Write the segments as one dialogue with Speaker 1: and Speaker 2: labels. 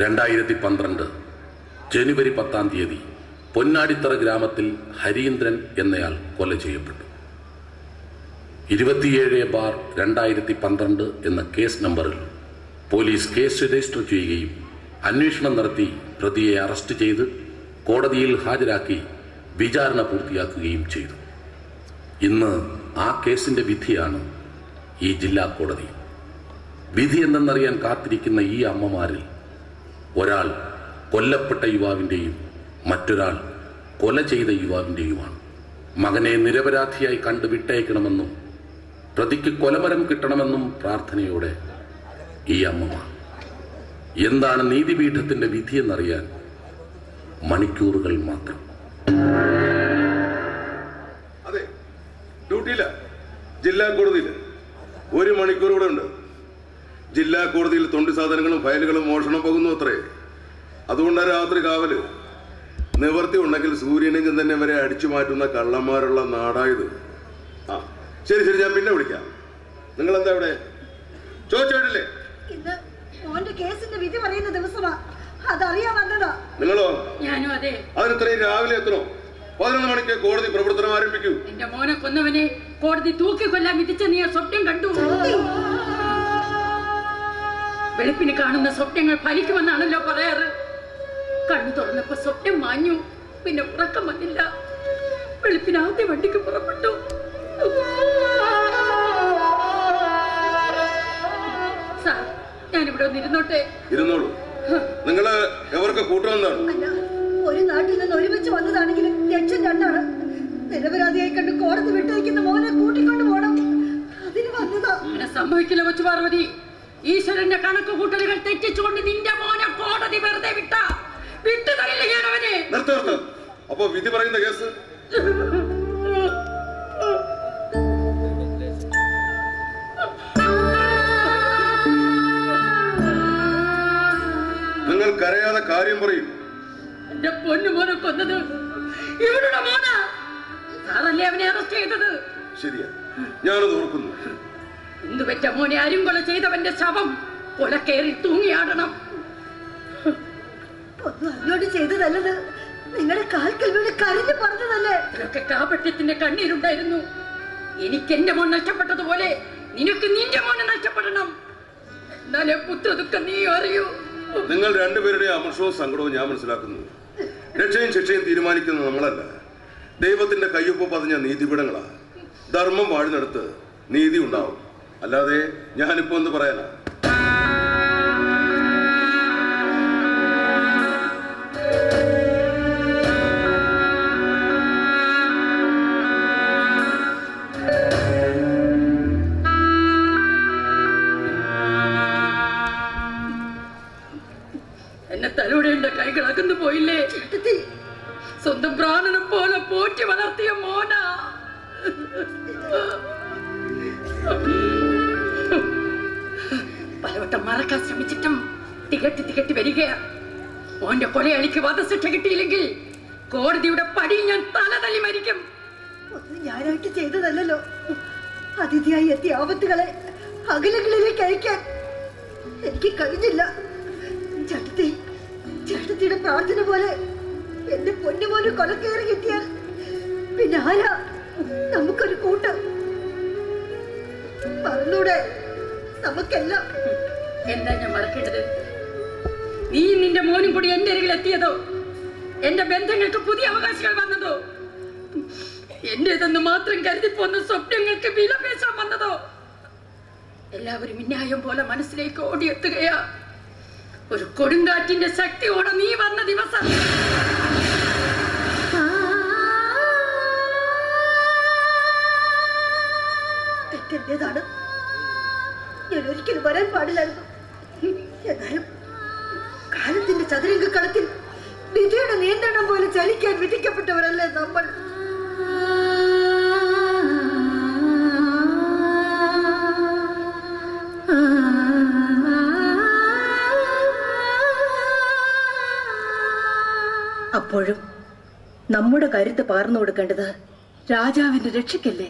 Speaker 1: 2012 ജനുവരി 10-ാം തീയതി പൊന്നാടിത്തറ ഗ്രാമത്തിൽ ഹരീന്ദ്രൻ എന്നയാൾ കൊല ചെയ്യപ്പെട്ടു. 27/2012 എന്ന കേസ് നമ്പറിൽ പോലീസ് കേസ് രജിസ്റ്റർ ചെയ്യുകയും അന്വേഷണം നടത്തി പ്രതിയെ അറസ്റ്റ് ചെയ്ത് കോടതിയിൽ ഹാജരാക്കി വിചാരണ പൂർത്തിയാക്കുകയും ചെയ്തു. ഇന്ന് ആ കേസിന്റെ വിധിയാണ് ഈ ജില്ലാ കോടതി. വിധി എന്തെന്നറിയാൻ കാത്തിരിക്കുന്ന ഈ അമ്മമാരിൽ ഒരാൾ കൊല്ലപ്പെട്ട യുവാവിൻ്റെയും മറ്റൊരാൾ കൊല ചെയ്ത യുവാവിൻ്റെയുമാണ്. മകനെ നിരപരാധിയായി കണ്ടു വിട്ടയക്കണമെന്നും പ്രതിക്ക് കൊലമരം കിട്ടണമെന്നും പ്രാർത്ഥനയോടെ ഈ അമ്മമാർ. എന്താണ് നീതിപീഠത്തിന്റെ വിധിയെന്നറിയാൻ മണിക്കൂറുകൾ മാത്രം.
Speaker 2: അതെ, ഡ്യൂട്ടിയില്ല, ജില്ലാ കോടതിയിൽ 1 മണിക്കൂർ കൂടെ ഉണ്ട്. ജില്ലാ കോടതിയിൽ തൊണ്ടി സാധനങ്ങളും ഫയലുകളും മോഷണം പോകുന്നു അത്രേ. അതുകൊണ്ടാണ് രാത്രി കാവല്. നിവർത്തി ഉണ്ടെങ്കിൽ സൂര്യനെങ്കിൽ തന്നെ വരെ അടിച്ചു മാറ്റുന്ന കള്ളന്മാരുള്ള നാടായത്. ആ ശരി ശരി, ഞാൻ പിന്നെ വിളിക്കാം. നിങ്ങൾ എന്താ ഇവിടെ ചോദിച്ചോട്ടില്ലേ? നിങ്ങളോ? അതിന് ഇത്രയും രാവിലെ എത്തണോ? 11 മണിക്ക് കോടതി പ്രവർത്തനം ആരംഭിക്കൂ.
Speaker 3: എന്റെ മോനെ കൊന്നവനെ കോടതി തൂക്കിക്കൊല്ലാൻ വിധിച്ച നീ സ്വപ്നം കണ്ടു. വെളുപ്പിന് കാണുന്ന സ്വപ്നങ്ങൾ ഫലിക്കുമെന്നാണല്ലോ പറയാറ്. കണ്ണു തുറന്നപ്പോ സ്വപ്നം മാഞ്ഞു, പിന്നെ ഉറക്കം വന്നില്ല. വെളുപ്പിന് ആദ്യ വണ്ടിക്ക് പുറപ്പെട്ടു. സാർ, ഞാനിവിടെ ഒന്നിരുന്നോട്ടെ?
Speaker 2: ഇരുന്നോളൂ. നിങ്ങള് എവർക്ക് കൂട്ടുവന്നാണ്?
Speaker 4: ഒരു നാട്ടിൽ നിന്ന് ഒരുമിച്ച് വന്നതാണെങ്കിലും ലക്ഷ്യം രണ്ടാണ്. നിരപരാധിയായി കണ്ട് കോടതി വിട്ടയക്കുന്ന മോനെ കൂട്ടിക്കൊണ്ട് പോകണം. അതിന് വന്നതാ.
Speaker 3: സംഭവിക്കില്ല കൊച്ചു പാർവതി. ഈശ്വരന്റെ കണക്ക് കൂട്ടലുകൾ തെറ്റിച്ചുകൊണ്ട് നിന്റെ മോനെ കോടതി വെറുതെ വിട്ടു തരില്ല ഞാൻ അവനെ.
Speaker 2: അപ്പൊ വിധി പറയുന്ന കേസ് നിങ്ങൾ കരയാതെ കാര്യം പറയും.
Speaker 3: എന്റെ പൊന്നു മോനെ കൊന്നത് ഇവരുടെ മോനാ. സാറല്ലേ അവനെ അറസ്റ്റ് ചെയ്തത്?
Speaker 2: ശരിയാ, ഞാനത് ഓർക്കുന്നു.
Speaker 3: എന്തുപറ്റ മോനെ അരുംകൊല ചെയ്തവന്റെ ശവം കൊലക്കേറി തൂങ്ങിയാടണം.
Speaker 4: ഒന്നും അറിഞ്ഞോണ്ട് ചെയ്തതല്ലത്. നിങ്ങളുടെ കാൽക്കൽ വീട് കരഞ്ഞു പറഞ്ഞതല്ലേ?
Speaker 3: ഇതൊക്കെ കാപട്യത്തിന്റെ കണ്ണീരുണ്ടായിരുന്നു. എനിക്ക് എന്റെ മോൻ നഷ്ടപ്പെട്ടതുപോലെ നിനക്ക് നിന്റെ മോനെ നഷ്ടപ്പെടണം. എന്നാലേ പുത്രദുഃഖം നീ അറിയൂ.
Speaker 2: നിങ്ങൾ രണ്ടുപേരുടെ അമർഷവും സങ്കടവും ഞാൻ മനസ്സിലാക്കുന്നു. രക്ഷയും ശിക്ഷയും തീരുമാനിക്കുന്നത് നമ്മളല്ല, ദൈവത്തിന്റെ കയ്യൊപ്പ് പതിഞ്ഞ നീതിപീഠങ്ങളാ. ധർമ്മം വാഴുന്നിടത്ത് നീതി ഉണ്ടാവും. അല്ലാതെ ഞാനിപ്പോ എന്ത് പറയാനാ?
Speaker 3: എന്നെ തലോടേണ്ട കൈകൾ അകന്നു പോയില്ലേ? സ്വന്തം പ്രാണനെ പോലെ പോറ്റി വളർത്തിയ മോന. പലവട്ടം മറക്കാൻ ശ്രമിച്ചിട്ടും തികട്ടി വരികയാ. മോന്റെ കൊലയാളിക്ക് വധശിക്ഷ കിട്ടിയില്ലെങ്കിൽ കോടതിയുടെ പടിയിൽ ഞാൻ തല തല്ലി മരിക്കും.
Speaker 4: ഒന്നും ഞാനായിട്ട് ചെയ്തതല്ലോ. അതിഥിയായി എത്തിയ ആപത്തുകളെ അകലങ്ങളിലേക്ക് അയക്കാൻ എനിക്ക് കഴിഞ്ഞില്ല. ചേട്ടത്തിയുടെ പ്രാർത്ഥന പോലെ എന്റെ പൊന്നുപോലെ കൊലക്കേറി കിട്ടിയാൽ പിന്നെ ആരാ നമുക്കൊരു കൂട്ട്? പറഞ്ഞൂടെ നമുക്കെല്ലാം?
Speaker 3: എന്താ ഞാൻ മറക്കേണ്ടത്? നീ നിന്റെ മോനും കൂടി എന്റെ അരികിൽ എത്തിയതോ? എന്റെ ബന്ധങ്ങൾക്ക് പുതിയ അവകാശങ്ങൾ വന്നതോ? എന്റേതെന്ന് മാത്രം കരുതിപ്പോന്ന സ്വപ്നങ്ങൾക്ക് വിലപേശാൻ വന്നതോ? എല്ലാവരും ഇന്യായം പോലെ മനസ്സിലേക്ക് ഓടിയെത്തുകയാ. ഒരു കൊടുങ്കാറ്റിന്റെ ശക്തിയോടെ നീ വന്ന ദിവസം
Speaker 4: തെറ്റെന്റേതാണ്. ഞാൻ ഒരിക്കലും വരാൻ പാടില്ലായിരുന്നു. എന്നാലും കാലത്തിന്റെ ചതുരംഗ കളത്തിൽ വിധിയുടെ നിയന്ത്രണം പോലെ ചലിക്കാൻ വിധിക്കപ്പെട്ടവരല്ലേ നമ്മൾ.
Speaker 5: അപ്പോഴും നമ്മുടെ കരുത്ത് പകർന്നു കൊടുക്കേണ്ടത് രാജാവിന്റെ രക്ഷയ്ക്കല്ലേ?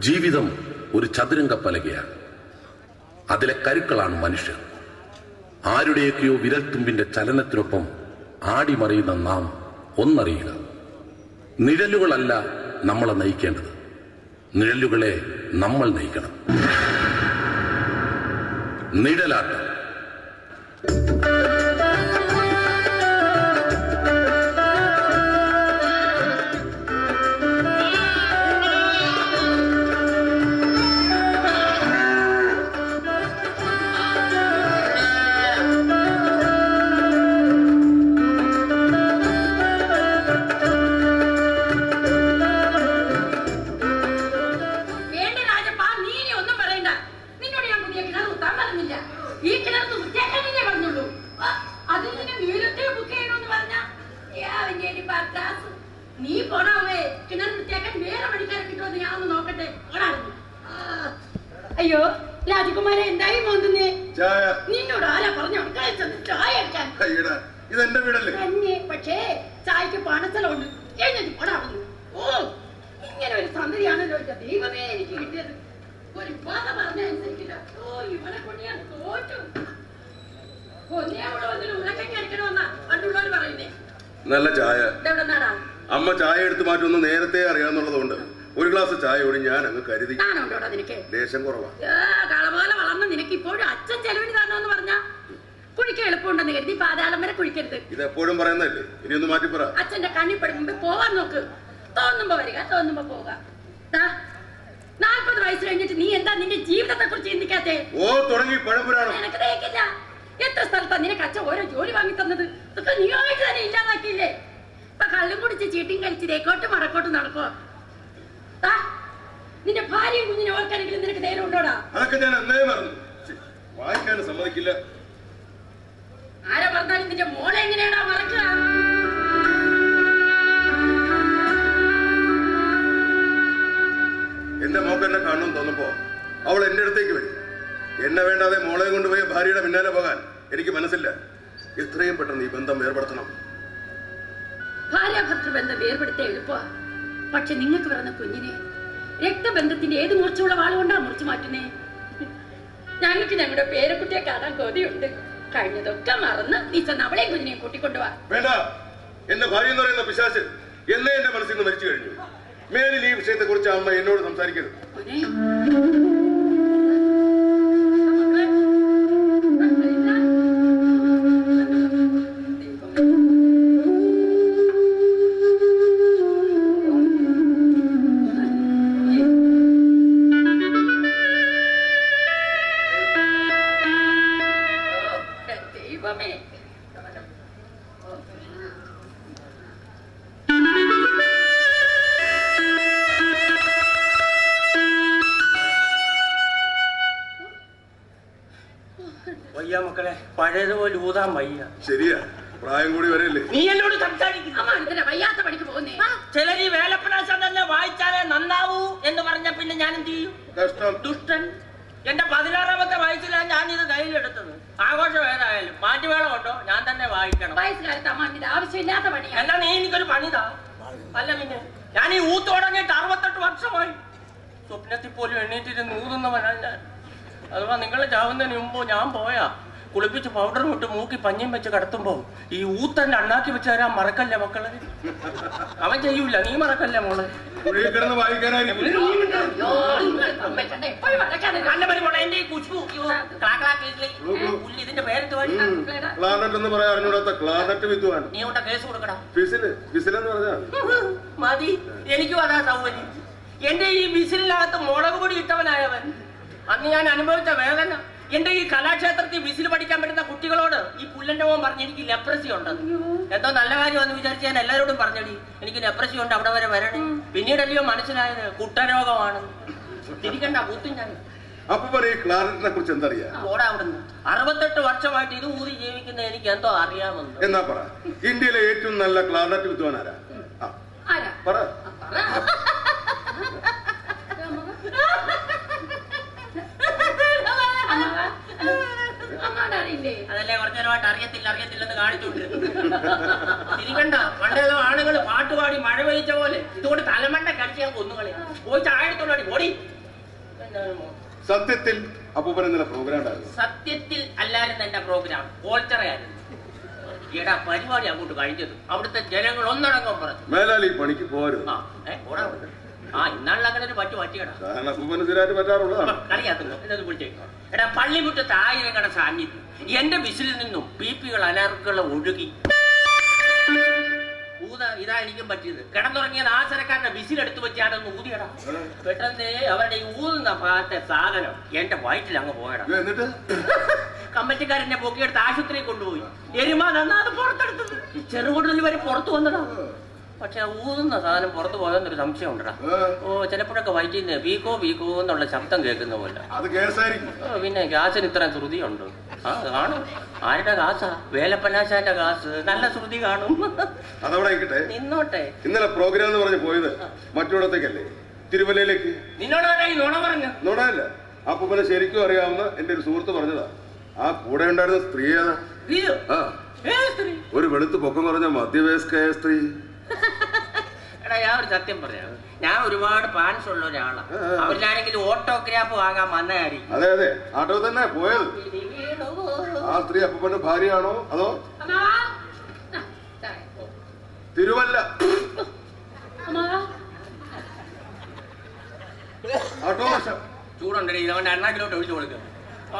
Speaker 1: ജീവിതം ഒരു ചതുരംഗ പലകയാണ്. അതിലെ കരുക്കളാണ് മനുഷ്യർ. ആരുടെയൊക്കെയോ വിരൽത്തുമ്പിന്റെ ചലനത്തിനൊപ്പം ആടിമറിയുന്ന നാം ഒന്നറിയുക, നിഴലുകളല്ല നമ്മളെ നയിക്കേണ്ടത്, നിഴലുകളെ നമ്മൾ നയിക്കണം. നിഴലാട്ടം.
Speaker 3: അയ്യോ രാജകുമാരെ, എന്തായി മോന്തുന്നേ? നിന്നോട് ആരാ പറഞ്ഞു ചായ എടുക്കാൻ?
Speaker 2: ഇതെന്റെ വീടല്ലേ?
Speaker 3: പക്ഷേ ചായക്ക് പണസ്ഥലമുണ്ട്. ഓ, ഇങ്ങനെ ഒരു സന്തതിയാണല്ലോ ദൈവമേ എനിക്ക് കിട്ടിയത്. ഒരു പാത പറഞ്ഞ അനുസരിക്കില്ല. ഓ, ഇവനെ കൊണ്ട് ഞാൻ തോറ്റു. ഉള്ളക്കൊക്കെ അടിക്കണമെന്നാ പണ്ടുള്ളവർ പറയുന്നേ.
Speaker 2: നല്ല ചായ.
Speaker 3: എവിടെ നാടാ
Speaker 2: അമ്മ ചായ എടുത്ത് മാറ്റുമെന്ന് നേരത്തെ അറിയാന്നുള്ളതുകൊണ്ട് ഒരു ഗ്ലാസ് ചായ കൂടി ഞാൻ അങ്ങ് കരുതി.
Speaker 3: ഞാനുണ്ടോടാ നിനക്ക്?
Speaker 2: ദേശം കുറവാ.
Speaker 3: കളപോലെ വളർന്ന നിനക്ക് ഇപ്പോഴും അച്ഛൻ ചെലവിന് തരണമെന്ന് പറഞ്ഞാ കുഴിക്ക എളുപ്പമുണ്ടെന്ന് കരുതി പാതാളം വരെ കുഴിക്കരുത്.
Speaker 2: ഇത് എപ്പോഴും പറയുന്നല്ലേ, ഇനി ഒന്ന് മാറ്റി പറ.
Speaker 3: അച്ഛന്റെ കണ്ണിപ്പടി മുമ്പ് പോവാൻ നോക്ക്. തോന്നുമ്പോ വരിക, തോന്നുമ്പോ പോവുക. 40 വയസ്സ് കഴിഞ്ഞിട്ട് നീ എന്താ നിന്റെ ജീവിതത്തെ കുറിച്ച് ചിന്തിക്കാത്തേ?
Speaker 2: ഓ, തുടങ്ങി പഴംപുരാണം.
Speaker 3: നിനക്ക് തേക്കില്ല. എത്ര സ്ഥലത്താ നിനക്ക് അച്ഛൻ ഓരോ ജോലി വാങ്ങി തന്നത്? ഇതൊക്കെ നീയായിട്ട് തന്നെ ഇല്ലാതാക്കിയില്ലേ? ഇപ്പൊ കള്ളും കുടിച്ച് ചീട്ടിയും കഴിച്ച് തേക്കോട്ടും മടക്കോട്ടും നടക്കോ? നിന്റെ ഭാര്യയും കുഞ്ഞിനെ ഓർക്കാനെങ്കിലും നിനക്ക് നേരം ഉണ്ടോടാ?
Speaker 2: അതൊക്കെ ഞാൻ എന്നേ പറഞ്ഞു. വായിക്കാൻ സമ്മതിക്കില്ല.
Speaker 3: ആരെ പറഞ്ഞാലും നിന്റെ മോളെ എങ്ങനെയാടാ മറക്കുക?
Speaker 2: എന്റെ മോക്ക് എന്നെ കാണണമെന്ന് തോന്നുമ്പോ അവൾ എന്റെ അടുത്തേക്ക് വരും. എന്നെ വേണ്ടാതെ മോളെ കൊണ്ടുപോയി ഭാര്യയുടെ പിന്നാലെ പോകാൻ എനിക്ക് മനസ്സില്ല. എത്രയും പെട്ടെന്ന് ഈ ബന്ധം വേർപെടുത്തണം.
Speaker 3: ഭാര്യ ഭർത്തൃബന്ധം വേർപെടുത്താൻ എളുപ്പ. പക്ഷെ നിങ്ങൾക്ക് പിറന്ന കുഞ്ഞിനെ രക്തബന്ധത്തിന്റെ ഏത് മൂർച്ചയുള്ള വാളുകൊണ്ടാ മുറിച്ചു മാറ്റുന്നേ? ഞങ്ങൾക്ക് ഞങ്ങളുടെ പേരക്കുട്ടിയെ കാണാൻ കൊതിയുണ്ട്. കഴിഞ്ഞതൊക്കെ മറന്ന് നീ ചെന്ന് അവളെയും കുഞ്ഞിനെയും കൂട്ടിക്കൊണ്ടുപോവാ.
Speaker 2: വേണ്ട, എന്റെ ഭാര്യ എന്ന് പറയുന്ന പിശാച് എന്നെ എന്റെ മനസ്സിൽ നിന്ന് മരിച്ചു കഴിഞ്ഞു. മേലിൽ ഈ വിഷയത്തെ കുറിച്ച് അമ്മ എന്നോട് സംസാരിക്കരുത്.
Speaker 6: മക്കളെ പഴയതുപോലെ ഊതാൻ വയ്യ.
Speaker 2: ശരിയാ, പ്രായം കൂടി വരല്ലേ.
Speaker 6: നീ എന്നോട് സംസാരിക്കുന്നു.
Speaker 3: വയ്യാത്ത പണിക്ക് പോകുന്നേ.
Speaker 6: ചിലര് വേലപ്രാശം തന്നെ വായിച്ചാലേ നന്നാവൂ എന്ന് പറഞ്ഞ പിന്നെ ഞാൻ എന്ത് ചെയ്യും? ദുഷ്ടൻ. എന്റെ 16ാമത്തെ വയസ്സിലാണ് ഞാൻ ഇത് കയ്യിലെടുത്തത്. ആഘോഷം ഏതായാലും മാറ്റുവേളം ഉണ്ടോ ഞാൻ തന്നെ വായിക്കണം.
Speaker 3: വയസ്സുകാലത്ത് അമ്മാന്റെ ആവശ്യമില്ലാത്ത പണിയാ.
Speaker 6: എന്നാ നീ എനിക്കൊരു പണിതാ. അല്ല പിന്നെ ഞാൻ ഈ ഊത്ത് തുടങ്ങിയിട്ട് 68 വർഷമായി. സ്വപ്നത്തിൽ പോലും എണ്ണീറ്റിരുന്ന് ഊതുന്നവനാണ് ഞാൻ. അഥവാ നിങ്ങളെ ചാവുന്നതിന് മുമ്പോ ഞാൻ പോയാ കുളിപ്പിച്ച് പൗഡറും ഇട്ട് മൂക്കി പഞ്ഞയും വെച്ച് കിടത്തുമ്പോ ഈ ഊത്തന്നെ അണ്ണാക്കി വെച്ച് തരാൻ മറക്കല്ലേ മക്കളെ? അവൻ ചെയ്യൂല, നീ മറക്കല്ലേ മോളെ? ഇതിന്റെ പേരെന്ത് നീ കൊണ്ട് കേസ് കൊടുക്കടാ. മതി, എനിക്കും അതാ സൗകര്യം. എന്റെ ഈ വിസിലിനകത്ത് മുളക് പൊടി ഇട്ടവനായവൻ അന്ന് ഞാൻ അനുഭവിച്ച വേദന. എന്റെ ഈ കലാക്ഷേത്രത്തിൽ വിസിൽ പഠിക്കാൻ പറ്റുന്ന കുട്ടികളോട് ഈ പുല്ലന്റെ മോൻ പറഞ്ഞ് എനിക്ക് ലെപ്രസി ഉണ്ടെന്ന്. എന്തോ നല്ല കാര്യമെന്ന് വിചാരിച്ച് ഞാൻ എല്ലാവരോടും പറഞ്ഞടി എനിക്ക് ലെപ്രസി ഉണ്ട്, അവിടെ വരെ വരണേ. പിന്നീടല്ലയോ മനസ്സിലായത് കുട്ടരോഗമാണ്. തിരിക്കണ്ട കൂത്തും ഞാൻ. ഓടാ അവിടുന്ന്. 68 വർഷമായിട്ട് ഇത് ഊതി ജീവിക്കുന്ന എനിക്ക് എന്തോ അറിയാമെന്ന്.
Speaker 2: എന്നാ പറ, ഇന്ത്യയിലെ ഏറ്റവും നല്ല ക്ലാർനെറ്റ് വിദ്വാൻ ആരാ? പറ.
Speaker 6: അതല്ലേ കുറച്ചു നേരമായിട്ട് അറിയത്തില്ലെന്ന് കാണിച്ചുകൊണ്ടിരുന്നു. തിരികണ്ട. പണ്ടേതോ ആളുകൾ പാട്ടുപാടി മഴ പെയ്ച്ച പോലെ ഇതുകൊണ്ട് തലമണ്ട കടിച്ച് ഞാൻ കൊന്നുകളെ. പോയി ചായത്തോടി ഓടി
Speaker 2: സത്യത്തിൽ അപ്പൂപ്പൻ ഇന്നലെ പ്രോഗ്രാം ഉണ്ടായിരുന്നു.
Speaker 6: സത്യത്തിൽ അല്ലായിരുന്നു എന്റെ പ്രോഗ്രാം, ഓൾച്ചറയായിരുന്നു. ഈടാ പരിപാടി അങ്ങോട്ട് കഴിഞ്ഞത് അവിടുത്തെ ജനങ്ങൾ ഒന്നടങ്കം പറഞ്ഞു
Speaker 2: മേലാലി പണിക്ക് പോരുത്.
Speaker 6: ഇന്നാളിൽ അങ്ങനെ ഒരു പറ്റിയടാ.
Speaker 2: അപ്പൂപ്പന് സ്ഥിരമായിട്ട് പറ്റാറുള്ളതാണ്.
Speaker 6: കളിയാക്കുന്നു എന്നത് വിളിച്ചേക്കാം. എടാ പള്ളിമുറ്റത്ത് ആയിരങ്ങളുടെ സാന്നിധ്യം എന്റെ വിസിലിൽ നിന്നും പിപികൾ അനർക്കുകൾ ഒഴുകി. ഇതാ എനിക്കും പറ്റിയത്. കിടന്നുറങ്ങിയത് ആശരക്കാരന്റെ വിസിലെടുത്ത് വെച്ചാണെന്ന് ഊതിയടാ. പെട്ടെന്ന് അവരുടെ ഈ ഊതുന്ന ഭാഗത്തെ സാധനം എന്റെ വയറ്റിൽ അങ്ങ് പോയടാ.
Speaker 2: എന്നിട്ട്
Speaker 6: കമ്മിറ്റിക്കാരനെ പൊക്കിയെടുത്ത് ആശുപത്രിയിൽ കൊണ്ടുപോയി. എരുമാ നന്നാത് പുറത്തെടുത്തത്. ചെറുകുടലിൽ വരെ പുറത്തു വന്നടാ. പക്ഷെ ഊതുന്ന സാധനം പുറത്തു പോയെന്നൊരു സംശയം ഉണ്ടടാ. ചിലപ്പോഴൊക്കെ വയറ്റിന്ന് വീക്കോ വീക്കോ എന്നുള്ള ശബ്ദം കേൾക്കുന്ന പോലെ. പിന്നെ ഗ്യാസിന് ഇത്ര ശ്രുതി ഉണ്ട്. കാണും. ആരുടെ ഗ്യാസാ? വേലപ്പനാശാന്റെ ഗ്യാസ്. നല്ല ശ്രുതി കാണും.
Speaker 2: അതവിടെ
Speaker 6: നിന്നോട്ടെ.
Speaker 2: ഇന്നലെ പ്രോഗ്രാം എന്ന് പറഞ്ഞ് പോയത് മറ്റൊരിടത്തേക്കല്ലേ? തിരുവല്ലയിലേക്ക്.
Speaker 6: നിന്നോടാ ഈ നുണ പറഞ്ഞു?
Speaker 2: നുണയല്ല, അപ്പൂപ്പനെ ശരിക്കും അറിയാവുന്ന എന്റെ ഒരു സുഹൃത്ത് പറഞ്ഞതാ. ആ കൂടെ ഉണ്ടായിരുന്ന സ്ത്രീ ഏതാ? ഒരു വെളുത്ത് പൊക്കം കുറഞ്ഞ മധ്യവയസ്കയായ സ്ത്രീ.
Speaker 6: എടാ ഞാൻ ഒരു സത്യം പറയാം, ഞാൻ ഒരുപാട് ഫാൻസ് ഉള്ള ഒരാളാണ്. അവരിലാണെങ്കിലും ഓട്ടോഗ്രാഫ് വാങ്ങാൻ വന്നതായിരിക്കും.
Speaker 2: അതെ അതെ, ആട്ടോ തന്നെ പോയത്. ആ സ്ത്രീ അപ്പൂപ്പന്റെ ഭാര്യയാണോ അതോ? തിരുവല്ല. ആട്ടോ
Speaker 6: ചൂടുണ്ടേ അവന്റെ അണ്ണാക്കിലോട്ട് ഒഴിച്ചു കൊടുക്കുക.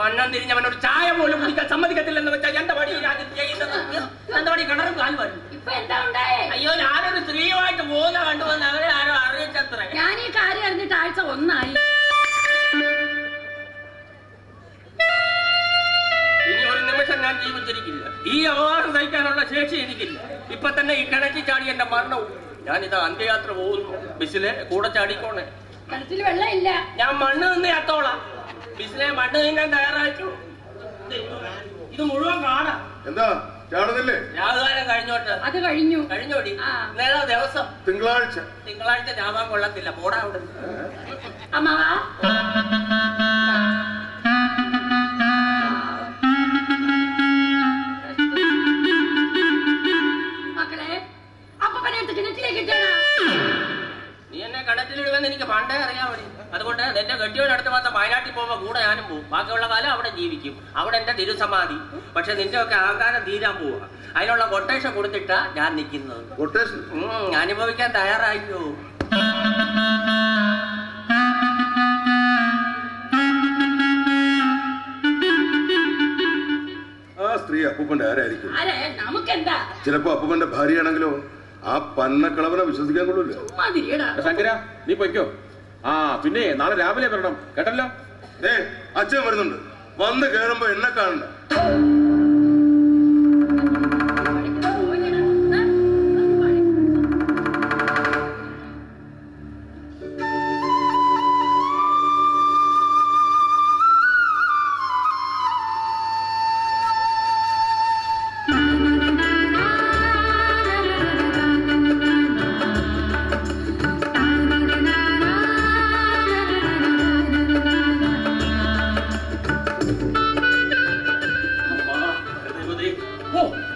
Speaker 6: അന്നം തിരിഞ്ഞവനോട് ചായ പോലും കുടിക്കാൻ സമ്മതിക്കത്തില്ലെന്ന് വെച്ചാൽ എന്റെ പടി എന്റെ പടി കിണറും കാൽ വരും. അയ്യോ ഞാനൊരു സ്ത്രീയുമായിട്ട് പോകുന്ന കണ്ടുവന്ന് അവരെ ആരോ അറിയിച്ചത്ര.
Speaker 3: ഞാൻ ഈ കാര്യം അറിഞ്ഞിട്ട് ആഴ്ച ഒന്നായി.
Speaker 6: ഇനി ഒരു നിമിഷം ഞാൻ ജീവിച്ചിരിക്കില്ല. ഈ അപവാദം സഹിക്കാനുള്ള ശേഷി എനിക്കില്ല. ഇപ്പൊ തന്നെ ഈ കിണറ്റിൽ ചാടി എന്റെ മരണവും. ഞാനിതാ അന്ത്യയാത്ര പോകുന്നു. ബസ്സിലെ കൂടെ ചാടിക്കോണേ.
Speaker 3: കിണറ്റിൽ വെള്ളമില്ല.
Speaker 6: ഞാൻ മണ്ണ് നിന്ന് ചത്തോളാം. ബിസിലെ മണ്ണ് തിന്നാൻ തയ്യാറായിട്ടു. ഇത് മുഴുവൻ കാണാം.
Speaker 2: എന്താ ചാടുന്നില്ലേ?
Speaker 6: രാഹുകാലം കഴിഞ്ഞോട്ട്.
Speaker 3: അത് കഴിഞ്ഞു.
Speaker 6: കഴിഞ്ഞോടി. നേതാ ദിവസം
Speaker 2: തിങ്കളാഴ്ച.
Speaker 6: തിങ്കളാഴ്ച ചാവാൻ കൊള്ളത്തില്ല. പോടാ അവിടെ.
Speaker 3: അമ്മാവാ മക്കളെ അപ്പനെ എടുത്ത് കിണറ്റിലേക്ക് ഇട്ടേടാ.
Speaker 6: നീ എന്നെ കിണറ്റിലിടുമെന്ന് എനിക്ക് പണ്ടേ അറിയാൻ മതി. അതുകൊണ്ട് എന്റെ കെട്ടിയോട് അടുത്ത മാസം വയനാട്ടിൽ പോകുമ്പോ കൂടെ ഞാനും പോകും. ബാക്കിയുള്ള കാലം അവിടെ ജീവിക്കും. അവിടെ എന്റെ തിരുസമാധി. പക്ഷെ നിന്റെ ഒക്കെ ആകാരം തീരാൻ പോവുക. അതിനുള്ള കൊട്ടേഷൻ കൊടുത്തിട്ടാ ഞാൻ നിൽക്കുന്നത്. അനുഭവിക്കാൻ തയ്യാറായില്ലോ.
Speaker 2: ആ സ്ത്രീ അപ്പൂപ്പന്റെ ആരായിരിക്കും?
Speaker 3: നമുക്കെന്താ?
Speaker 2: ചിലപ്പോ അപ്പൂപ്പന്റെ ഭാര്യയാണെങ്കിലോ? ആ പന്നക്കളവനെ വിശ്വസിക്കാൻ കൊള്ളൂല്ലോ.
Speaker 7: ശങ്കര നീ പൊയ്ക്കോ. പിന്നെ നാളെ രാവിലെ വരണം കേട്ടല്ലോ.
Speaker 2: അച്ഛൻ വരുന്നുണ്ട്. വന്ന് കേറുമ്പോ എന്നെ കാണണ്ട.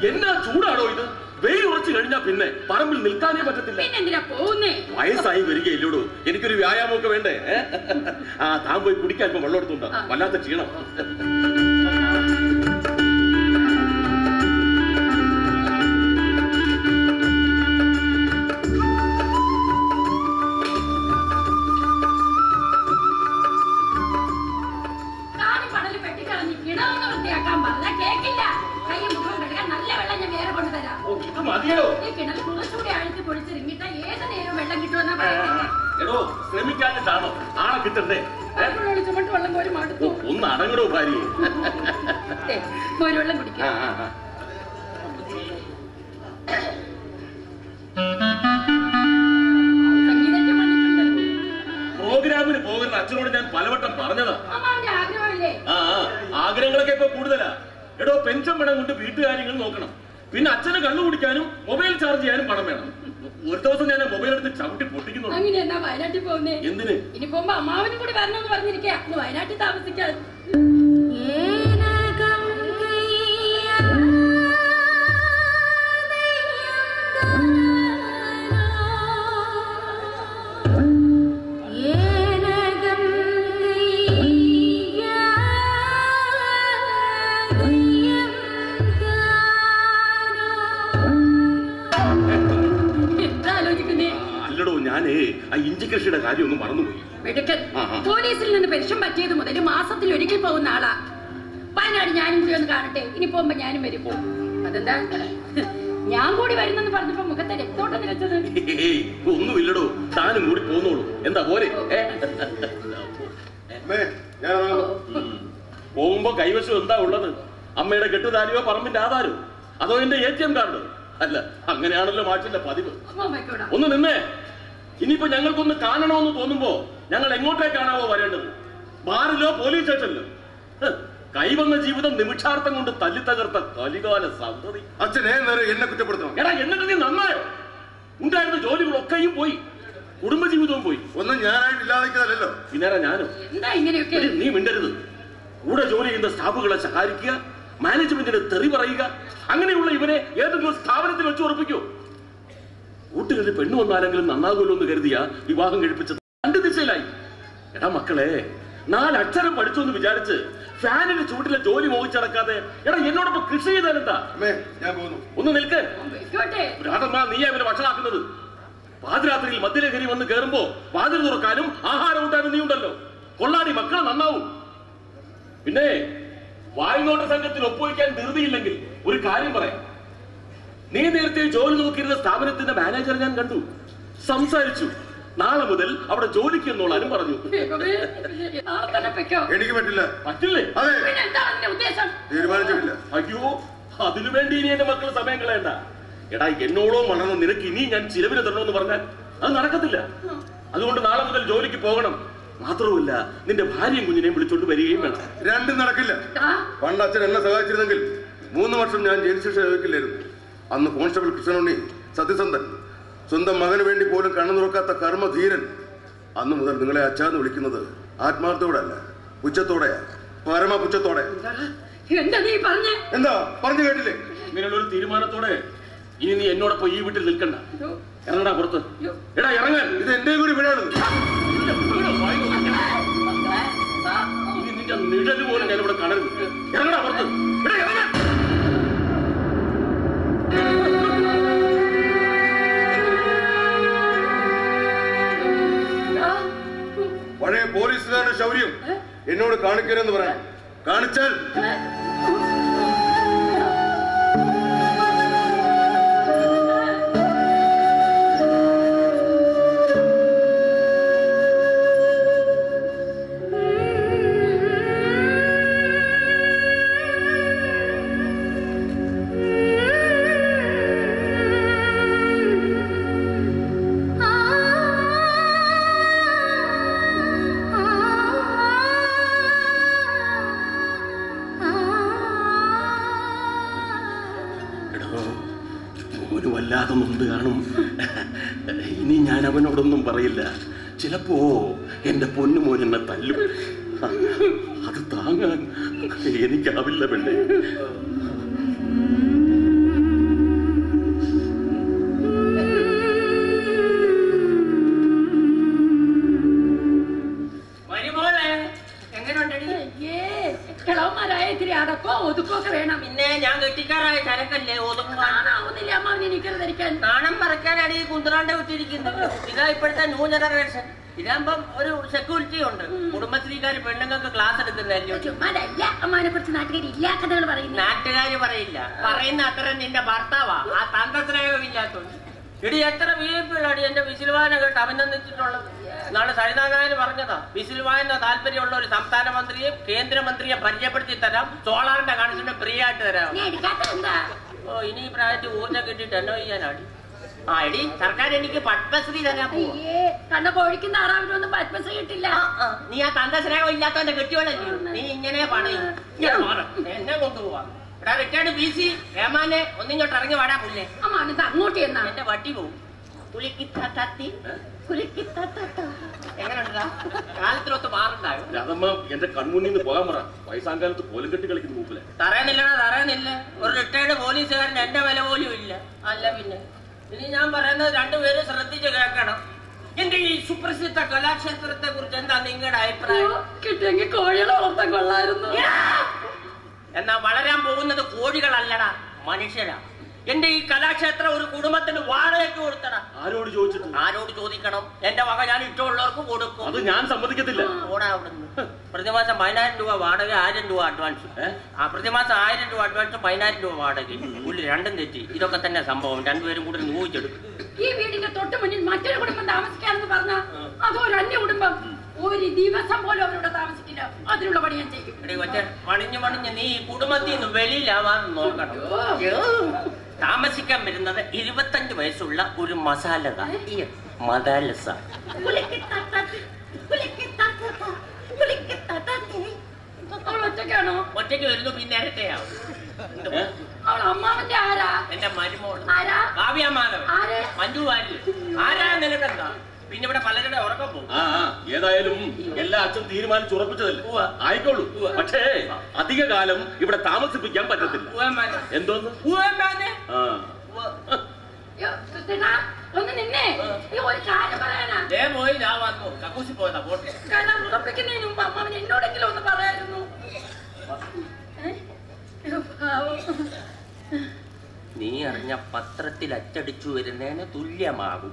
Speaker 7: എന്നാ ചൂടാണോ ഇത്? വെയിൽ ഉറച്ചു കഴിഞ്ഞാ പിന്നെ പറമ്പിൽ നിൽക്കാനേ പറ്റത്തില്ല. വയസ്സായി വരികയില്ലോടൂ. എനിക്കൊരു വ്യായാമമൊക്കെ വേണ്ടേ? താൻ പോയി കുടിക്കാൻ ഇപ്പൊ വെള്ളം എടുത്തുണ്ടോ? വല്ലാത്ത ക്ഷീണം. ശ്രമിക്കാനിട്ടാണോ? ആളെ കിട്ടണ്ടേ? ഒന്ന് അടങ്ങടോ ഭാര്യയെ.
Speaker 3: വെള്ളം കുടിക്കാം.
Speaker 7: പ്രോഗ്രാമിന് പോകുന്ന അച്ഛനോട് ഞാൻ പലവട്ടം പറഞ്ഞതാ. ആഗ്രഹങ്ങളൊക്കെ ഇപ്പൊ കൂടുതലാ. എടോ പെൻഷൻ പണം കൊണ്ട് വീട്ടുകാര്യങ്ങൾ നോക്കണം. പിന്നെ അച്ഛന് കണ്ണു കുടിക്കാനും മൊബൈൽ ചാർജ് ചെയ്യാനും പണം വേണം. ഒരു ദിവസം ഞാൻ മൊബൈൽ എടുത്ത് ചവിട്ടി പൊട്ടിക്കുന്നു.
Speaker 3: അങ്ങനെയെന്നാ വയനാട്ടിൽ പോകുന്നേ?
Speaker 7: എന്തിന്?
Speaker 3: ഇനി പോകുമ്പോ അമ്മാവനും കൂടി വരണമെന്ന് പറഞ്ഞിരിക്കാ. വയനാട്ടിൽ താമസിക്കാൻ.
Speaker 7: ഇഞ്ചിക്കൃഷിയുടെ കാര്യം ഒന്ന് മറന്നുപോയി.
Speaker 3: പോലീസിൽ നിന്ന് പെൻഷൻ പറ്റിയത് മുതൽ മാസത്തിൽ ഒരിക്കൽ പോകുന്ന ആളാ. വയനാട് ഞാനും കൂടി ഒന്ന് കാണട്ടെ. ഇനി പോകുമ്പോ ഞാനും വരും. അതെന്താ ഞാൻ കൂടി വരുന്നെന്ന് പറഞ്ഞപ്പോ മുഖത്തെ രക്തോട്ടം നിലച്ചത്?
Speaker 7: ഒന്നുമില്ലടോ, താനും കൂടി പോന്നോളൂ. എന്താ പോലെ പോകുമ്പോ കൈവശം എന്താ ഉള്ളത്? അമ്മയുടെ കെട്ടുതാലിയോ പറമ്പിന്റെ ആധാരോ അതോ എന്റെ ATM കാർഡ്? അല്ല, അങ്ങനെയാണല്ലോ മാഷിന്റെ പതിവ്. ഒന്ന് നിന്നേ. ഇനിയിപ്പോ ഞങ്ങൾക്കൊന്ന് കാണണമെന്ന് തോന്നുമ്പോ ഞങ്ങൾ എങ്ങോട്ടേക്കാണാവോ വരേണ്ടത്? ബാറിലോ പോലീസ് സ്റ്റേഷനിലോ? കൈവന്ന ജീവിതം നിമിഷാർത്ഥം കൊണ്ട് തല്ലി തകർത്ത കലികാല സന്തതി.
Speaker 2: അച്ഛനെ എന്നെ കുറ്റപ്പെടുത്തണം.
Speaker 7: എടാ, എന്നിട്ട് നീ നന്നായോ? ഉണ്ടായിരുന്ന ജോലികളൊക്കെയും പോയി, കുടുംബജീവിതവും പോയി.
Speaker 2: ഒന്നും ഞാനായിട്ട് ഇല്ലാതിരിക്കുന്നതല്ലോ.
Speaker 7: പിന്നേറെ ഞാനോ? നീ മിണ്ടരുത്. കൂടെ ജോലി ചെയ്യുന്ന സ്റ്റാഫുകളെ സഹായിക്കുക, മാനേജ്മെന്റിന് തെറി പറയുക, അങ്ങനെയുള്ള ഇവനെ ഏതെങ്കിലും സ്ഥാപനത്തിൽ വെച്ച് ഉറപ്പിക്കൂ. കൂട്ടുകളിൽ പെണ്ണു വന്നാലെങ്കിലും നന്നാകുമല്ലോ എന്ന് കരുതിയ വിവാഹം കഴിപ്പിച്ചത് 2 ദിശയിലായി. എടാ മക്കളെ, 4 അക്ഷരം പഠിച്ചു എന്ന് വിചാരിച്ച് ഫാനിന്റെ ചൂട്ടിലെ ജോലി മോഹിച്ചടക്കാതെ എടാ എന്നോടൊപ്പം കൃഷി ചെയ്താലെന്താ? ഒന്ന് നിൽക്ക്. രാധമ്മ, നീ അവനെ വഷളാക്കുന്നത്. പാതിരാത്രിയിൽ മദ്യലഹരി വന്ന് കയറുമ്പോ വാതിൽ തുറക്കാനും ആഹാരം കൂട്ടാനും നീ ഉണ്ടല്ലോ. കൊള്ളാടി, മക്കളെ നന്നാവും. പിന്നെ വായുനോട്ട സംഘത്തിൽ ഒപ്പുവയ്ക്കാൻ ധൃതിയില്ലെങ്കിൽ ഒരു കാര്യം പറയാം. നീ നേരത്തെ ജോലി നോക്കിയിരുന്ന സ്ഥാപനത്തിന്റെ മാനേജർ ഞാൻ കണ്ടു, സംസാരിച്ചു. നാളെ മുതൽ അവിടെ ജോലിക്ക് എന്നോളാനും പറഞ്ഞു.
Speaker 2: എനിക്ക് പറ്റില്ല.
Speaker 7: പറ്റില്ലേ?
Speaker 2: തീരുമാനിച്ചിട്ടില്ല.
Speaker 7: അയ്യോ, അതിനുവേണ്ടി ഇനി എന്റെ മക്കൾ സമയം കളയണ്ട. എടാ, എന്നോടോ വളർന്ന നിനക്ക് ഇനി ഞാൻ ചിലവിന് തരണമെന്ന് പറഞ്ഞാൽ അത് നടക്കത്തില്ല. അതുകൊണ്ട് നാളെ മുതൽ ജോലിക്ക് പോകണം. മാത്രവുമല്ല, നിന്റെ ഭാര്യയും കുഞ്ഞിനെയും വിളിച്ചോണ്ട് വരികയും വേണം.
Speaker 2: രണ്ടും നടക്കില്ല. പണ്ട് അച്ഛൻ എന്നെ സഹായിച്ചിരുന്നെങ്കിൽ 3 വർഷം ഞാൻ ജയിൽ ശിക്ഷ ലഭിക്കില്ലായിരുന്നു. അന്ന് കോൺസ്റ്റബിൾ കൃഷ്ണനുണ്ണി സത്യസന്ധൻ, സ്വന്തം മകന് വേണ്ടി പോലും കണ്ണു തുറക്കാത്ത കർമ്മധീരൻ. അന്ന് മുതൽ നിങ്ങളെ അച്ഛാന്ന് വിളിക്കുന്നത് ആത്മാർത്ഥത്തോടെ അല്ല, പുച്ഛത്തോടെയാ, പരമപുച്ഛത്തോടെ. എന്താ പറഞ്ഞു കേട്ടില്ലേ?
Speaker 7: ഇങ്ങനെയുള്ള ഒരു തീരുമാനത്തോടെ ഇനി നീ എന്നോടൊപ്പം ഈ വീട്ടിൽ നിൽക്കണ്ട. ഇറങ്ങടാ പുറത്ത്. എടാ, ഇറങ്ങാൻ.
Speaker 2: ഇത് എന്റെ കൂടി വീടാണ്.
Speaker 7: ഇനി നിന്റെ നിഴല് പോലും ഞാൻ ഇവിടെ കാണരുത്. ഇറങ്ങടാ പുറത്ത്. എടാ, ഇറങ്ങാൻ.
Speaker 2: പഴയ പോലീസുകാരുടെ ശൗര്യം എന്നോട് കാണിക്കരുതെന്ന് പറയാം. കാണിച്ചാൽ
Speaker 7: വല്ലാതെ നൊന്ത് കാണും. ഇനി ഞാൻ അവനോടൊന്നും പറയില്ല. ചിലപ്പോ എന്റെ പൊന്നുമോൻ എന്നെ തല്ലും. അത് താങ്ങാൻ എനിക്കാവില്ല പെണ്ണെ.
Speaker 3: ഒതുക്കൊക്കെ വേണം.
Speaker 6: പിന്നെ ഞാൻ കെട്ടിക്കാറായ ചരക്കല്ലേ,
Speaker 3: ഒതുങ്ങാനാവുന്നില്ല അമ്മാവിനെ എനിക്കത് ധരിക്കാൻ.
Speaker 6: നാണം മറക്കാനാണ് ഈ കുന്തറാണ്ട് വിട്ടിരിക്കുന്നത്. ഇതാ ഇപ്പോഴത്തെ ന്യൂ ജനറേഷൻ. ഇതാകുമ്പം ഒരു സെക്യൂരിറ്റി ഉണ്ട്. കുടുംബശ്രീക്കാര് പെണ്ണുങ്ങൾക്ക് ക്ലാസ് എടുക്കുന്നതല്ലോ.
Speaker 3: ചുമ്മാതല്ല അമ്മാനെ കുറിച്ച് നാട്ടുകാർ ഇല്ലാ കഥകൾ പറയുന്നു.
Speaker 6: നാട്ടുകാര് പറയില്ല, പറയുന്ന അത്ര നിന്റെ ഭർത്താവാ. ആ തന്ത്രസ്നേഹമില്ലാത്തോണ്ട്. ഇടി എത്ര വിഐപികളാണ് എന്റെ വിസിൽവായന കേട്ട് അഭിനന്ദിച്ചിട്ടുള്ളത്. നാളെ സരിതാനായന് പറഞ്ഞതാ, വിസിൽവായന താല്പര്യമുള്ള ഒരു സംസ്ഥാന മന്ത്രിയെ കേന്ദ്രമന്ത്രിയെ പരിചയപ്പെടുത്തി തരാം, സോളാറിന്റെ കണക്ഷന് ഫ്രീ ആയിട്ട് തരാം. ഓ, ഇനി ഈ പ്രായത്തിൽ ഊർജ്ജം കിട്ടിയിട്ട് എന്നോ ചെയ്യാനാടി. ആ എടി, സർക്കാർ എനിക്ക് പത്മശ്രീ തരാൻ പോവാ.
Speaker 3: കണ്ണ കോഴിക്കുന്ന ആറാവിനൊന്നും പത്മശ്രീ കിട്ടില്ല.
Speaker 6: നീ ആ തന്ത്രസ്നേഹം ഇല്ലാത്തവന്റെ കെട്ടിയോളല്ലേ, നീ ഇങ്ങനെ പണയും. എന്നെ കൊണ്ടുപോവാ. എടാ റിട്ടേർഡ് PC ഏമാനെ ഒന്നിങ്ങോട്ട് ഇറങ്ങി വാടാ പുല്ലേ.
Speaker 3: അങ്ങോട്ട് എന്നാ
Speaker 6: എന്റെ വട്ടി പോവും. എങ്ങനെയുണ്ടാ കാലത്തിലൊത്ത് മാറുണ്ടാകും.
Speaker 7: രാധമ്മ എന്റെ കൺമുന്നിൽ നിന്ന് പോകാൻ പറ. വയസ്സാങ്കാലത്ത് പോലും കെട്ടി കളിക്കുന്ന മൂപ്പിലെ
Speaker 6: തറയുന്നില്ലടാ, തറയുന്നില്ല. ഒരു റിട്ടയർഡ് പോലീസുകാരൻ എന്റെ വില പോലും ഇല്ല. അല്ല പിന്നെ ഇനി ഞാൻ പറയുന്നത് രണ്ടുപേരും ശ്രദ്ധിച്ച് കേൾക്കണം. എന്റെ ഈ സുപ്രസിദ്ധ കലാക്ഷേത്രത്തെ കുറിച്ച് എന്താ നിങ്ങളുടെ അഭിപ്രായം?
Speaker 3: കിട്ടിയെങ്കിൽ കോഴികളെ വളർത്താൻ കൊള്ളായിരുന്നു.
Speaker 6: എന്നാ വളരാൻ പോകുന്നത് കോഴികളല്ലടാ, മനുഷ്യരാ. എന്റെ ഈ കലാക്ഷേത്രം ഒരു കുടുംബത്തിന് വാടകയ്ക്ക് കൊടുത്തടാ.
Speaker 7: ആരോട് ചോദിച്ചിട്ട്?
Speaker 6: ആരോട് ചോദിക്കണം? എന്റെ വക ഞാൻ ഇഷ്ടമുള്ളവർക്ക് കൊടുക്കും.
Speaker 7: അത് ഞാൻ സമ്മതിക്കത്തില്ല.
Speaker 6: ഓടാ അവിടുന്ന്. പ്രതിമാസം 10,000 രൂപ വാടക, 1000 രൂപ അഡ്വാൻസ്. പ്രതിമാസം 1000 രൂപ അഡ്വാൻസ്, 10,000 രൂപ വാടക. പുള്ളി രണ്ടും തെറ്റി. ഇതൊക്കെ തന്നെ സംഭവം. രണ്ടുപേരും കൂടി നോക്കിച്ചെടുക്കും.
Speaker 3: ഈ വീടിന്റെ തൊട്ട് മുന്നിൽ മറ്റൊരു കുടുംബം താമസിക്കാന്ന് പറഞ്ഞ അതോ ഒരു അന്യ കുടുംബം ഒരു ദിവസം പോലും അവരോട് താമസിക്കില്ല. അതിനുള്ള പണി ഞാൻ ചെയ്യും.
Speaker 6: മണിഞ്ഞ് നീ ഈ കുടുംബത്തിൽ നിന്ന് വെളിയിലാവാന്ന് നോക്കണം. താമസിക്കാൻ വരുന്നത് 25 വയസ്സുള്ള ഒരു മസാലക മദാലസ.
Speaker 3: ഒറ്റയ്ക്കാണോ?
Speaker 6: ഒറ്റയ്ക്ക് വരുന്നു. പിന്നെ ഇരട്ടയാവും.
Speaker 3: അവൾ അമ്മാവന്റെ ആരാ?
Speaker 6: എന്റെ മരുമോൾ
Speaker 3: ആരാ?
Speaker 6: കാവ്യമാധവൻ, മഞ്ജു വാര്യർ. ആരാ നിലക്കെന്താ? പിന്നെ ഇവിടെ പലരുടെ ഉറക്കം പോകും.
Speaker 7: ഏതായാലും എല്ലാ അച്ഛൻ തീരുമാനിച്ചുറപ്പിച്ചതല്ലേ, ആയിക്കോളൂ. പക്ഷേ അധിക കാലം ഇവിടെ താമസിപ്പിക്കാൻ പറ്റത്തില്ല. എന്തോന്ന്
Speaker 3: ഒന്ന് നിന്നെ ഒരു കാര്യം പറയാനാ.
Speaker 6: പോയി ഞാൻ വന്നു കക്കൂസി പോയതാ. പോട്ടെ.
Speaker 3: ഉറപ്പിക്കുന്നതിന് മുമ്പ് അമ്മാവൻ എന്നോടെങ്കിലും ഒന്ന് പറയായിരുന്നു.
Speaker 6: നീ അറിഞ്ഞ പത്രത്തിൽ അച്ചടിച്ചു വരുന്നതിന് തുല്യമാകും.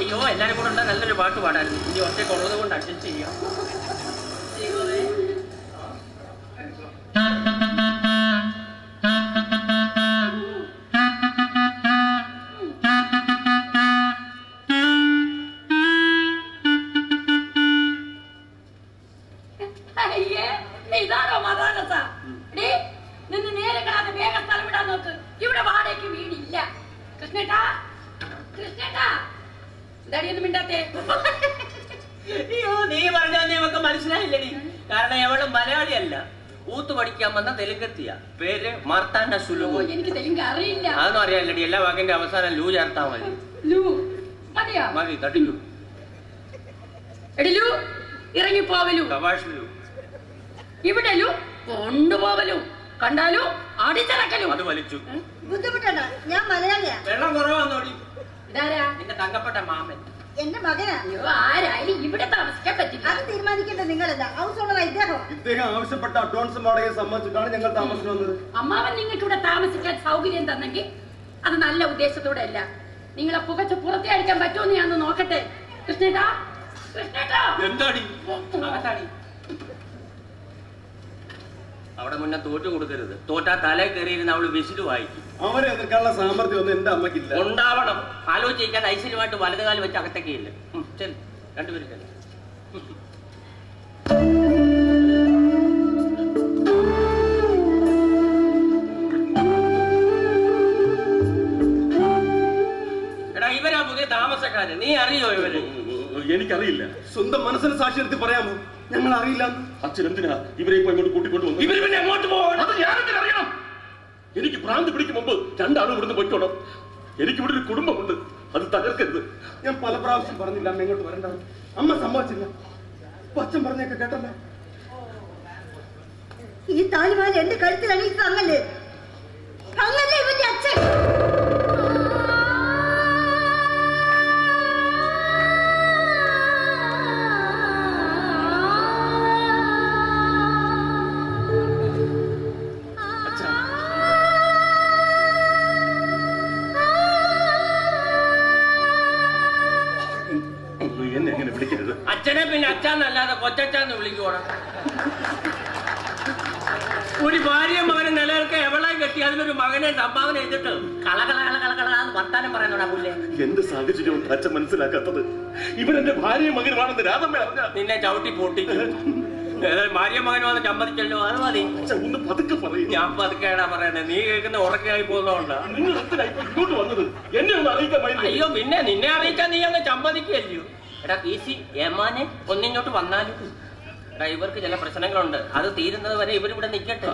Speaker 6: അയ്യോ, എല്ലാരും കൂടെ ഉണ്ടാ നല്ലൊരു പാട്ട് പാടായിരുന്നു. ഇനി ഒറ്റയ്ക്കുള്ളത് കൊണ്ട് അഡ്ജസ്റ്റ് ചെയ്യാം.
Speaker 3: ഇതാണോ മദാലസ? നിന്ന് നേരെ കാണാതെ വേഗം സ്ഥലം വിടാൻ നോക്ക്. ഇവിടെ വാടകയ്ക്ക് വീടില്ല. കൃഷ്ണേട്ടാ, കൃഷ്ണേട്ടാ, എന്താടിയൊന്നും മിണ്ടാത്തേ?
Speaker 6: അയ്യോ, നീ പറഞ്ഞാൽ നമുക്ക് മനസ്സിലായില്ലടി. കാരണം എവളും മലയാളിയല്ല, ഊത്ത് പഠിക്കാൻ വന്ന തെലുങ്കത്തിയ. പേര് മാർത്താണ്ഡ സുലുവോ.
Speaker 3: എനിക്ക് തെലുങ്ക് അറിയില്ല.
Speaker 6: അതൊന്നും അറിയാല്ലടി. എല്ലാ വാക്കിന്റെ അവസാനം ലൂ ചേർത്താ മതി.
Speaker 3: ലൂ മതിയാ?
Speaker 6: മതി, തട്ടിക്കൂ.
Speaker 3: എടി ലൂ, ഇറങ്ങിപ്പോവലു.
Speaker 6: കവാഷ് ലൂ.
Speaker 3: ഇവിടെ ലൂ, കൊണ്ടുപോവലു. കണ്ടാലു അടിച്ചിറക്കലും.
Speaker 6: അത് വലിച്ചു.
Speaker 4: ബുദ്ധിമുട്ടണ്ട, ഞാൻ മലയാളിയാ.
Speaker 6: വെള്ളം കുറവാന്നോടി.
Speaker 3: ഇതാരാ?
Speaker 6: നിന്റെ തങ്കപ്പെട്ട മാമൻ.
Speaker 4: എന്റെ മകനാ.
Speaker 3: അയ്യോ, ആരായാലും ഇവിടെ താമസിക്കാൻ പറ്റില്ല.
Speaker 4: അത് തീരുമാനിക്കേണ്ടത് നിങ്ങളല്ല, ഹൗസ് ഓണർ ഇദ്ദേഹം.
Speaker 8: ഇദ്ദേഹം ആവശ്യപ്പെട്ട അഡ്വാൻസും വാടകയും സമ്മതിച്ചിട്ടാണ് ഞങ്ങൾ താമസിച്ചു വന്നത്.
Speaker 3: അമ്മാവൻ നിങ്ങൾക്ക് ഇവിടെ താമസിക്കാൻ സൗകര്യം തന്നെങ്കിൽ അത് നല്ല ഉദ്ദേശത്തോടെ അല്ല. നിങ്ങളെ പുകച്ച് പുറത്തേ അടിക്കാൻ പറ്റുമെന്ന് ഞാൻ നോക്കട്ടെ. കൃഷ്ണേട്ടാ, കൃഷ്ണേട്ടാ.
Speaker 6: എന്താടി? അകത്താടി. അവിടെ മുന്നേ തോറ്റു കൊടുക്കരുത്. തോറ്റാ തല കയറിയിരുന്ന അവള് വിസില് വായിക്കും.
Speaker 8: അവരെ എതിർക്കാനുള്ള സാമർഥ്യം ഒന്നും എന്റെ അമ്മയ്ക്കില്ല.
Speaker 6: ഉണ്ടാവണം. ആലോചിക്കാൻ ഐശ്വര്യമായിട്ട് വലതുകാലം വെച്ച് അകത്തേക്കില്ല. ചെല്, രണ്ടുപേരും ചെല്. എടാ, ഇവരാ പുതിയ താമസക്കാര്. നീ അറിയോ ഇവര്?
Speaker 7: എനിക്കറിയില്ല.
Speaker 8: സ്വന്തം മനസ്സിന് സാക്ഷി എടുത്ത് പറയാമോ? ഞങ്ങൾ അറിയില്ല.
Speaker 7: അച്ഛൻ എന്തിനാ ഇവരെ ഇപ്പൊ ഇങ്ങോട്ട് കൂട്ടിക്കൊണ്ടു വന്നു?
Speaker 6: ഇവര് പിന്നെ എങ്ങോട്ട് പോകണം?
Speaker 7: അത് ഞാനെന്തിനാ അറിയണം? എനിക്ക് ഭ്രാന്ത് പിടിക്കും മുമ്പ് രണ്ടാളും ഇവിടുന്ന് പൊയ്ക്കോണം. എനിക്കിവിടെ ഒരു കുടുംബമുണ്ട്, അത് തകർക്കരുത്.
Speaker 8: ഞാൻ പല പ്രാവശ്യം പറഞ്ഞില്ല അമ്മ ഇങ്ങോട്ട് വരണ്ട. അമ്മ സമ്മതിച്ചില്ല. അച്ഛൻ പറഞ്ഞൊക്കെ കേട്ടല്ലേ?
Speaker 4: ഈ താലിമാല എന്റെ കഴുത്തിൽ അണിയിച്ചത് അങ്ങല്ലേ? അങ്ങല്ലേ ഇവന്റെ അച്ഛൻ?
Speaker 7: എന്നെ എങ്ങനെ വിളിക്കരുത്.
Speaker 6: അച്ഛനെ പിന്നെ അച്ഛന്നല്ലാതെ കൊച്ചച്ചാന്ന് വിളിക്കുവാണ്. ഒരു ഭാര്യ മകനെ നിലനിൽക്കാൻ എവളെ കെട്ടി അതിനൊരു മകനെ സംഭാവന ചെയ്തിട്ട് കളകളകളകളകളാന്ന് വർത്താനം പറയുന്നോടാ പുല്ലേ.
Speaker 7: എന്റെ സാഹചര്യം അച്ഛൻ മനസ്സിലാക്കാത്തത്. ഇവരെന്റെ ഭാര്യയും മകനുമാണെന്ന് രാധമ്മ അറിഞ്ഞ
Speaker 6: നിന്നെ ചവിട്ടി പൊട്ടിക്കും. ഏതായാലും ഭാര്യ മകനുമാണെന്ന് സമ്മതിച്ചല്ലോ, അത് മതി.
Speaker 7: ഒന്ന് പതുക്കെ പറയും.
Speaker 6: ഞാൻ പതുക്കേടാ പറയണേ, നീ കേൾക്കുന്ന ഉറക്കായി പോകുന്നോണ്ടാ.
Speaker 7: നിങ്ങൾ എന്തിനാ ഇങ്ങോട്ട് വന്നത്? എന്നെ ഒന്ന് അറിയിക്കാൻ.
Speaker 6: അയ്യോ, പിന്നെ നിന്നെ അറിയിച്ചാൽ നീ അങ്ങ് സമ്മതിക്കല്ലോ. എടാ ഈസി ഏമാനെ ഒന്നിങ്ങോട്ട് വന്നാലും. എടാ, ഇവർക്ക് ചില പ്രശ്നങ്ങളുണ്ട്, അത് തീരുന്നത് വരെ ഇവരിവിടെ നിൽക്കട്ടെ.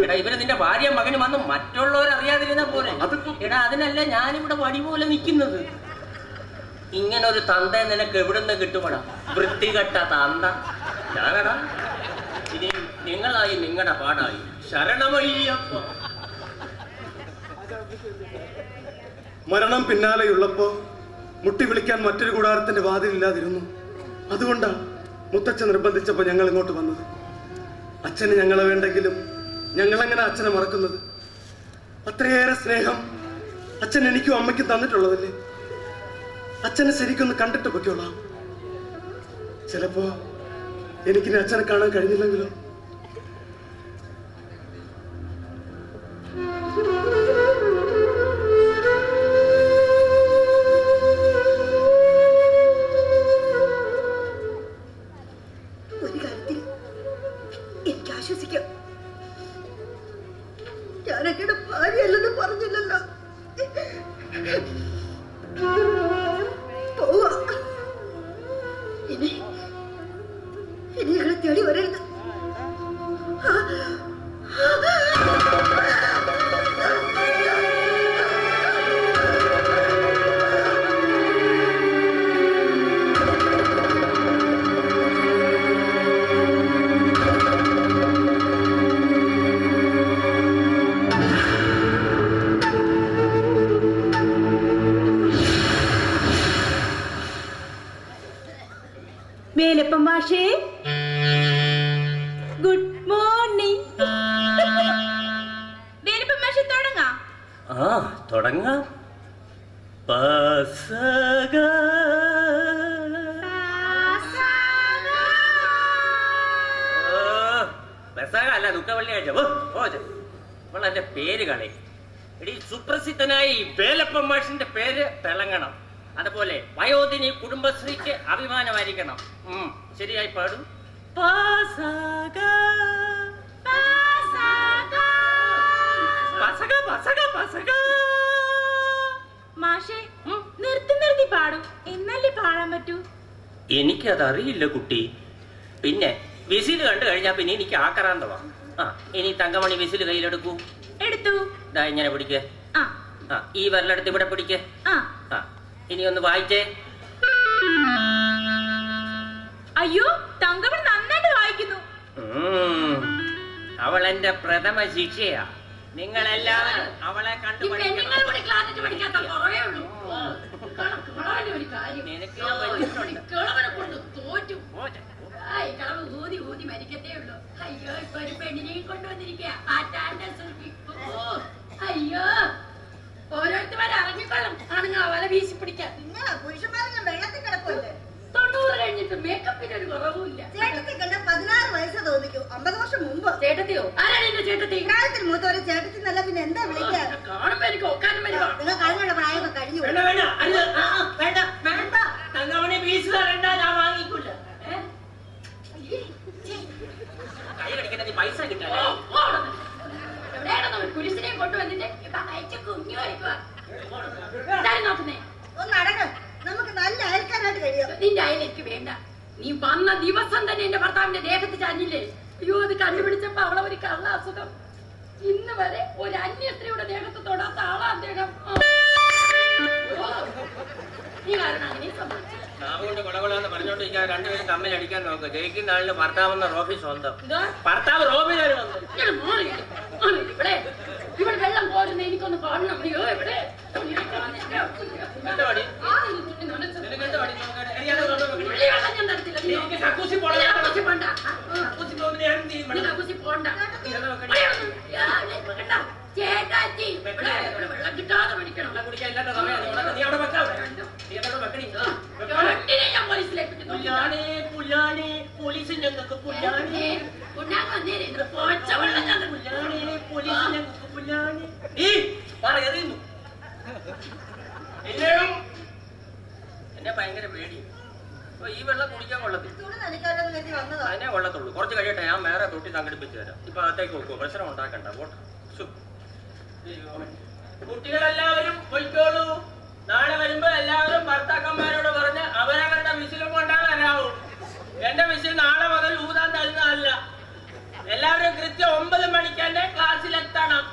Speaker 6: എടാ, ഇവര് നിന്റെ ഭാര്യ മകനും വന്ന് മറ്റുള്ളവർ അറിയാതിരുന്ന പോലെ. എടാ, അതിനല്ല ഞാനിവിടെ വടി പോലെ നിൽക്കുന്നത്. ഇങ്ങനൊരു തന്ത നിനക്ക് എവിടുന്ന് കിട്ടുപടാ? വൃത്തികെട്ട തന്ത. ഞാനടാ, ഇനി നിങ്ങളായി നിങ്ങളുടെ പാടായി. ശരണമയ്യപ്പ.
Speaker 8: മരണം പിന്നാലെയുള്ളപ്പോ മുട്ടി വിളിക്കാൻ മറ്റൊരു കൂടാരത്തിന്റെ വാതിലില്ലാതിരുന്നു. അതുകൊണ്ടാണ് മുത്തച്ഛൻ നിർബന്ധിച്ചപ്പോ ഞങ്ങൾ ഇങ്ങോട്ട് വന്നത്. അച്ഛന് ഞങ്ങളെ വേണ്ടെങ്കിലും ഞങ്ങളെങ്ങനെ അച്ഛനെ മറക്കുന്നത്? അത്രയേറെ സ്നേഹം അച്ഛൻ എനിക്കും അമ്മയ്ക്കും തന്നിട്ടുള്ളതല്ലേ. അച്ഛനെ ശരിക്കൊന്ന് കണ്ടിട്ട് പറ്റിയോളാം. ചിലപ്പോ എനിക്കിനി അച്ഛനെ കാണാൻ കഴിഞ്ഞില്ലെങ്കിലും
Speaker 4: ഒരു കാര്യത്തിൽ എനിക്ക് ആശ്വസിക്കാം. ഞാനൊക്കെ ഭാര്യയല്ലെന്ന് പറഞ്ഞില്ലല്ലോ. പോവാ. ഇനി ഞങ്ങളെ തേടി വരരുത്.
Speaker 5: വേലപ്പൻ മാഷേ, ഗുഡ് മോർണിംഗ്. വേലപ്പൻ മാഷേ തുടങ്ങാം.
Speaker 6: തുടങ്ങാം. അല്ല ദുഃഖവള്ളിയാഴ്ച എന്റെ പേര് കളി. എടി സുപ്രസിദ്ധനായ ഈ വേലപ്പൻ മാഷിന്റെ പേര് തിളങ്ങണം. അതുപോലെ വയോധിനി കുടുംബശ്രീക്ക് അഭിമാനമായിരിക്കണം. ശരിയായി പാടും.
Speaker 5: മാഷേ നിർത്തി പാടും, എന്നല്ലേ പാടാൻ പറ്റൂ.
Speaker 6: എനിക്കതറിയില്ല കുട്ടി. പിന്നെ വിസിൽ കണ്ടു കഴിഞ്ഞാ പിന്നെ എനിക്ക് ആക്രാന്തമാ. ഇനി തങ്കമണി വിസിൽ കയ്യിലെടുക്കൂ.
Speaker 5: എടുത്തു.
Speaker 6: ഇതാ ഇങ്ങനെ പിടിക്കേ. ഈ വിരലെടുത്ത് ഇവിടെ പിടിക്കേ. ഇനി ഒന്ന് വായിച്ചേ.
Speaker 5: അയ്യോ, തങ്കമണി നന്നായിട്ട് വായിക്കുന്നു.
Speaker 6: അവൾ എന്റെ പ്രഥമ ശിക്ഷയാ. നിങ്ങളെല്ലാവരും അവളെ കണ്ടുപഠിക്കണം.
Speaker 3: അയ്യോ, ഓരോരുത്തരെ ഇറങ്ങിക്കൊള്ളും. ആണുങ്ങളെ വല വീശി പിടിക്കാൻ.
Speaker 4: പുരുഷന്മാരെ വെള്ളത്തിൽ കിടക്കുമല്ലേ?
Speaker 3: 90 കഴിഞ്ഞിട്ട് മേക്കപ്പിന് ഒരു കുറവുമില്ല.
Speaker 4: ചേട്ടത്തി കണ്ട 16 വയസ്സ് തോന്നിക്കൂ. 50 വർഷം മുമ്പ്.
Speaker 3: ചേട്ടത്തിയോ? ആരാണ് എന്റെ ചേട്ടത്തി?
Speaker 4: പ്രായത്തിൽ മൂത്തവരെ ചേട്ടത്തി നല്ല പിന്നെ എന്താ വിളിക്കുക?
Speaker 3: കാണുമ്പോ എനിക്ക് ഒക്കാനും വരുവാ.
Speaker 4: നിങ്ങൾ കഴിഞ്ഞ പ്രായമൊക്കെ കഴിഞ്ഞു.
Speaker 6: വേണ്ട, തങ്കമണി വീസ് തരണ്ട, ഞാൻ വാങ്ങിക്കൂല. കൈ കടിക്കുന്നത് പൈസ കിട്ടാ.
Speaker 3: കുരിശിനെ കൊണ്ടുവന്നിട്ട് കുഞ്ഞു വരയ്ക്കുക. നോക്കുന്നേ,
Speaker 4: ഒന്ന് അടങ്ങ്. നമുക്ക് നല്ല അയൽക്കാരായിട്ട് കഴിയാം.
Speaker 3: നിന്റെ അയൽ എനിക്ക് വേണ്ട. നീ വന്ന ദിവസം തന്നെ എന്റെ ഭർത്താവിന്റെ ദേഹത്ത് ചാഞ്ഞില്ലേ? അയ്യോ, അത് കണ്ടുപിടിച്ചപ്പോ അവളെ ഒരു കള്ള അസുഖം. ഇന്ന് വരെ ഒരു അന്യസ്ത്രീയുടെ ദേഹത്ത് തൊടാത്ത ആളാ അദ്ദേഹം. നീ കാരണം അങ്ങനെ സംഭവിച്ചു.
Speaker 6: നാവുകൊണ്ട് കൊടകൊളാന്ന് പറഞ്ഞോണ്ടിരിക്കാൻ രണ്ടുപേരും തമ്മിൽ അടിക്കാൻ നോക്ക്. ജയിക്കുന്ന ആളിന് ഭർത്താവെന്ന റോബി സ്വന്തം. ഭർത്താവ് റോബി
Speaker 3: ഇവിടെ ഇവിടെ വെള്ളം പോരുന്ന എനിക്കൊന്ന് കാണണം. അയ്യോ, ഇവിടെ ചേട്ടാച്ചി വെള്ളം കിട്ടാതെ പഠിക്കണം. ഞാൻ പോലീസിലേക്ക്
Speaker 6: പോലീസ് ഞങ്ങൾക്ക് പുല്ലാണി
Speaker 3: പോച്ചവെള്ളം ഞങ്ങൾ
Speaker 6: പോലീസ് ഞങ്ങൾക്ക് പുല്ലാണി പറയുന്നു. എന്നെ ഭയങ്കര പേടി. ഈ വെള്ളം കുടിക്കാൻ കൊള്ളത്തില്ല. അതിനെ കൊള്ളത്തുള്ളൂ. കുറച്ച് കഴിയട്ടെ, ഞാൻ വേറെ തൊട്ടി സംഘടിപ്പിച്ചു തരാം. ഇപ്പൊ അകത്തേക്ക് വെക്കുമോ? പ്രശ്നം ഉണ്ടാക്കണ്ട. കുട്ടികളെല്ലാവരും പൊയ്ക്കോളൂ. നാളെ വരുമ്പോ എല്ലാവരും ഭർത്താക്കന്മാരോട് പറഞ്ഞ് അവരവരുടെ വിസിലും കൊണ്ടാകാനാവും. എന്റെ വിസിൽ നാളെ മുതൽ ഊതാൻ തരുന്നതല്ല. എല്ലാവരും കൃത്യം 9 മണിക്ക് തന്നെ ക്ലാസ്സിലെത്തണം.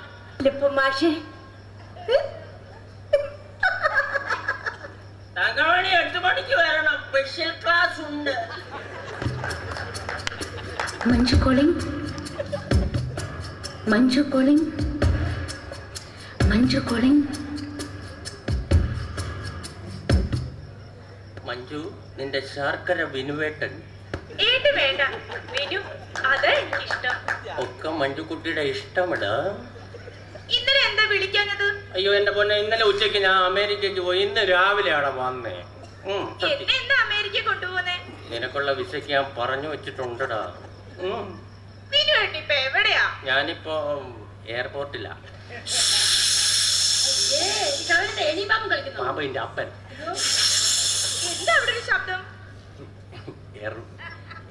Speaker 6: തങ്കമണി 8 മണിക്ക് വരണം. സ്പെഷ്യൽ ക്ലാസ് ഉണ്ട്.
Speaker 5: Manju calling, Manju calling, Manju calling.
Speaker 6: Manju, നിന്റെ ശർക്കര വിനുവേട്ടൻ.
Speaker 5: വേണ്ട വിനു, അതാ എനിക്കിഷ്ടം.
Speaker 6: ഒക്കെ മഞ്ജുക്കുട്ടിയുടെ ഇഷ്ടമിടാ.
Speaker 5: ഇന്നലെ എന്താ വിളിക്കാഞ്ഞത്?
Speaker 6: അയ്യോ എന്റെ പൊന്നെ, ഇന്നലെ ഉച്ചയ്ക്ക് ഞാൻ അമേരിക്കക്ക് പോയി, ഇന്ന് രാവിലെ അവിടെ വന്നേ.
Speaker 5: എന്നെ എന്താ അമേരിക്ക കൊണ്ടുപോകുന്നേ?
Speaker 6: നിനക്കുള്ള വിസയ്ക്ക് ഞാൻ പറഞ്ഞു വെച്ചിട്ടുണ്ടടാ.
Speaker 5: വിനു ഏട്ടൻ ഇപ്പൊ എവിടെയാ?
Speaker 6: ഞാനിപ്പോ എയർപോർട്ടിലാ. പാമ്പന്റെ അപ്പൻ.
Speaker 5: എന്താ അവിടെ ഒരു ശബ്ദം?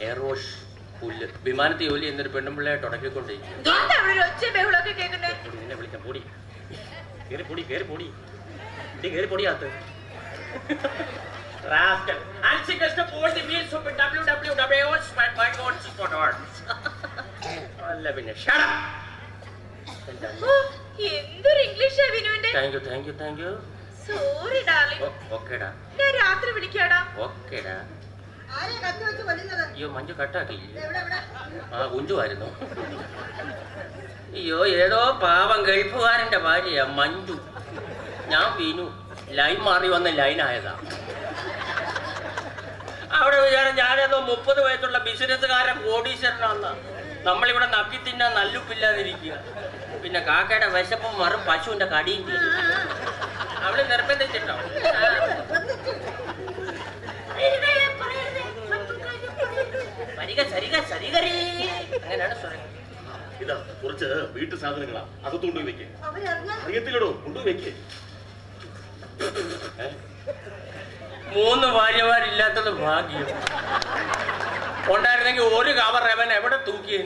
Speaker 6: എയർവാഷ് പുല്ല്. വിമാനത്തിൽ ജോലി എന്നൊരു പെണ്ണുമ്പിള്ളയായിട്ട് ഉടക്കിക്കൊണ്ടിരിക്കും.
Speaker 5: എന്താ അവിടെ ഒരു ഒച്ച ബഹളമൊക്കെ കേൾക്കുന്നേ?
Speaker 6: നിന്നെ വിളിക്കാം, പൊടി കേറി പൊടി കേറി പൊടി കേറി പൊടിയാത്ത്. അല്ല പിന്നെ
Speaker 5: എന്തൊരു ഇംഗ്ലീഷാ വിനുവിന്റെ.
Speaker 6: Thank you.
Speaker 5: Sorry darling.
Speaker 6: ഓക്കേടാ,
Speaker 5: ഞാൻ രാത്രി വിളിക്കാടാ.
Speaker 6: ഓക്കേടാ.
Speaker 4: ആരെയാ കത്തി വെച്ച് കൊല്ലുന്നത്?
Speaker 6: അയ്യോ മഞ്ജു കട്ടാക്കി.
Speaker 4: എവിടെ?
Speaker 6: ആ കുഞ്ചുവായിരുന്നു. അയ്യോ ഏതോ പാവം ഗൾഫുകാരന്റെ ഭാര്യയാ മഞ്ജു. ഞാൻ വിനു. ലൈൻ മാറി വന്ന ലൈനായതാ. അവിടെ വിചാരം ഞാനേതോ 30 വയസ്സുള്ള ബിസിനസ്സുകാരൻ കോടീശ്വരനാന്ന. നമ്മളിവിടെ നക്കി തിന്നാൻ നല്ലുപ്പില്ലാതിരിക്കുക. പിന്നെ കാക്കയുടെ വിശപ്പും മറും പശുവിന്റെ കടിയും തീരും. അവള് നിർബന്ധിച്ചിട്ടോ. അങ്ങനെയാണ് സ്വരം.
Speaker 7: ഇതാ കുറച്ച് വീട്ടു സാധനങ്ങളാ, അകത്ത് കൊണ്ടുപോയി വെക്കേ. അറിയത്തില്ലടോ, കൊണ്ടുപോയി വെക്കേ.
Speaker 6: 3 ഭാര്യമാരില്ലാത്തത് ഭാഗ്യം. ഉണ്ടായിരുന്നെങ്കിൽ ഒരു കവർ അവൻ എവിടെ തൂക്കിയേ.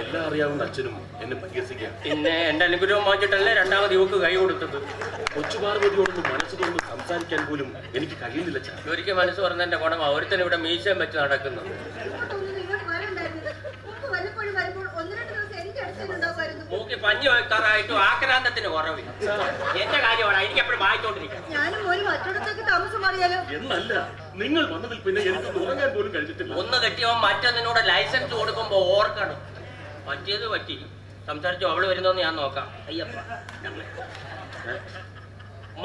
Speaker 7: എല്ലാം അറിയാവുന്ന അച്ഛനും എന്നെ പരിഹസിക്കാം.
Speaker 6: പിന്നെ എന്റെ അനുഗ്രഹം വാങ്ങിച്ചിട്ടല്ലേ രണ്ടാമത് ഇവക്ക് കൈ കൊടുത്തത്.
Speaker 7: കൊച്ചു പാർവതിയോടൊന്ന് മനസ്സ് തുറന്ന് സംസാരിക്കാൻ പോലും എനിക്ക് കഴിയുന്നില്ല.
Speaker 6: ഒരിക്കൽ മനസ്സ് പറഞ്ഞതിന്റെ ഗുണം ഒരുത്തൻ ഇവിടെ മീശം വെച്ച് നടക്കുന്നു. മൂക്കി പഞ്ഞു വെക്കാറായിട്ടും ആക്രാന്തത്തിന് കുറവില്ല. എന്റെ കാര്യമാണ്, എനിക്ക് എപ്പോഴും വായിച്ചോണ്ടിരിക്കാം.
Speaker 7: എന്നല്ല, നിങ്ങൾ വന്നതിൽ പിന്നെ എനിക്ക് ഉറങ്ങാൻ പോലും കഴിഞ്ഞിട്ടില്ല.
Speaker 6: ഒന്ന് കെട്ടിയവൻ മറ്റൊന്നിനോട് ലൈസൻസ് കൊടുക്കുമ്പോ ഓർക്കണം. പറ്റിയത് പറ്റി. സംസാരിച്ചു, അവള് വരുന്നോന്ന് ഞാൻ നോക്കാം. അയ്യപ്പ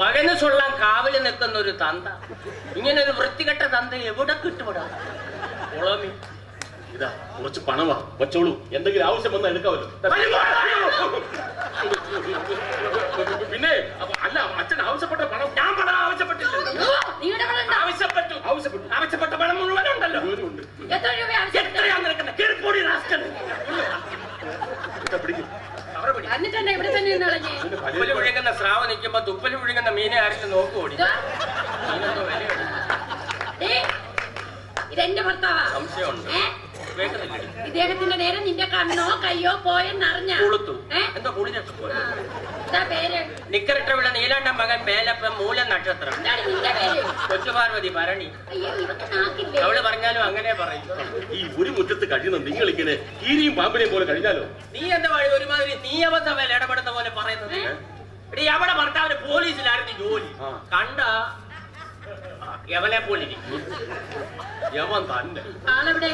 Speaker 6: മകന് ചൊല്ലാൻ കാവല് നിൽക്കുന്ന ഒരു തന്ത. ഇങ്ങനെ ഒരു വൃത്തികെട്ട തന്ത എവിടെ കിട്ടുപെടാ? കുളമി.
Speaker 7: ഇതാ കുറച്ച് പണമാ, വച്ചോളൂ. എന്തെങ്കിലും ആവശ്യം വന്നാൽ എടുക്കാമല്ലോ. പിന്നെ അല്ല, അച്ഛൻ ആവശ്യപ്പെട്ട പണം ഞാൻ പണം ആവശ്യപ്പെട്ടില്ല. ആവശ്യപ്പെട്ട പണം മുഴുവനുണ്ടല്ലോ. എത്രയാ നിൽക്കുന്നത്? കേറിപ്പോടി റാസ്കൽ.
Speaker 6: തുപ്പല് വിഴുങ്ങുന്ന സ്രാവ് നിൽക്കുമ്പോ തുപ്പല് വിഴുങ്ങുന്ന മീനെ ആരെങ്കിലും നോക്കുകൂടി.
Speaker 3: ഇതെന്റെ ഭർത്താവാ.
Speaker 6: സംശയമുണ്ട്.
Speaker 3: ഇദ്ദേഹത്തിന്റെ നേരെ നിന്റെ കണ്ണോ കയ്യോ പോയെന്നറിഞ്ഞ
Speaker 6: എന്തോ കുളിരൊക്കെ
Speaker 3: പേര്
Speaker 6: നിക്കറിട്ട വിള നീലാണ്ട മകൻ മേലപ്പം മൂല നക്ഷത്രം. കൊച്ചു പാർവതി ഭരണി. അവള് പറഞ്ഞാലും അങ്ങനെ പറയും.
Speaker 7: ഈ ഒരു മുറ്റത്ത് കഴിയുന്ന നിങ്ങൾ ഇങ്ങനെ കീരിയും പാമ്പിനെയും പോലെ കഴിഞ്ഞാലോ?
Speaker 6: നീ എന്താ വഴി ഒരുമാതിരി നിയമസഭയിൽ ഇടപെടുന്ന പോലെ പറയുന്നത്? എടീ, അവിടെ ഭർത്താവിന് പോലീസിലായിരുന്നു ജോലി. കണ്ട യവനെ പോലിരിക്കും. യവൻ തന്നെ
Speaker 3: ആളെവിടെ?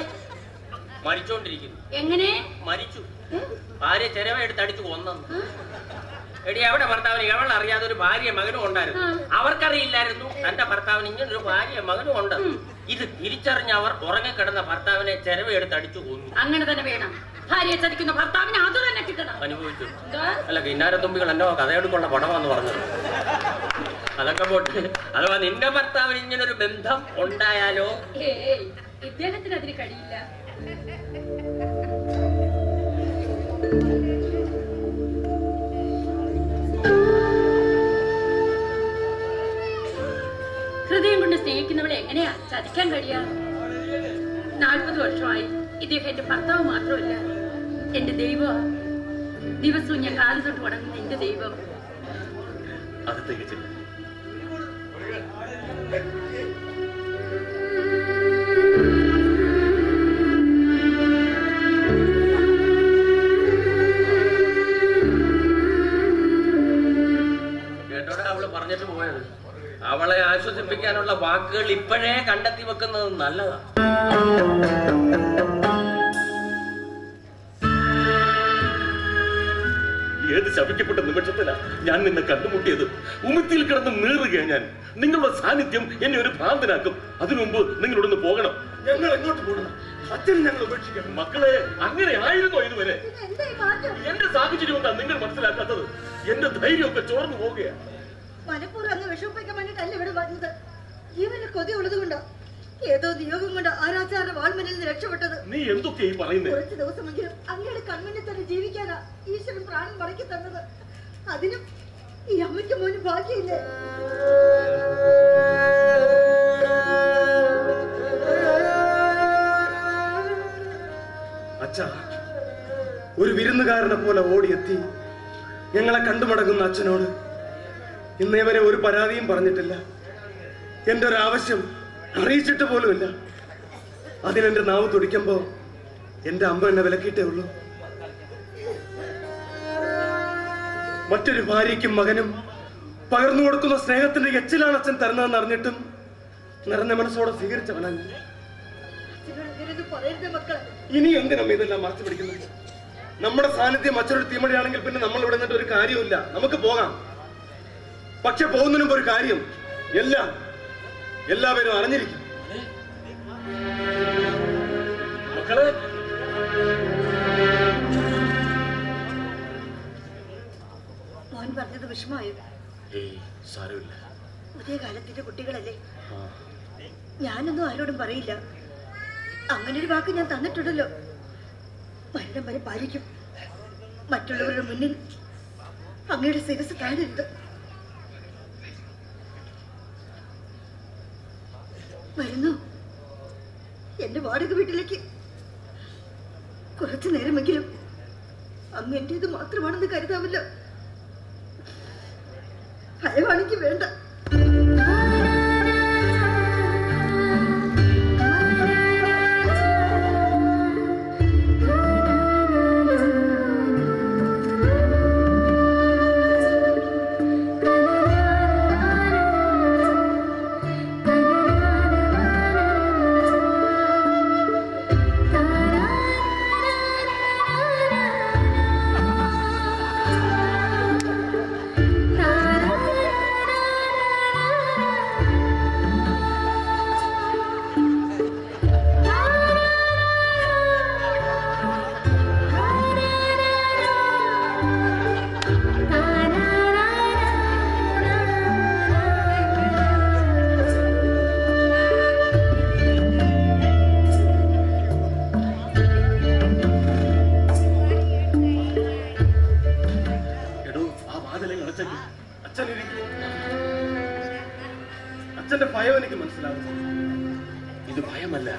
Speaker 6: മരിച്ചോണ്ടിരിക്കുന്നു.
Speaker 3: എങ്ങനെ
Speaker 6: മരിച്ചു? ഭാര്യ ചെരവെടുത്ത് അടിച്ചു കൊന്നെന്ന്. എടി, അവിടെ ഭർത്താവിന് എവൾ അറിയാതെ ഒരു ഭാര്യ മകനും ഉണ്ടായിരുന്നു. അവർക്കറിയില്ലായിരുന്നു തന്റെ ഭർത്താവിന് ഇങ്ങനൊരു ഭാര്യ മകനും ഉണ്ട്. ഇത് തിരിച്ചറിഞ്ഞ അവർ ഉറങ്ങിക്കിടന്ന ഭർത്താവിനെ ചെരവെടുത്ത് അടിച്ചു കൊന്നു.
Speaker 3: അങ്ങനെ തന്നെ വേണം. ഭാര്യയെ ചതിക്കുന്ന ഭർത്താവിന് അത് തന്നെ കിട്ടണം.
Speaker 6: അനുഭവിച്ചു. അല്ല, കിന്നാരത്തുമ്പികൾ എന്റെ കഥയെടുക്കുള്ള പടമാന്ന് പറഞ്ഞത്. അതൊക്കെ പോട്ട്. അഥവാ നിന്റെ ഭർത്താവിന് ഇങ്ങനൊരു ബന്ധം ഉണ്ടായാലോ?
Speaker 3: ഇദ്ദേഹത്തിന് അതിന് കഴിയില്ല. ഹൃദയം കൊണ്ട് സ്നേഹിക്കുന്നവളെ എങ്ങനെയാ ചതിക്കാൻ കഴിയാ? 40 വർഷമായി ഇദ്ദേഹം എന്റെ ഭർത്താവ് മാത്രമല്ല, എന്റെ ദൈവം. ദിവസവും ഞാൻ കാലു തൊട്ട് ഉടങ്ങുന്ന എന്റെ ദൈവം.
Speaker 7: അകത്തേക്ക് ചെല്ലും.
Speaker 6: കേട്ടോടെ അവള് പറഞ്ഞിട്ട് പോയത്. അവളെ ആശ്വസിപ്പിക്കാനുള്ള വാക്കുകൾ ഇപ്പോഴേ കണ്ടെത്തി വെക്കുന്നത് നല്ലതാ.
Speaker 7: ഏത് എന്ന് ശപിക്കപ്പെട്ട നിമിഷത്തിലാണ് ഞാൻ നിന്നെ കണ്ടുമുട്ടിയത്. ഉമിത്തിയിൽ കിടന്ന് നീറുകയാണ് ഞാൻ. നിങ്ങളുടെ സാന്നിധ്യം എന്നെ ഒരു ഭ്രാന്തനാക്കും. അതിനു മുമ്പ് നിങ്ങളോടൊന്ന് പോകണം.
Speaker 8: ഞങ്ങൾ എങ്ങോട്ട് പോകണം? അച്ഛൻ ഞങ്ങൾ ഉപേക്ഷിക്കണം.
Speaker 7: മക്കളെ, അങ്ങനെ ആയിരുന്നോ ഇതുവരെ? എന്റെ സാഹചര്യം എന്താ നിങ്ങൾ മനസ്സിലാക്കാത്തത്? എന്റെ ധൈര്യമൊക്കെ ചോർന്നു പോവുകയാണ്.
Speaker 4: മനപ്പൂർവ്വം അങ്ങ് വിഷമിപ്പിക്കാൻ വേണ്ടിട്ടല്ല ഇവിടെ വന്നത്. ജീവന് കൊതി ഉള്ളത് കൊണ്ടോ ഏതോ നിയോഗം കൊണ്ട് ആരാച്ചാരുടെ വാൾമനിൽ നിന്ന് രക്ഷപ്പെട്ടത്.
Speaker 7: നീ എന്തൊക്കെയാ ഈ പറയുന്നത്?
Speaker 4: കുറച്ച് ദിവസമെങ്കിലും അങ്ങയുടെ കൺമുന്നിൽ തന്നെ ജീവിക്കാനാ ഈശ്വരൻ പ്രാണൻ മടക്കി തന്നത്. അതിനും ഈ അമ്മയ്ക്ക് മോന് ഭാഗ്യമില്ലേ?
Speaker 8: അച്ഛാ, ഒരു വിരുന്നുകാരനെ പോലെ ഓടിയെത്തി ഞങ്ങളെ കണ്ടുമടങ്ങുന്ന അച്ഛനോട് ഇന്നേ വരെ ഒരു പരാതിയും പറഞ്ഞിട്ടില്ല. എന്റെ ഒരു ആവശ്യം അറിയിച്ചിട്ട് പോലുമില്ല. അതിനെന്റെ നാവ് തുടിക്കുമ്പോ എന്റെ അമ്മ എന്നെ വിലക്കിയിട്ടേ ഉള്ളൂ. മറ്റൊരു ഭാര്യയ്ക്കും മകനും പകർന്നു കൊടുക്കുന്ന സ്നേഹത്തിന്റെ എച്ചിലാണ് അച്ഛൻ തരുന്നതെന്ന് അറിഞ്ഞിട്ടും നിറഞ്ഞ മനസ്സോടെ സ്വീകരിച്ചവനാണ്. ഇനി എന്തിനമ്മ ഇതെല്ലാം മറച്ചു പിടിക്കുന്നത്? നമ്മുടെ സാന്നിധ്യം മറ്റൊരു തീമടിയാണെങ്കിൽ പിന്നെ നമ്മൾ ഇവിടെ നിന്നിട്ട് ഒരു കാര്യമില്ല. നമുക്ക് പോകാം. പക്ഷെ പോകുന്നതിന് മുമ്പ് ഒരു കാര്യം എല്ലാവരും അറിഞ്ഞിരിക്കും.
Speaker 7: മക്കളെ,
Speaker 4: മോൻ പറഞ്ഞത് വിഷമമായോ?
Speaker 7: സാരമില്ല.
Speaker 4: പുതിയ കാലത്തിന്റെ കുട്ടികളല്ലേ. ഞാനൊന്നും ആരോടും പറയില്ല. അങ്ങനെ ഒരു വാക്ക് ഞാൻ തന്നിട്ടുണ്ടല്ലോ. മരണം വരെ പാലിക്കും. മറ്റുള്ളവരുടെ മുന്നിൽ അങ്ങയുടെ ശിരസ് താഴരുത്. വരുന്നു എന്റെ വാടക വീട്ടിലേക്ക്. കുറച്ചു നേരമെങ്കിലും അങ്ങ് എന്റേത് മാത്രമാണെന്ന് കരുതാമല്ലോ. ഭയമാണെങ്കിൽ വേണ്ട.
Speaker 8: അച്ഛന്റെ ഭയം എനിക്ക് മനസ്സിലാവും.
Speaker 7: ഇത് ഭയമല്ല,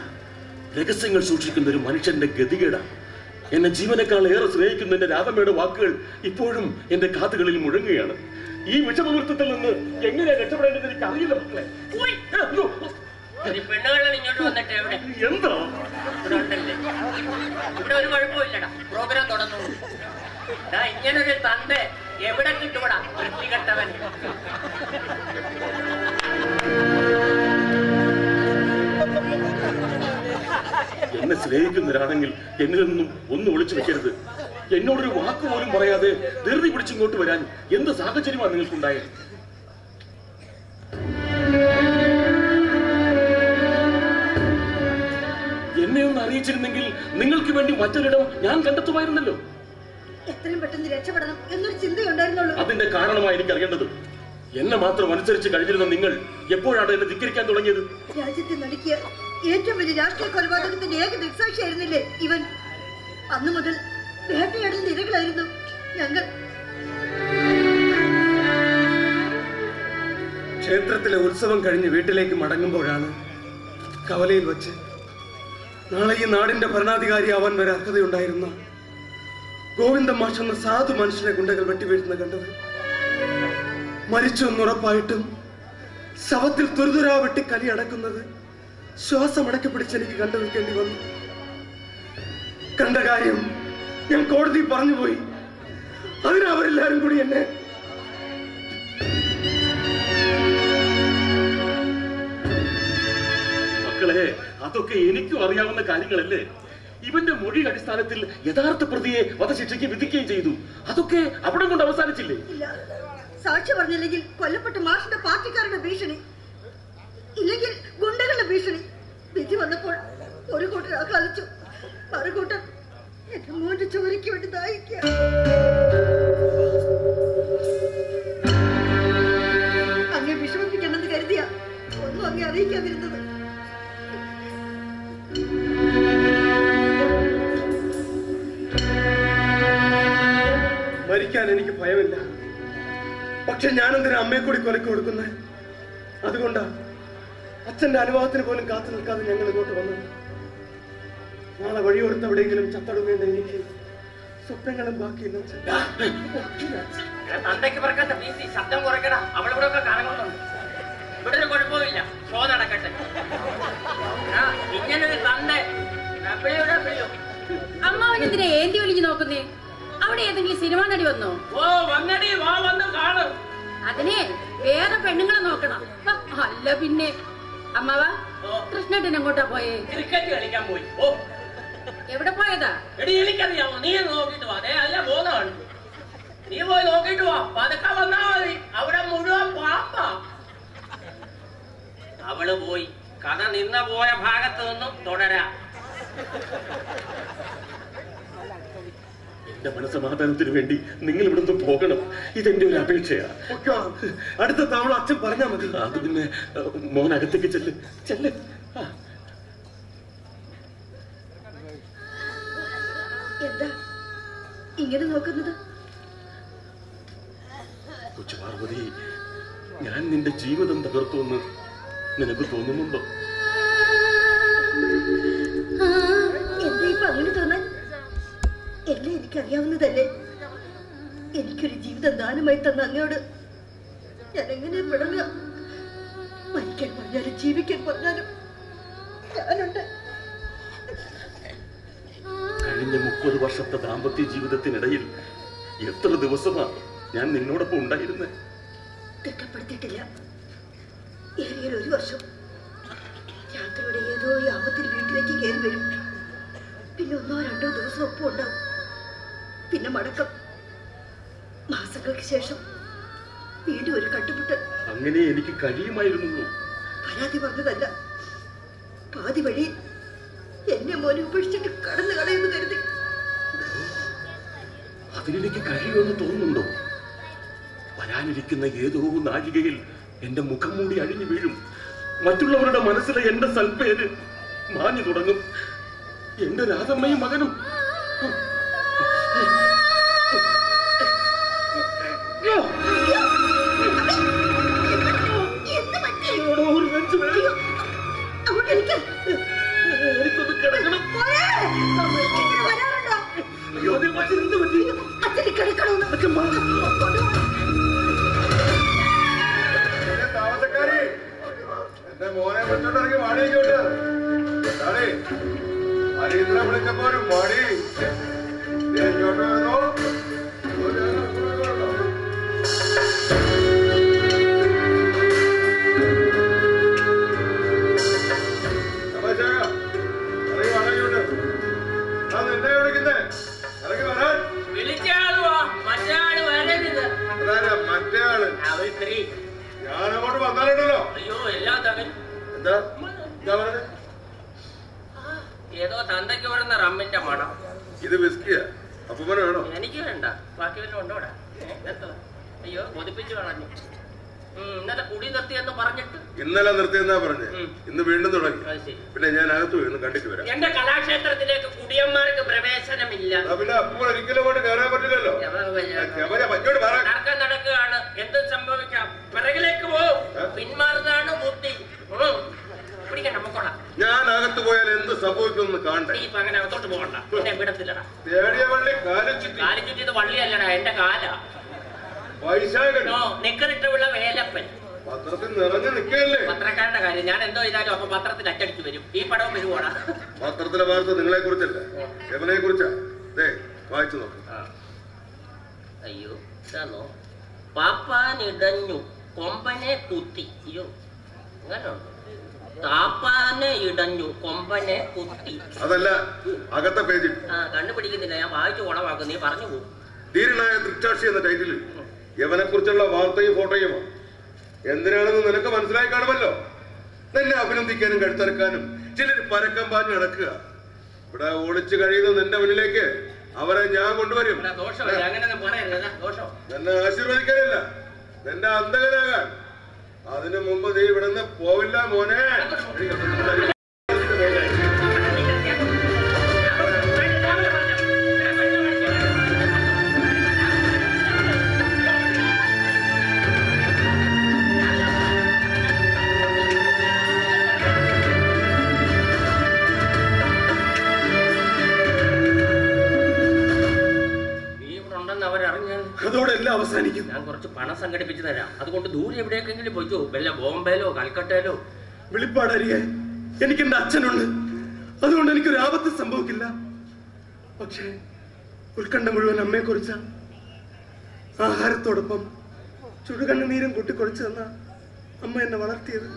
Speaker 7: രഹസ്യങ്ങൾ സൂക്ഷിക്കുന്ന ഒരു മനുഷ്യന്റെ ഗതികേടാണ്. എന്നെ ജീവനേക്കാൾ ഏറെ സ്നേഹിക്കുന്ന എന്റെ രാധമ്മയുടെ വാക്കുകൾ ഇപ്പോഴും എന്റെ കാതുകളിൽ മുഴങ്ങുകയാണ്. ഈ വിഷമവൃത്തത്തിൽ നിന്ന് എങ്ങനെയാ രക്ഷപ്പെടേണ്ടത് എനിക്ക് അറിയില്ല മക്കളെ.
Speaker 6: പെണ്ണുകളാണ് ഇങ്ങോട്ട് വന്നിട്ട് എവിടെ
Speaker 7: എന്താ
Speaker 6: ഇവിടെ ഒരു കുഴപ്പമില്ലടാ. പ്രോഗ്രാം തുടർന്നു. ഇങ്ങനൊരു തന്ത എവിടെ കിട്ടുപടാ വൃത്തികെട്ടവൻ.
Speaker 7: എന്നെ സ്നേഹിക്കുന്നവരാണെങ്കിൽ എന്നിൽ നിന്നും ഒന്നും ഒളിച്ചു വെക്കരുത്. എന്നോടൊരു വാക്ക് പോലും പറയാതെ ധൃതി പിടിച്ചിങ്ങോട്ട് വരാൻ എന്ത് സാഹചര്യമാണ് നിങ്ങൾക്കുണ്ടായത്? എന്നെ ഒന്ന് അറിയിച്ചിരുന്നെങ്കിൽ നിങ്ങൾക്ക് വേണ്ടി മറ്റൊരിടം ഞാൻ കണ്ടെത്തുമായിരുന്നല്ലോ.
Speaker 4: എത്രയും പെട്ടെന്ന് രക്ഷപ്പെടണം എന്നൊരു ചിന്തയുണ്ടായിരുന്നുള്ളൂ.
Speaker 7: അതിന്റെ കാരണമായി എനിക്ക് അറിയേണ്ടത്. എന്നെ മാത്രം അനുസരിച്ച് കഴിഞ്ഞിരുന്ന നിങ്ങൾ എപ്പോഴാണ് എന്നെ ധിക്കരിക്കാൻ തുടങ്ങിയത്?
Speaker 4: രാജ്യത്തെ നടുക്കിയ ഏറ്റവും വലിയ രാഷ്ട്രീയ കൊലപാതകത്തിന്റെ ഏക ദൃക്സാക്ഷിയായിരുന്നില്ലേ ഇവൻ? അന്നു മുതൽ വേട്ടയാടലിന്റെ ഇരകളായിരുന്നു ഞങ്ങൾ.
Speaker 8: ക്ഷേത്രത്തിലെ ഉത്സവം കഴിഞ്ഞ് വീട്ടിലേക്ക് മടങ്ങുമ്പോഴാണ് കവലയിൽ വെച്ച് നാളെ ഈ നാടിന്റെ ഭരണാധികാരിയാവാൻ വരെ അർഹതയുണ്ടായിരുന്ന ഗോവിന്ദൻ മാഷ് എന്ന സാധു മനുഷ്യനെ ഗുണ്ടകൾ വെട്ടിവീഴ്ത്തുന്ന കണ്ടത്. മരിച്ചു എന്നുറപ്പായിട്ടും ശവത്തിൽ തുരുതുരാ വെട്ടി കലി അടക്കുന്നത് ശ്വാസമടക്കി പിടിച്ച് എനിക്ക് കണ്ടു നിൽക്കേണ്ടി വന്നു. കണ്ട കാര്യം ഞാൻ കോടതി പറഞ്ഞുപോയി. അതിനവരെല്ലാരും കൂടി എന്നെ മക്കളെ, അതൊക്കെ എനിക്കും അറിയാവുന്ന കാര്യങ്ങളല്ലേ.
Speaker 7: ഇവന്റെ മൊഴിയുടെ അടിസ്ഥാനത്തിൽ യഥാർത്ഥ പ്രതിയെ വധശിക്ഷയ്ക്ക് വിധിക്കുകയും ചെയ്തു. അതൊക്കെ അവിടെ കൊണ്ട് അവസാനിച്ചില്ലേ?
Speaker 4: ഇല്ല, സാക്ഷി പറഞ്ഞില്ലെങ്കിൽ കൊല്ലപ്പെട്ട മാഷിന്റെ പാർട്ടിക്കാരുടെ ഭീഷണി, ഇല്ലെങ്കിൽ ഗുണ്ടകളുടെ ഭീഷണി. വിധി വന്നപ്പോൾ ഒരു കൂട്ടർ ആഹ്ലാദിച്ചു, മറുകൂട്ടർ എന്റെ മോന്റെ ചോരയ്ക്ക് വേണ്ടി ദാഹിക്കുക. അങ്ങേ വിഷമിപ്പിക്കണമെന്ന് കരുതിയ ഒന്നും അങ്ങേ അറിയിക്കാതിരുന്നത്.
Speaker 8: മരിക്കാൻ എനിക്ക് ഭയമില്ല. പക്ഷെ ഞാനെന്തിനാ അമ്മയെ കൂടി കൊലക്ക് കൊടുക്കുന്നത്? അതുകൊണ്ടാ അച്ഛന്റെ അനുഭവത്തിന് പോലും കാത്തു നിൽക്കാതെ ഞങ്ങൾ ഇങ്ങോട്ട് വന്നത്. നാളെ വഴിയോടുത്തെവിടെയെങ്കിലും ചത്തടുമേണ്ട എനിക്ക് സ്വപ്നങ്ങളും ബാക്കിയില്ല.
Speaker 6: തന്തയ്ക്ക് പറക്കാത്ത PC ശബ്ദം കുറയ്ക്കടാ. അവളിവിടെ ഒക്കെ കറങ്ങുന്നുണ്ട്. ഇവിടെ ഒരു കുഴപ്പമില്ല, ഷോ നടക്കട്ടെ. ഇങ്ങനൊരു തന്ത
Speaker 3: അമ്മാവനെന്തിനാ ഏന്തി ഒലിഞ്ഞു നോക്കുന്നേ? അവിടെ ഏതെങ്കിലും സിനിമ നടി വന്നോ?
Speaker 6: ഓ വന്നടി, വാ വന്ന് കാണും.
Speaker 3: അതിനെ വേറെ പെണ്ണുങ്ങളെ നോക്കണം. അല്ല പിന്നെ അമ്മാവ, കൃഷ്ണേട്ടൻ എങ്ങോട്ടാ പോയേ?
Speaker 6: ക്രിക്കറ്റ് കളിക്കാൻ പോയി. ഓ
Speaker 3: എവിടെ പോയതാ?
Speaker 6: എടി എനിക്കറിയാമോ, നീ നോക്കിട്ട് വാ. അല്ല പോകുന്നതാണ്, നീ പോയി നോക്കിട്ട് വാ. പതുക്കെ വന്നാ മതി, അവിടെ മുഴുവൻ പാപ്പാ. അവള് പോയി, കഥ നിന്ന പോയ ഭാഗത്ത് നിന്നും തുടരാ.
Speaker 7: എന്റെ മനസ്സമാധാനത്തിന് വേണ്ടി നിങ്ങൾ ഇവിടുന്ന് പോകണം. ഇതെന്റെ ഒരു അപേക്ഷയാ.
Speaker 8: അടുത്ത തവണ അച്ഛൻ പറഞ്ഞാ മതി.
Speaker 7: അത് പിന്നെ മോനകത്തേക്ക് ചെല്ല് ചെല്ല്.
Speaker 4: എന്താ ഇങ്ങനെ നോക്കുന്നത്?
Speaker 7: കൊച്ചു പാർവതി, ഞാൻ നിന്റെ ജീവിതം തകർത്തുവെന്ന് നിനക്ക് തോന്നുന്നുണ്ടോ?
Speaker 4: എന്താ ഇപ്പൊ അങ്ങനെ തോന്നാൻ? എല്ലാം എനിക്കറിയാവുന്നതല്ലേ. എനിക്കൊരു ജീവിതം ദാനമായി തന്ന അങ്ങയോട് ഞാൻ എങ്ങനെ പിടങ്ങുക? മരിക്കാൻ പറഞ്ഞാലും ജീവിക്കാൻ പറഞ്ഞാലും ഞാനുണ്ട്.
Speaker 7: കഴിഞ്ഞ 30 വർഷത്തെ ദാമ്പത്യ ജീവിതത്തിനിടയിൽ എത്ര ദിവസമാണ് ഞാൻ നിന്നോടൊപ്പം ഉണ്ടായിരുന്നത്?
Speaker 4: തിട്ടപ്പെടുത്തിയിട്ടില്ല. ഏറിയ 1 വർഷം. രാത്രിയുടെ ഏതോ യാമത്തിൽ വീട്ടിലേക്ക് കയറി വരും. പിന്നെ 1 or 2 ദിവസം ഒപ്പം ഉണ്ടാവും. പിന്നെ മടക്കം. മാസങ്ങൾക്ക് ശേഷം വീണ്ടും ഒരു കട്ടുമുട്ടൽ.
Speaker 7: അങ്ങനെ എനിക്ക് കഴിയുമായിരുന്നുള്ളൂ.
Speaker 4: പരാതി പറഞ്ഞതല്ല, പാതി വഴി എന്നെ മോനെ ഉപേക്ഷിച്ചിട്ട് കടന്നു കളയുന്നു കരുതി.
Speaker 7: അതിനെനിക്ക് കഴിയുമെന്ന് തോന്നുന്നുണ്ടോ? വരാനിരിക്കുന്ന ഏതോ നാഴികയിൽ എന്റെ മുഖം മൂടി അഴിഞ്ഞു വീഴും. മറ്റുള്ളവരുടെ മനസ്സിലെ എന്റെ സൽപ്പേര് മാഞ്ഞു തുടങ്ങും. എന്റെ രാധമ്മയും മകനും എനിക്കൊന്ന് കിടക്കണം.
Speaker 2: താമസക്കാരി എന്റെ മോനെ വെച്ചോണ്ടിറങ്ങി വാടിയിക്കോട്ട്. ഹരീന്ദ്രൻ വിളിച്ചപ്പോ ഒരു മടി ഇങ്ങോട്ട് വന്നോ. നിന്നെ വിളിക്കുന്നേ ഇറങ്ങി വരാൻ. മറ്റേ ആള് ഞാൻ അങ്ങോട്ട് വന്നാലുണ്ടല്ലോ.
Speaker 6: അയ്യോ എല്ലാം തകൻ.
Speaker 2: എന്താ എന്താ പറഞ്ഞത്?
Speaker 6: ഏതോ തന്തയ്ക്ക് വരുന്ന റമ്മിന്റെ മണം.
Speaker 2: ഇത് വിസ്കിയാ? അപ്പൂപ്പന വേണോ?
Speaker 6: എനിക്ക് വേണ്ട, ബാക്കി വല്ലതും ഉണ്ടോടാ? അയ്യോ കൊതിപ്പിച്ച് കളഞ്ഞു. ഇന്നലെ കുടി നിർത്തിയെന്ന് പറഞ്ഞിട്ട്.
Speaker 2: ഇന്നലെ നിർത്തിയെന്നാ പറഞ്ഞേ, ഇന്ന് വീണ്ടും തുടങ്ങി. പിന്നെ ഞാൻ അകത്ത് പോയി ഒന്ന് കണ്ടിട്ട് വരാം.
Speaker 6: എന്റെ കലാക്ഷേത്രത്തിലേക്ക് കുടിയന്മാർക്ക് പ്രവേശനമില്ല.
Speaker 2: പിന്നെ അപ്പോൾ ഒരിക്കലും കൊണ്ട് കയറാൻ പറ്റില്ലല്ലോ.
Speaker 6: തർക്കം നടക്കുകയാണ്, എന്തും സംഭവിക്കാം. പിറകിലേക്ക് പോകും, പിന്മാറുന്നതാണ് ബുദ്ധി. പിടിക്കണ്ട, പൊക്കോളാം.
Speaker 2: ഞാൻ അകത്ത് പോയാൽ എന്ത് സംഭവിക്കുമെന്ന് കാണണ്ടേ?
Speaker 6: നീ ഇപ്പൊ അങ്ങനെ അകത്തോട്ട് പോകണ്ട, പിന്നെ വിടത്തില്ലടാ.
Speaker 2: തേടിയ വള്ളി കാലിച്ചുറ്റി.
Speaker 6: കാലിച്ചുറ്റിയത് വള്ളിയല്ലടാ, എന്റെ കാലാ.
Speaker 2: വൈശാഖനോ
Speaker 6: നിക്കറിട്ടുള്ള വേലപ്പൻ
Speaker 2: പത്രത്തിൽ നിറഞ്ഞു നിൽക്കല്ലേ?
Speaker 6: പത്രക്കാരുടെ കാര്യം ഞാൻ എന്തോ ചെയ്താലും അപ്പൊ പത്രത്തിൽ അച്ചടിച്ചു വരും. ഈ പടവും വരുവോടാ?
Speaker 2: പത്രത്തിലെ വാർത്ത നിങ്ങളെ കുറിച്ചല്ല, എവനെ കുറിച്ചാ. വായിച്ചു നോക്ക്.
Speaker 6: അയ്യോ ഇതാണോ? പാപ്പാനിടഞ്ഞു കൊമ്പനെ കുത്തി. അയ്യോ അങ്ങനെ ഉണ്ടോ? താപ്പാനെ ഇടഞ്ഞു കൊമ്പനെ കുത്തി.
Speaker 2: അതല്ല, അകത്തെ പേജിൽ.
Speaker 6: കണ്ടുപിടിക്കുന്നില്ല, ഞാൻ വായിച്ചു കുളമാക്കും, നീ പറഞ്ഞു പോകും.
Speaker 2: ധീരനായ ദൃക്സാക്ഷി എന്ന ടൈറ്റിൽ യവനെ കുറിച്ചുള്ള വാർത്തയും ഫോട്ടോയുമോ. എന്തിനാണെന്ന് നിനക്ക് മനസ്സിലായി കാണുമല്ലോ. നിന്നെ അഭിനന്ദിക്കാനും കഴുത്തറക്കാനും ചിലർ പരക്കം പാഞ്ഞ് നടക്കുക. ഇവിടെ ഒളിച്ചു കഴിയുന്ന നിന്റെ മുന്നിലേക്ക് അവരെ ഞാൻ കൊണ്ടുവരും. നിന്നെ ആശീർവദിക്കാനല്ല, നിന്റെ അന്തകനാകാൻ. അതിനു മുമ്പ് നീ ഇവിടുന്ന് പോവില്ല മോനെ.
Speaker 8: അതോടെ എല്ലാം അവസാനിക്കും.
Speaker 6: ഞാൻ കുറച്ച് പണം സംഘടിപ്പിച്ചു തരാം. അതുകൊണ്ട് ദൂരെ എവിടേക്കെങ്കിലും പോയിക്കോ, വല്ല ബോംബെയിലോ കൽക്കട്ടയിലോ.
Speaker 8: വെളിപ്പാടറിയാൻ എനിക്ക് എന്റെ അച്ഛനുണ്ട്. അതുകൊണ്ട് എനിക്കൊരു ആപത്ത് സംഭവിക്കില്ല. പക്ഷേ ഉത്കണ്ഠ മുഴുവൻ അമ്മയെ കുറിച്ചാണ്. ആഹാരത്തോടൊപ്പം ചുടുകണ്ണുനീരും കൂട്ടിക്കുറച്ചു തന്ന അമ്മ എന്നെ വളർത്തിയത്.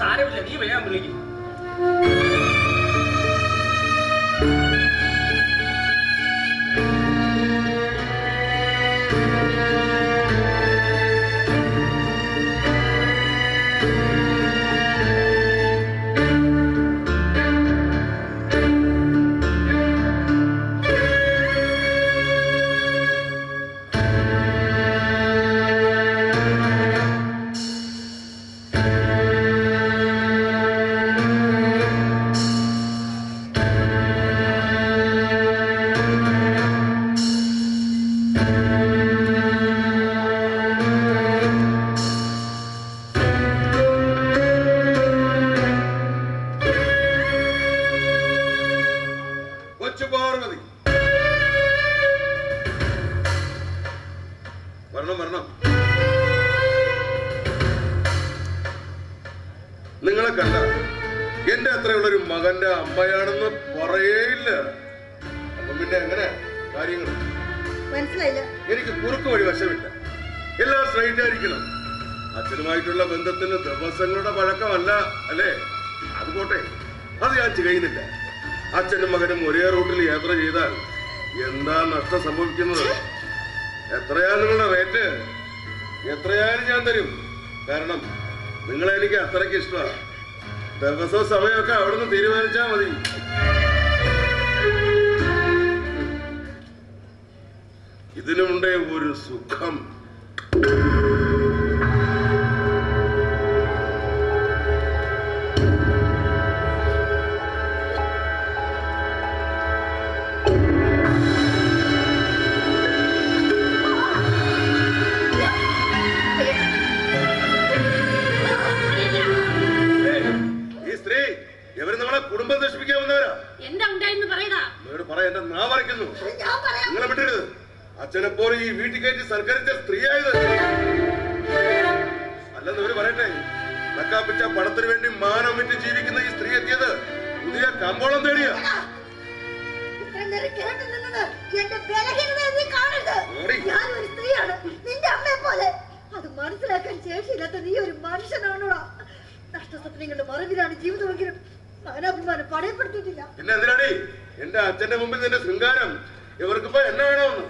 Speaker 6: സാരമില്ല, നീ വേഗം വിളിക്കും.
Speaker 2: നിങ്ങളെ കണ്ട എന്റെ അത്രയുള്ളൊരു മകന്റെ അമ്മയാണെന്ന് പറയേയില്ല. അപ്പൊ പിന്നെ എങ്ങനെ കാര്യങ്ങൾ
Speaker 4: മനസ്സിലായില്ല.
Speaker 2: എനിക്ക് കുറുക്ക് വഴി വശമില്ല. എല്ലാം സ്ട്രൈറ്റ് ആയിരിക്കണം. അച്ഛനുമായിട്ടുള്ള ബന്ധത്തിന് ദിവസങ്ങളുടെ പഴക്കമല്ല അല്ലേ? അത് പോട്ടെ, അത് ഞാൻ ചെയ്യുന്നില്ല. അച്ഛനും മകനും ഒരേ റൂട്ടിൽ യാത്ര ചെയ്താൽ എന്താ നഷ്ടം സംഭവിക്കുന്നത്? എത്രയാ നിങ്ങളുടെ റേറ്റ്? എത്രയായാലും ഞാൻ തരും. കാരണം നിങ്ങളെ എനിക്ക് അത്രയ്ക്ക് ഇഷ്ടമാണ്. ദിവസവും സമയമൊക്കെ അവിടുന്ന് തീരുമാനിച്ചാൽ മതി. ഇതിനുണ്ടേ ഒരു സുഖം. കുടുംബം നശിപ്പിക്കാവുന്നവരാ. എന്താ ഉണ്ടായെന്ന് പറയടാ. എന്റെ നാ വരയ്ക്കുന്നു. നിങ്ങളെ വിട്ടരുത്. അച്ഛനെ പോലെ ഈ വീട്ടിൽ കയറ്റി സൽക്കരിച്ച സ്ത്രീയായത് അല്ലെന്ന് അവര് പറയട്ടെ. നക്കാപ്പിച്ച പണത്തിന് വേണ്ടി മാനം വിറ്റ് ജീവിക്കുന്ന ഈ സ്ത്രീ എത്തിയത് പുതിയ കമ്പോളം തേടിയ.
Speaker 4: അത് മനസ്സിലാക്കാൻ ശേഷിയില്ലാത്ത നീ ഒരു മനുഷ്യനാണോടാ. നഷ്ടസ്വപ്നങ്ങളുടെ മറവിലാണ് ജീവിതമെങ്കിലും മാനാഭിമാനം പടയപ്പെടുത്തിയിട്ടില്ല.
Speaker 2: പിന്നെ എന്തിനാടി എന്റെ അച്ഛന്റെ മുമ്പിൽ നിന്റെ ശൃംഗാരം? ഇവർക്കിപ്പോ എന്നെ വേണമെന്ന്.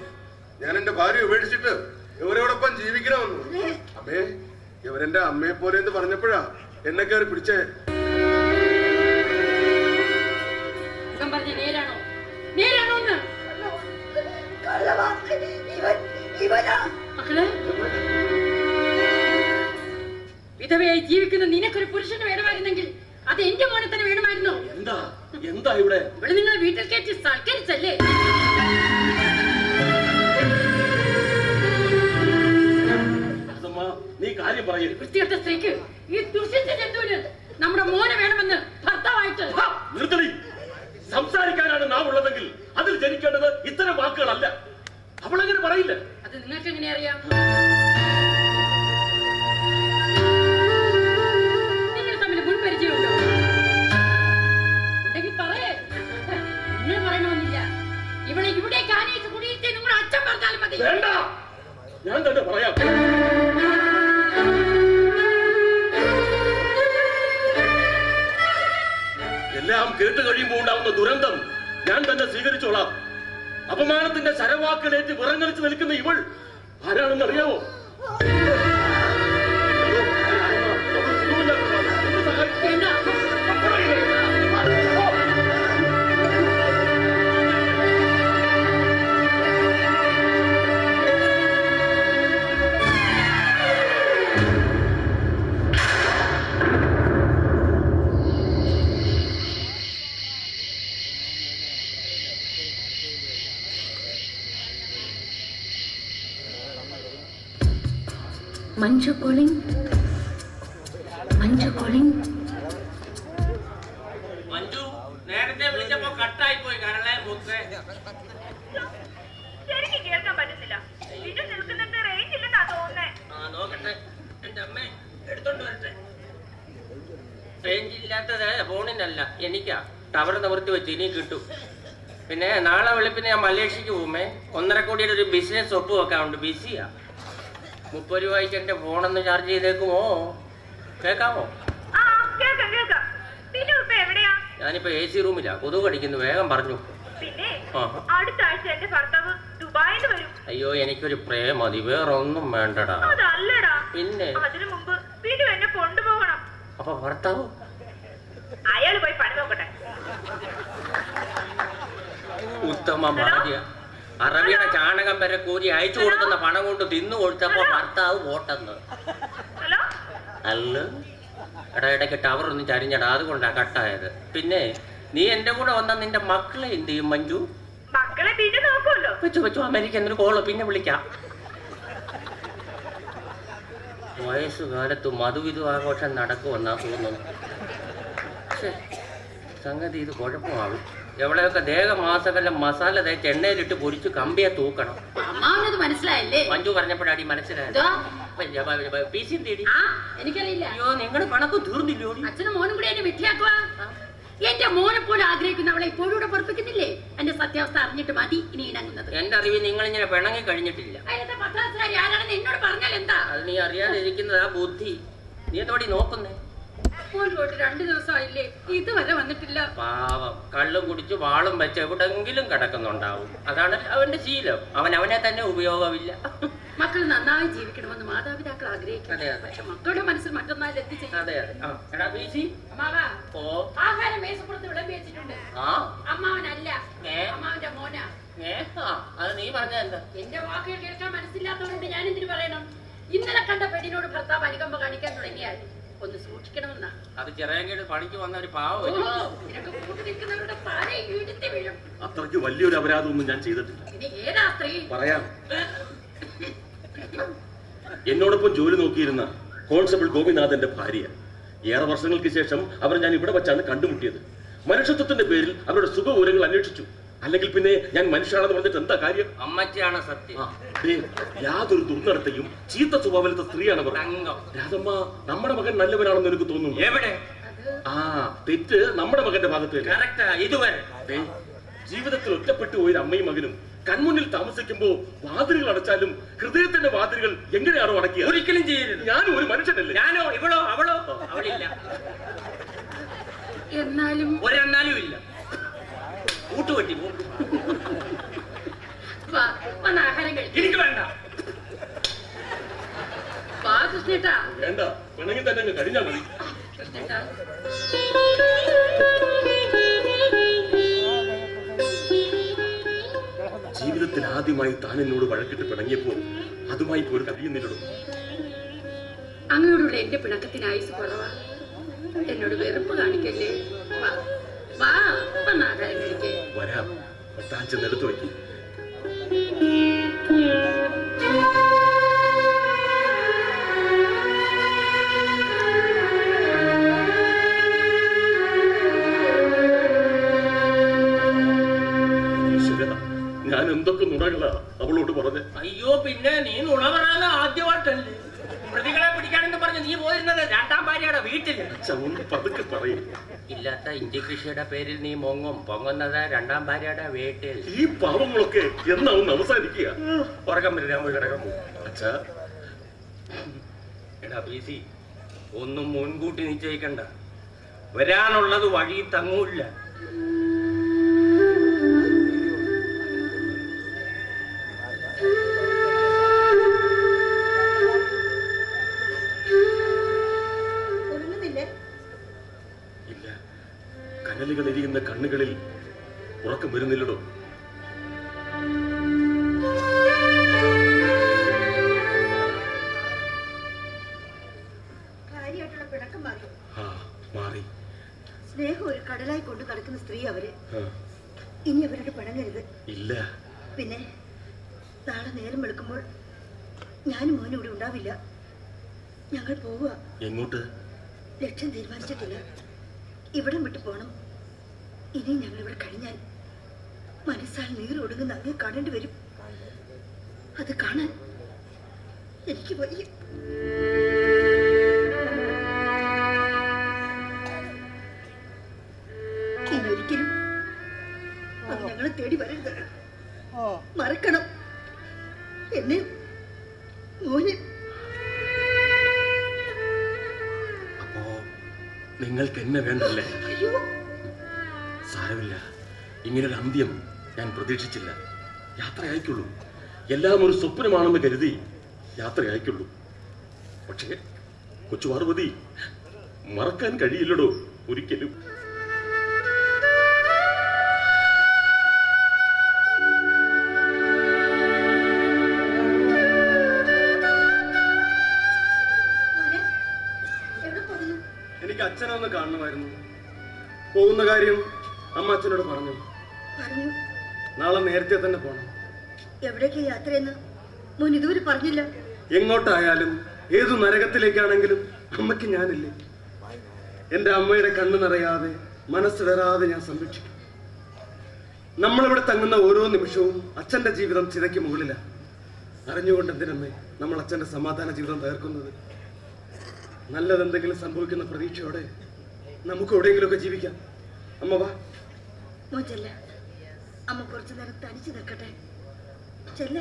Speaker 2: ഞാൻ എന്റെ ഭാര്യ ഉപേക്ഷിച്ചിട്ട് ഇവരോടൊപ്പം ജീവിക്കണമെന്ന്. അമ്മേ, ഇവരെന്റെ അമ്മയെ പോലെ എന്ന് പറഞ്ഞപ്പോഴാ എന്നെ കയറി പിടിച്ചേ.
Speaker 3: വിധവയായി ജീവിക്കുന്ന നിനക്കൊരു പുരുഷന് വേണമായിരുന്നെങ്കിൽ അത് എന്റെ മോനെ തന്നെ വേണമായിരുന്നു.
Speaker 7: എന്താ എന്താ ഇവിടെ
Speaker 3: ഇവിടെ നിങ്ങളെ വീട്ടിൽ കയറ്റി സൽക്കരിച്ചല്ലേ?
Speaker 7: നീ കാര്യം പറയൂ.
Speaker 3: വൃത്തികെട്ട സ്ത്രീക്ക്, ഈ ദുഷിച്ച ജന്തുവിന് നമ്മുടെ മോനെ വേണമെന്ന് ഭർത്താവായിട്ട്.
Speaker 7: നിർത്തടി. സംസാരിക്കാനാണ് നാം ഉള്ളതെങ്കിൽ അതിൽ ജനിക്കേണ്ടത് ഇത്തരം വാക്കുകളല്ല. അവളെങ്ങനെ പറയില്ല?
Speaker 3: അത് നിങ്ങൾക്ക് എങ്ങനെ അറിയാം? നിങ്ങൾ തമ്മിൽ മുൻപരിചയമുണ്ടോ? ഉണ്ടെങ്കിൽ പറയേ. നിങ്ങൾ പറയണമെന്നില്ല. ഇവിടേക്ക് ആനയിച്ച് കുടിയിട്ട് നിങ്ങളുടെ അച്ഛൻ പറഞ്ഞാലും മതി.
Speaker 7: വേണ്ട, ഞാൻ തന്നെ പറയാം. എല്ലാം കേട്ട് കഴിയുമ്പോൾ ഉണ്ടാവുന്ന ദുരന്തം ഞാൻ തന്നെ സ്വീകരിച്ചോളാം. അപമാനത്തിന്റെ ശരവാക്കിലേറ്റ് വിറങ്ങലിച്ച് നിൽക്കുന്ന ഇവൾ ആരാണെന്ന് അറിയാമോ?
Speaker 3: മഞ്ജു കോളിംഗ്.
Speaker 6: മഞ്ജു നേരത്തെ വിളിച്ചപ്പോ കട്ടായി പോയി. കരളെ മുത്തേ
Speaker 5: ശരിക്ക് കേൾക്കാൻ പറ്റുന്നില്ല. പിന്നെ നിൽക്കുന്നിടത്ത് റേഞ്ച് ഇല്ലെന്നാ തോന്നുന്നേ.
Speaker 6: നോക്കട്ടെ, എന്റെ അമ്മ എടുത്തോണ്ട് വരട്ടെ. റേഞ്ച് ഇല്ലാത്തത് ഫോണിനല്ല, എനിക്കാ. ടവർ നിവർത്തി വെച്ച് ഇനി കിട്ടും. പിന്നെ നാളെ വെളുപ്പിന് ഞാൻ മലേഷ്യക്ക് പോകുമേ. 1.5 കോടിയുടെ ഒരു ബിസിനസ് ഒപ്പ് വെക്കാറുണ്ട്. ബിസിയാ. 30 രൂപയ്ക്ക് എന്റെ ഫോണൊന്ന് ചാർജ് ചെയ്തേക്കുമോ? കേക്കാമോ? ഞാനിപ്പോ AC റൂമിലാ. കൊതുക് കടിക്കുന്നു. വേഗം പറഞ്ഞു.
Speaker 5: പിന്നെ അടുത്ത ആഴ്ച എന്റെ ഭർത്താവ് ദുബായിൽ വരും.
Speaker 6: അയ്യോ, എനിക്കൊരു പ്രേമ മതി, വേറൊന്നും വേണ്ടടാ.
Speaker 5: അതല്ലടാ,
Speaker 6: പിന്നെ
Speaker 5: അതിനു മുമ്പ് വീണ്ടും എന്നെ കൊണ്ടുപോകണം.
Speaker 6: അപ്പൊ ഭർത്താവ്
Speaker 5: അയാൾ പോയി പണി നോക്കട്ടെ.
Speaker 6: ഉത്തമ ഭാര്യ. അറബിയുടെ ചാണകം വരെ കോരി അയച്ചു കൊടുക്കുന്ന പണം കൊണ്ട് തിന്നു കൊടുത്തപ്പോ ഭർത്താവ് പോട്ടെന്ന്. അല്ല, ഇടയ്ക്ക് ടവർ ഒന്നും ചരിഞ്ഞടാ, അതുകൊണ്ടാ കട്ടായത്. പിന്നെ നീ എന്റെ കൂടെ വന്ന നിന്റെ മക്കളെ എന്ത് ചെയ്യും മഞ്ജു?
Speaker 5: മക്കളെ പിന്നെ നോക്കുമല്ലോ.
Speaker 6: വെച്ചു അമേരിക്ക എന്നൊരു കോള് പിന്നെ വിളിക്കാം. വയസ്സുകാലത്ത് മധുവിധു ആഘോഷം നടക്കുമെന്നാ തോന്നുന്നു. സംഗതി ഇത് കുഴപ്പമാകും. എവിടെയൊക്കെ ദേഹമാസകലം മസാല തേച്ച് എണ്ണയിലിട്ട് പൊരിച്ച് കമ്പിയെ തൂക്കണം.
Speaker 3: മനസ്സിലായില്ലേ?
Speaker 6: മഞ്ജു പറഞ്ഞപ്പോഴാടി മനസ്സിലായത്.
Speaker 3: എനിക്കറിയില്ല.
Speaker 6: അയ്യോ, നിങ്ങളുടെ കണക്ക് തീർന്നില്ലോ.
Speaker 3: അച്ഛനും മോനും കൂടെ എന്നെ വിട്ടിയാക്കുക. എന്റെ മോനെ പോലെ ആഗ്രഹിക്കുന്നവളെ ഇപ്പോഴും ഇവിടെ പൊറപ്പിക്കുന്നില്ലേ? എന്റെ സത്യാവസ്ഥ അറിഞ്ഞിട്ട് മതി ഇനി ഇണങ്ങുന്നത്.
Speaker 6: എന്റെ അറിവിൽ നിങ്ങൾ ഇങ്ങനെ പിണങ്ങി കഴിഞ്ഞിട്ടില്ല.
Speaker 3: അതിലത്തെ 10 ക്ലാസ്സുകാരി ആരാണെന്ന് എന്നോട് പറഞ്ഞാൽ എന്താ?
Speaker 6: അത് നീ അറിയാതിരിക്കുന്നതാ ബുദ്ധി. നീ എന്തോടി നോക്കുന്നേ?
Speaker 3: 2 ദിവസമായില്ലേ, ഇതുവരെ വന്നിട്ടില്ല.
Speaker 6: പാവം, കള്ളും കുടിച്ച് വാളും വെച്ച് എവിടെങ്കിലും കിടക്കുന്നുണ്ടാവും. അതാണ് അവന്റെ ശീലം. അവനെ തന്നെ ഉപയോഗമില്ല.
Speaker 3: മക്കൾ നന്നായി ജീവിക്കണമെന്ന് മാതാപിതാക്കൾ ആഗ്രഹിക്കുന്നു. പക്ഷെ മക്കളുടെ മനസ്സിൽ മറ്റൊന്നായി എത്തിച്ചേരും.
Speaker 6: അതെ അതെ.
Speaker 3: ആഹാരം മേശപ്പുറത്ത് വിളമ്പി വെച്ചിട്ടുണ്ട്. അമ്മാവനല്ല, അമ്മാവന്റെ മോനാ.
Speaker 6: അത് നീ പറഞ്ഞ എന്താ?
Speaker 3: എന്റെ വാക്കുകൾ കേൾക്കാൻ മനസ്സില്ലാത്തവരോട് ഞാൻ എന്തിനു പറയണം? ഇന്നലെ കണ്ട പെണ്ണിനോട് ഭർത്താവ് അനുകമ്പ കാണിക്കാൻ തുടങ്ങിയാൽ ഒന്ന് സൂക്ഷിക്കണമെന്നാ.
Speaker 6: അത് ചെറിയ പണിക്ക് വന്ന ഒരു പാവം.
Speaker 7: അത്രയ്ക്ക് വലിയൊരു അപരാധമൊന്നും ഞാൻ ചെയ്തിട്ടില്ല.
Speaker 3: ഏതാ സ്ത്രീ?
Speaker 7: പറയാം. എന്നോടൊപ്പം ജോലി നോക്കിയിരുന്ന കോൺസ്റ്റബിൾ ഗോപിനാഥന്റെ ഭാര്യ. ഏറെ വർഷങ്ങൾക്ക് ശേഷം അവർ ഞാൻ ഇവിടെ വെച്ചാണ് കണ്ടുമുട്ടിയത്. മനുഷ്യത്വത്തിന്റെ പേരിൽ അവരുടെ സുഖവിവരങ്ങൾ അന്വേഷിച്ചു. അല്ലെങ്കിൽ പിന്നെ ഞാൻ മനുഷ്യനാണെന്ന് പറഞ്ഞിട്ട് എന്താ കാര്യം?
Speaker 6: അമ്മച്ചാണ് സത്യം.
Speaker 7: യാതൊരു ദുർനടത്തയും ചീത്ത സ്വഭാവത്തെ സ്ത്രീയാണ് അവർ. രാധമ്മ, നമ്മുടെ മകൻ നല്ലവനാണെന്ന് എനിക്ക് തോന്നുന്നു.
Speaker 6: എവിടെ?
Speaker 7: തെറ്റ് നമ്മുടെ മകന്റെ ഭാഗത്ത്.
Speaker 6: ഇതുവരെ
Speaker 7: ജീവിതത്തിൽ ഒറ്റപ്പെട്ടു പോയ അമ്മയും മകനും കൺമുന്നിൽ താമസിക്കുമ്പോ വാതിലുകൾ അടച്ചാലും ഹൃദയത്തിന്റെ വാതിലുകൾ എങ്ങനെയാണോ അടക്കിയത്?
Speaker 6: ഒരിക്കലും ചെയ്യരുത്.
Speaker 7: ഞാനും ഒരു മനുഷ്യനല്ലേ?
Speaker 6: ഞാനോ ഇവളോ അവളോ? അവളില്ല.
Speaker 3: എന്നാലും
Speaker 6: ഒരെന്നാലും ഇല്ല. കൂട്ടുകെട്ടി
Speaker 3: ആഹാരം കഴിക്കും.
Speaker 6: എനിക്ക് വേണ്ട.
Speaker 3: കൃഷ്ണേട്ടാ
Speaker 7: വേണ്ട, വേണമെങ്കിൽ തന്നെ കഴിഞ്ഞാൽ മതി. ജീവിതത്തിൽ ആദ്യമായി താൻ എന്നോട് വഴക്കിട്ട് പിണങ്ങിയപ്പോൾ അതുമായി പോലും കഴിയുന്നില്ലടോ.
Speaker 3: അങ്ങയോടുള്ള എന്റെ പിണക്കത്തിന് ആയുസ് കുറവാ. എന്നോട് വെറുപ്പ് കാണിക്കല്ലേ.
Speaker 7: വരാം. താൻ ചെന്നെടുത്ത് വയ്ക്കും. ഞാൻ എന്തൊക്കെ നുണകളാ അവളോട് പറഞ്ഞേ.
Speaker 6: അയ്യോ, പിന്നെ നീ നുണ പറയാൻ ആദ്യമായിട്ടല്ലേ പ്രതികളെ പിടിക്കാനെന്ന് പറഞ്ഞ് നീ പോയിരുന്നത് രണ്ടാം ഭാര്യയുടെ വീട്ടില്.
Speaker 7: പതുക്കെ പറയും.
Speaker 6: ഇല്ലാത്ത ഇഞ്ചി കൃഷിയുടെ പേരിൽ നീ പൊങ്ങുന്നത് രണ്ടാം ഭാര്യയുടെ വീട്ടിൽ.
Speaker 7: ഈ പാവങ്ങളൊക്കെ എന്നാവും അവസാനിക്കുക.
Speaker 6: ഉറക്കം വരിക കിടക്കും.
Speaker 7: അച്ഛാ,
Speaker 6: എടാ PC, ഒന്നും മുൻകൂട്ടി നിശ്ചയിക്കണ്ട. വരാനുള്ളത് വഴി തങ്ങൂല്ല.
Speaker 7: ഇല്ല, കനലുകൾ എരിയുന്ന കണ്ണുകളിൽ ഉറക്കം വരുന്നില്ലടോ. മാറി.
Speaker 4: സ്നേഹം ഒരു കടലായി കൊണ്ട് നടക്കുന്ന സ്ത്രീ അവര്. ഇനി അവരോട് പിണങ്ങരുത്.
Speaker 7: ഇല്ല.
Speaker 4: പിന്നെ നാളെ നേരം വെളുക്കുമ്പോൾ ഞാനും മോനും ഇവിടെ ഉണ്ടാവില്ല. ഞങ്ങൾ പോവുക.
Speaker 7: എങ്ങോട്ട്?
Speaker 4: ലക്ഷ്യം തീരുമാനിച്ചിട്ടില്ല. ഇവിടം വിട്ടു പോണം. ഇനി ഞങ്ങൾ ഇവിടെ കഴിഞ്ഞാൽ മനസ്സാൽ നീരൊടുങ്ങുന്ന അങ്ങേ കാണേണ്ടി വരും. അത് കാണാൻ എനിക്ക് വയ്യ. ഇനിയൊരിക്കലും അത് ഞങ്ങളെ തേടി വരരുത്. മറക്കണം എന്നെ, മോനെ.
Speaker 7: അപ്പോ നിങ്ങൾക്ക് എന്നെ വേണ്ടല്ലേ?
Speaker 4: അയ്യോ,
Speaker 7: സാരമില്ല. ഇങ്ങനൊരു അന്ത്യം ഞാൻ പ്രതീക്ഷിച്ചില്ല. യാത്ര അയക്കുള്ളൂ. എല്ലാം ഒരു സ്വപ്നമാണെന്ന് കരുതി യാത്ര അയക്കുള്ളൂ. പക്ഷേ കൊച്ചു പാർവതി, മറക്കാൻ കഴിയില്ലടോ ഒരിക്കലും.
Speaker 8: എനിക്ക് അച്ഛനെ ഒന്ന് കാണണമായിരുന്നു. പോകുന്ന കാര്യം അമ്മ അച്ഛനോട് പറഞ്ഞു. നാളെ നേരത്തെ തന്നെ പോണം.
Speaker 4: എവിടേക്ക് യാത്രയെന്ന് മോൻ ഇതുവരെ പറഞ്ഞില്ല.
Speaker 8: എങ്ങോട്ടായാലും ഏതു നരകത്തിലേക്കാണെങ്കിലും അമ്മയ്ക്ക് ഞാനില്ലേ. എന്റെ അമ്മയുടെ കണ്ണു നിറയാതെ മനസ്സിടരാതെ ഞാൻ സംരക്ഷിക്കും. നമ്മളിവിടെ തങ്ങുന്ന ഓരോ നിമിഷവും അച്ഛന്റെ ജീവിതം ചിതയ്ക്ക് മുകളിലാണ്. അറിഞ്ഞുകൊണ്ട് എന്തിനമ്മേ നമ്മൾ അച്ഛന്റെ സമാധാന ജീവിതം തകർക്കുന്നത്? നല്ലതെന്തെങ്കിലും സംഭവിക്കുന്ന പ്രതീക്ഷയോടെ നമുക്ക് എവിടെയെങ്കിലുമൊക്കെ ജീവിക്കാം. അമ്മ വാ.
Speaker 4: മോൻ ചെല്ല. അമ്മ കുറച്ചു നേരം തനിച്ചു നിൽക്കട്ടെ. ചെല്ല.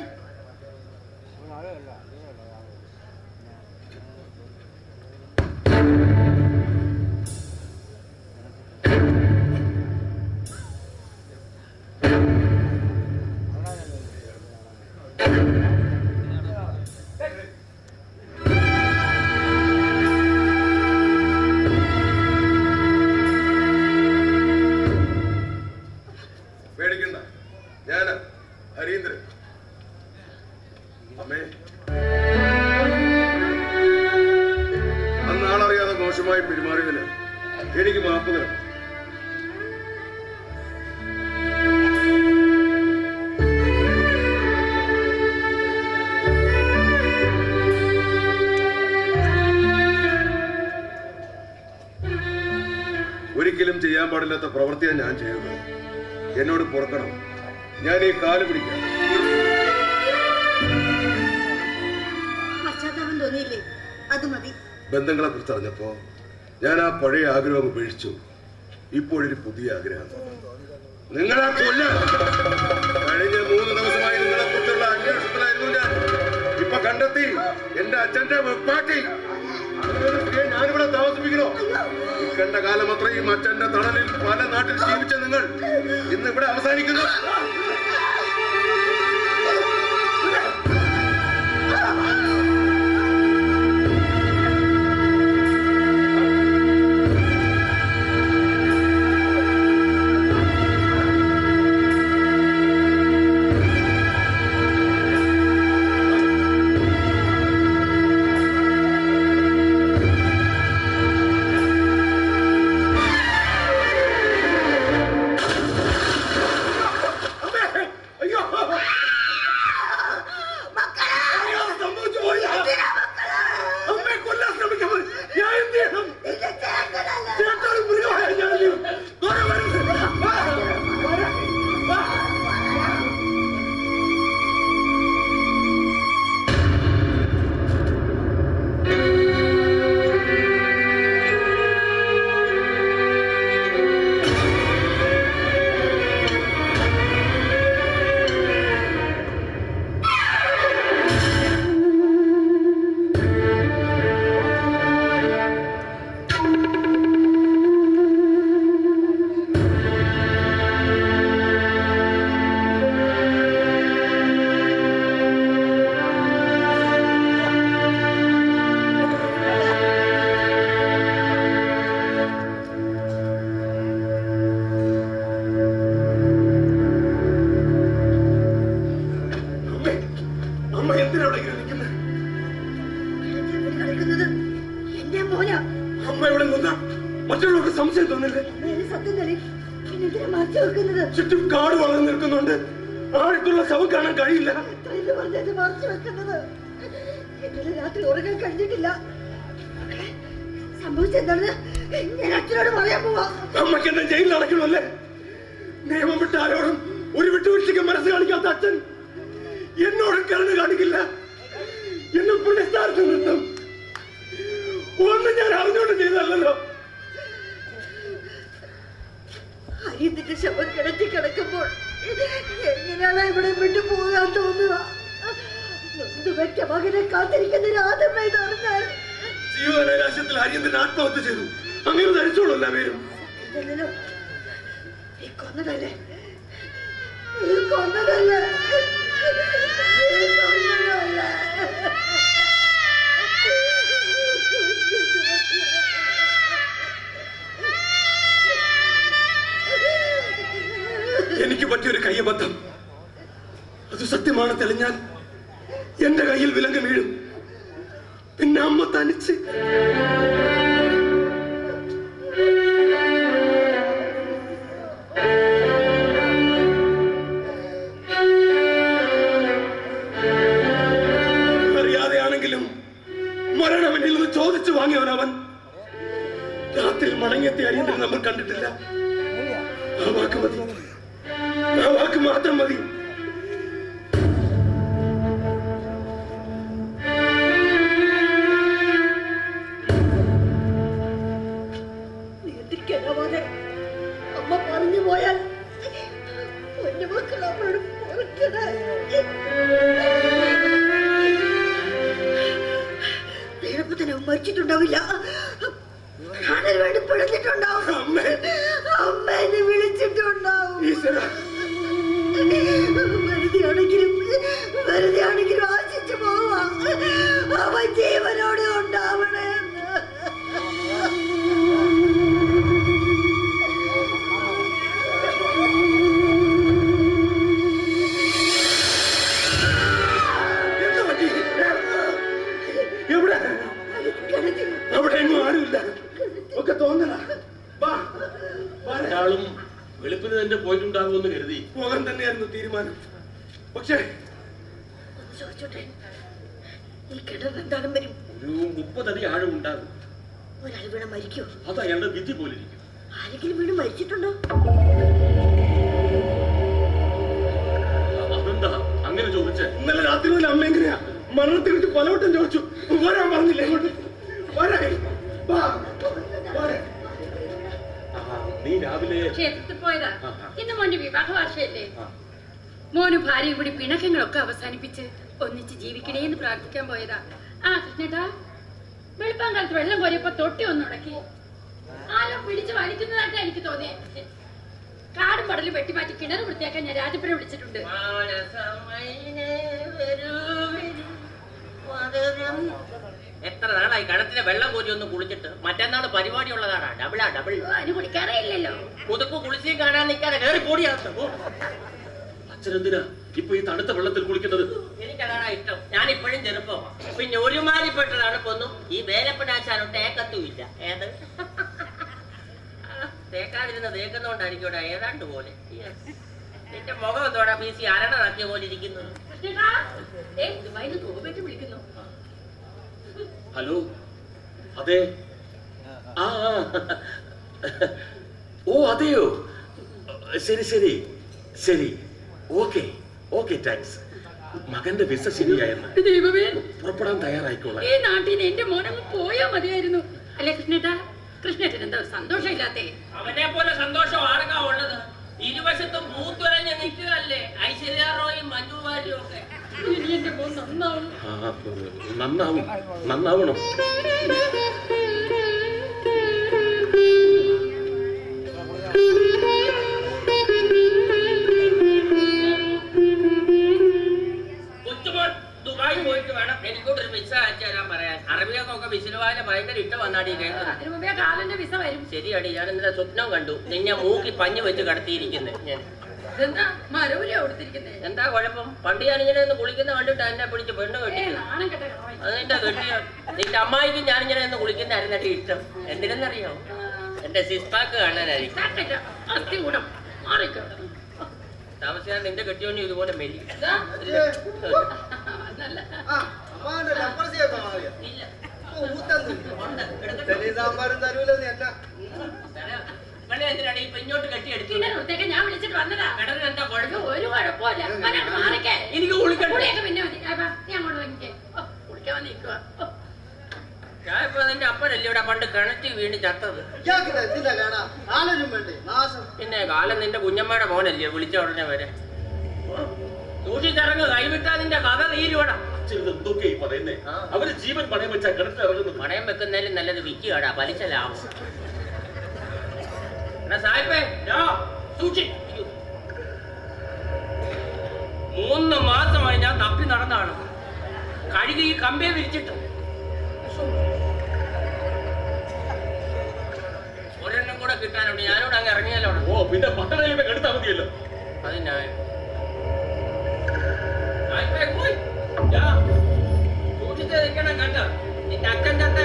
Speaker 2: പേടിക്കണ്ട, ഞാനാ ഹരീന്ദ്രൻ. അമ്മേ, അന്നാളറിയാതെ മോശമായി പെരുമാറിയതിന് എനിക്ക് മാപ്പ് തരണം. ഒരിക്കലും ചെയ്യാൻ പാടില്ലാത്ത പ്രവൃത്തിയാണ് ഞാൻ ചെയ്യുന്നത്. എന്നോട് പുറക്കണം. ഞാൻ ഈ കാല് പിടിക്കാം.
Speaker 4: പശ്ചാത്താപം തോന്നിയില്ലേ? അത് മതി.
Speaker 2: ബന്ധങ്ങളെ കുറിച്ച് അറിഞ്ഞപ്പോ ഞാൻ ആ പഴയ ആഗ്രഹം ഉപേക്ഷിച്ചു. ഇപ്പോഴൊരു പുതിയ ആഗ്രഹം. നിങ്ങളെ കൊല്ലാൻ. കഴിഞ്ഞ 3 ദിവസമായി നിങ്ങളെ കുറിച്ചുള്ള അന്വേഷണത്തിലായിരുന്നു ഞാൻ. ഇപ്പൊ കണ്ടെത്തി. എന്റെ അച്ഛന്റെ വെപ്പാട്ടി. ഞാനിവിടെ താമസിപ്പിക്കണോ? കണ്ട കാലം അത്രയും അച്ഛന്റെ തണലിൽ പല നാട്ടിൽ ജീവിച്ച നിങ്ങൾ ഇന്ന് ഇവിടെ അവസാനിക്കുന്നു.
Speaker 8: മറ്റുള്ളവർക്ക് സംശയം തോന്നില്ലേ?
Speaker 4: സത്യം തെളിയും. പിന്നെ മറച്ചു വെക്കുന്നത്?
Speaker 8: ചുറ്റും കാട് വളർന്നു നിൽക്കുന്നുണ്ട്. ആഴത്തുള്ള ശവം കാണാൻ കഴിയില്ല.
Speaker 4: മറച്ചു വെക്കുന്നത് ഇന്നലെ രാത്രി ഉറങ്ങാൻ കഴിഞ്ഞിട്ടില്ല. സംഭവിച്ചെന്താണെന്ന് ഞാൻ അച്ഛനോട് പറയാൻ പോവാ.
Speaker 8: അമ്മയ്ക്ക് എന്നെ ജയിലിൽ അടയ്ക്കണമല്ലേ? നിയമം വിട്ട ആരോടും ഒരു വിട്ടുവീഴ്ചയ്ക്ക് മനസ്സ് കാണിക്കാത്ത അച്ഛൻ എന്നോടും കരുണ കാണിക്കില്ല. എന്നെ പുനഃസ്ഥാനത്ത് നിർത്തും. ഒന്നും ഞാൻ അറിഞ്ഞുകൊണ്ട് ചെയ്തല്ലോ.
Speaker 4: ഹരീന്ദ്രന്റെ ശവം കിടത്തി കിടക്കുമ്പോൾ എങ്ങനെയാണ് ഇവിടെ വിട്ടു പോകാൻ തോന്നുക? വെച്ച മകനെ കാത്തിരിക്കുന്ന രാധമ്മ ഇതറിഞ്ഞാൽ
Speaker 8: ജീവനാശത്തിൽ ഹരീന്ദ്രൻ ആത്മഹത്യ ചെയ്തു. അങ്ങനെ ധരിച്ചോളൂ എല്ലാവരും.
Speaker 4: കൊന്നതല്ലേ കൊന്നതല്ലേ
Speaker 8: എനിക്ക് പറ്റിയൊരു കയ്യബദ്ധം. അത് സത്യമാണ് തെളിഞ്ഞാൽ എന്റെ കയ്യിൽ വിലങ്ങ് വീഴും. പിന്നെ അമ്മ തനിച്ച്. അറിയാതെയാണെങ്കിലും മരണം എന്നിൽ നിന്ന് ചോദിച്ചു വാങ്ങിയവനവൻ. രാത്രി മടങ്ങിയെത്തിയ അരിയന്തരം നമ്മൾ കണ്ടിട്ടില്ല. ആ വാക്ക് മതി, ആ വാക്ക് മാത്രം മതി.
Speaker 4: നിയന്ത്രിക്കാനാവാതെ അമ്മ പറഞ്ഞു പോയാൽ എന്റെ മക്കൾ അവരോട് വേണപ്പത്തന്നെ മരിച്ചിട്ടുണ്ടാവില്ല. ഞാനത് വേണ്ടി പിഴഞ്ഞിട്ടുണ്ടാവും. അമ്മേനെ വിളിച്ചിട്ടുണ്ടാവും. വെറുതെ ആണെങ്കിലും ആശിച്ചു പോവാ. അവൻ ജീവനോട് ഉണ്ടാവണേ.
Speaker 8: അവിടെ എങ്ങും ആരുമില്ല. ഒക്കെ തോന്നല.
Speaker 7: ഒരാളും വെളുപ്പിന് തന്നെ പോയിട്ടുണ്ടാകുമെന്ന് കരുതി
Speaker 8: പോകാൻ തന്നെയായിരുന്നു തീരുമാനം. പക്ഷേ
Speaker 4: ഈ കിണർ എന്താണെന്ന് വരും.
Speaker 7: ഒരു 30 അടി ആഴം ഉണ്ടാകും.
Speaker 4: ഒരാൾ വീണ് മരിക്കോ?
Speaker 7: അത് അയാളുടെ വിധി പോലിരിക്കും.
Speaker 4: ആരെങ്കിലും വീണ് മരിച്ചിട്ടുണ്ടോ?
Speaker 7: അതെന്താ അങ്ങനെ ചോദിച്ചേ?
Speaker 8: ഇന്നലെ രാത്രി മുതൽ അമ്മ എങ്ങനെയാ മരണത്തെ കുറിച്ച് പലവട്ടം ചോദിച്ചു. വരാൻ പറഞ്ഞില്ലേ ഇങ്ങോട്ട്?
Speaker 7: നീ രാവിലെ
Speaker 3: ക്ഷേത്രത്തിൽ പോയതാ. ഇന്ന് മോന്റെ വിവാഹ വാർഷയല്ലേ? മോന് ഭാര്യയും കൂടി പിണക്കങ്ങളൊക്കെ അവസാനിപ്പിച്ച് ഒന്നിച്ച് ജീവിക്കണേന്ന് പ്രാർത്ഥിക്കാൻ പോയതാ. ആ കൃഷ്ണേട്ടാ, വെളുപ്പാൻ കാലത്ത് വെള്ളം കോരിയപ്പോ തൊട്ടി ഒന്നുടക്കി ആരോ പിടിച്ച് വലിക്കുന്നതായിട്ടാ എനിക്ക് തോന്നിയേ. കാടും പടലും വെട്ടിമാറ്റി കിണർ വൃത്തിയാക്കാൻ ഞാൻ രാജപ്പനെ വിളിച്ചിട്ടുണ്ട്.
Speaker 6: എത്ര നാളായി കടത്തിലെ വെള്ളം കോരി ഒന്ന് കുളിച്ചിട്ട്. മറ്റന്നാള് പരിപാടി ഉള്ളതാണ്. ഡബിളാ ഡബിൾ.
Speaker 3: അതിന് കുടിക്കാറേയില്ലല്ലോ.
Speaker 6: മുതുക്ക് കുളിച്ച് കാണാൻ നിൽക്കാതെ കയറി കൂടിയാകും.
Speaker 7: അച്ഛനെന്തിനാ ഇപ്പൊ ഈ തണുത്ത വെള്ളത്തിൽ കുളിക്കുന്നത്?
Speaker 6: എനിക്കതാണ് ഇഷ്ടം. ഞാനിപ്പോഴും ചെറുപ്പം. പിന്നെ ഒരുമാതിരിപ്പെട്ട തണുപ്പൊന്നും ഈ വേലപ്പനാശാനോ തേക്കത്തും ഇല്ല. ഏത് തേക്കാതിരുന്ന തേക്കുന്നോണ്ടായിരിക്കും ഏതാണ്ട് പോലെ. എന്റെ മുഖം എന്തോടാ പീസി അരണതാക്കിയ പോലെ ഇരിക്കുന്നത്.
Speaker 3: വിളിക്കുന്നു.
Speaker 7: ഹലോ, അതെ. ആ ഓ അതെയോ, ശരി ശരി ശരി, ഓക്കെ ഓക്കെ, താങ്ക്സ്. മകന്റെ വിസ ശരിയായെന്ന്.
Speaker 3: ദൈവമേ,
Speaker 7: പുറപ്പെടാൻ തയ്യാറായിക്കോളാം.
Speaker 3: ഈ നാട്ടിൽ നിന്ന് എന്റെ മോനങ്ങ് പോയാ മതിയായിരുന്നു. അല്ലേ കൃഷ്ണേട്ടാ? കൃഷ്ണേട്ടൻ എന്താ സന്തോഷമില്ലാത്തേ?
Speaker 6: അവനെ പോലെ സന്തോഷം ആർക്കാ ഉള്ളത്? ഇരുവശത്തും പൂത്തുരഞ്ഞ് നിൽക്കുകയല്ലേ ഐശ്വര്യ റോയും മഞ്ജു വാര്യരും ഒക്കെ.
Speaker 3: എന്റെ മോൻ നന്നാവും.
Speaker 7: നന്നാവും, നന്നാവണം.
Speaker 6: കൊച്ചുമോൻ ദുബായി പോയിട്ട് വേണം എനിക്കോട്ടൊരു വിസ അയച്ചു തരാൻ പറയാൻ. അറബിയൊക്കെ വിസിലുവാന്റെ ഭയങ്കര ഇഷ്ടം വന്നാടി കേൾക്കുന്നത്.
Speaker 3: അതിനു മുമ്പേ കാലന്റെ വിസ വരും.
Speaker 6: ശരിയാടി, ഞാൻ ഇന്നലെ സ്വപ്നം കണ്ടു നിന്നെ മൂക്കി പഞ്ഞു വെച്ച് കടത്തിയിരിക്കുന്നത്. ഞാൻ
Speaker 3: ഇതെന്താ മരവില കൊടുത്തിരിക്കുന്നേ?
Speaker 6: എന്താ കുഴപ്പം? പണ്ട് ഞാനിങ്ങനെ ഒന്ന് കുളിക്കുന്ന കണ്ടിട്ട് എന്നെ പിടിച്ച് പെണ്ണ് കെട്ടിയത്. അത് നിന്റെ കെട്ടിയ നിന്റെ അമ്മായിക്കും ഞാനിങ്ങനെ ഒന്ന് കുളിക്കുന്നതായിരുന്നേ ഇഷ്ടം. എന്തിനെന്നറിയോ? എന്റെ സിസ്പാക്ക് കാണാനായിരിക്കും. താമസിയാൻ നിന്റെ കെട്ടിയോണ്ട് ഇതുപോലെ മെലി. ഇങ്ങോട്ട് കെട്ടിയെടുത്തു.
Speaker 3: ഞാൻ വിളിച്ചിട്ട് വന്നതാ.
Speaker 6: എന്താ കുഴപ്പം?
Speaker 3: ഒരു കുഴപ്പമില്ല.
Speaker 6: എനിക്ക് കുളിക്കണം.
Speaker 3: പിന്നെ മതി. നീ അങ്ങോട്ട് കുളിക്കാൻ വന്നിരിക്കുക.
Speaker 6: നിന്റെ അപ്പനല്ലേ ഇവിടെ പണ്ട് കിണറ്റി വീണ് ചത്തത്? പിന്നെ കാലം നിന്റെ കുഞ്ഞമ്മയുടെ മോനല്ലേ വിളിച്ച ഉടനെ വരെ. സൂക്ഷിച്ചിറങ്ങ്, കൈവിട്ടാ നിന്റെ കഥ തീരുവടാ.
Speaker 7: അവര് ജീവൻ പണയം വെച്ചാ കിണറ്റിലിറങ്ങുന്നു.
Speaker 6: പണയം വെക്കുന്നതിലും നല്ലത് വിൽക്കുകടാ, പലിശ ലാഭം. സായിപ്പേ സൂക്ഷി. 3 മാസമായി ഞാൻ തപ്പി നടന്നാണ്. കഴുകി ഈ കമ്പിയെ വിരിച്ചിട്ട് ഒരെണ്ണം കൂടെ കിട്ടാനുണ്ട്. ഞാനോട് അങ്ങ് ഇറങ്ങിയാലോ.
Speaker 7: ഓ പിന്നെ പട്ടണയിലൂടെ എടുത്താൽ മതിയല്ലോ.
Speaker 6: അത് ഞാൻ സൂക്ഷിച്ച് നിൽക്കണം കേട്ടോ. നിന്റെ അച്ഛൻ ചത്ത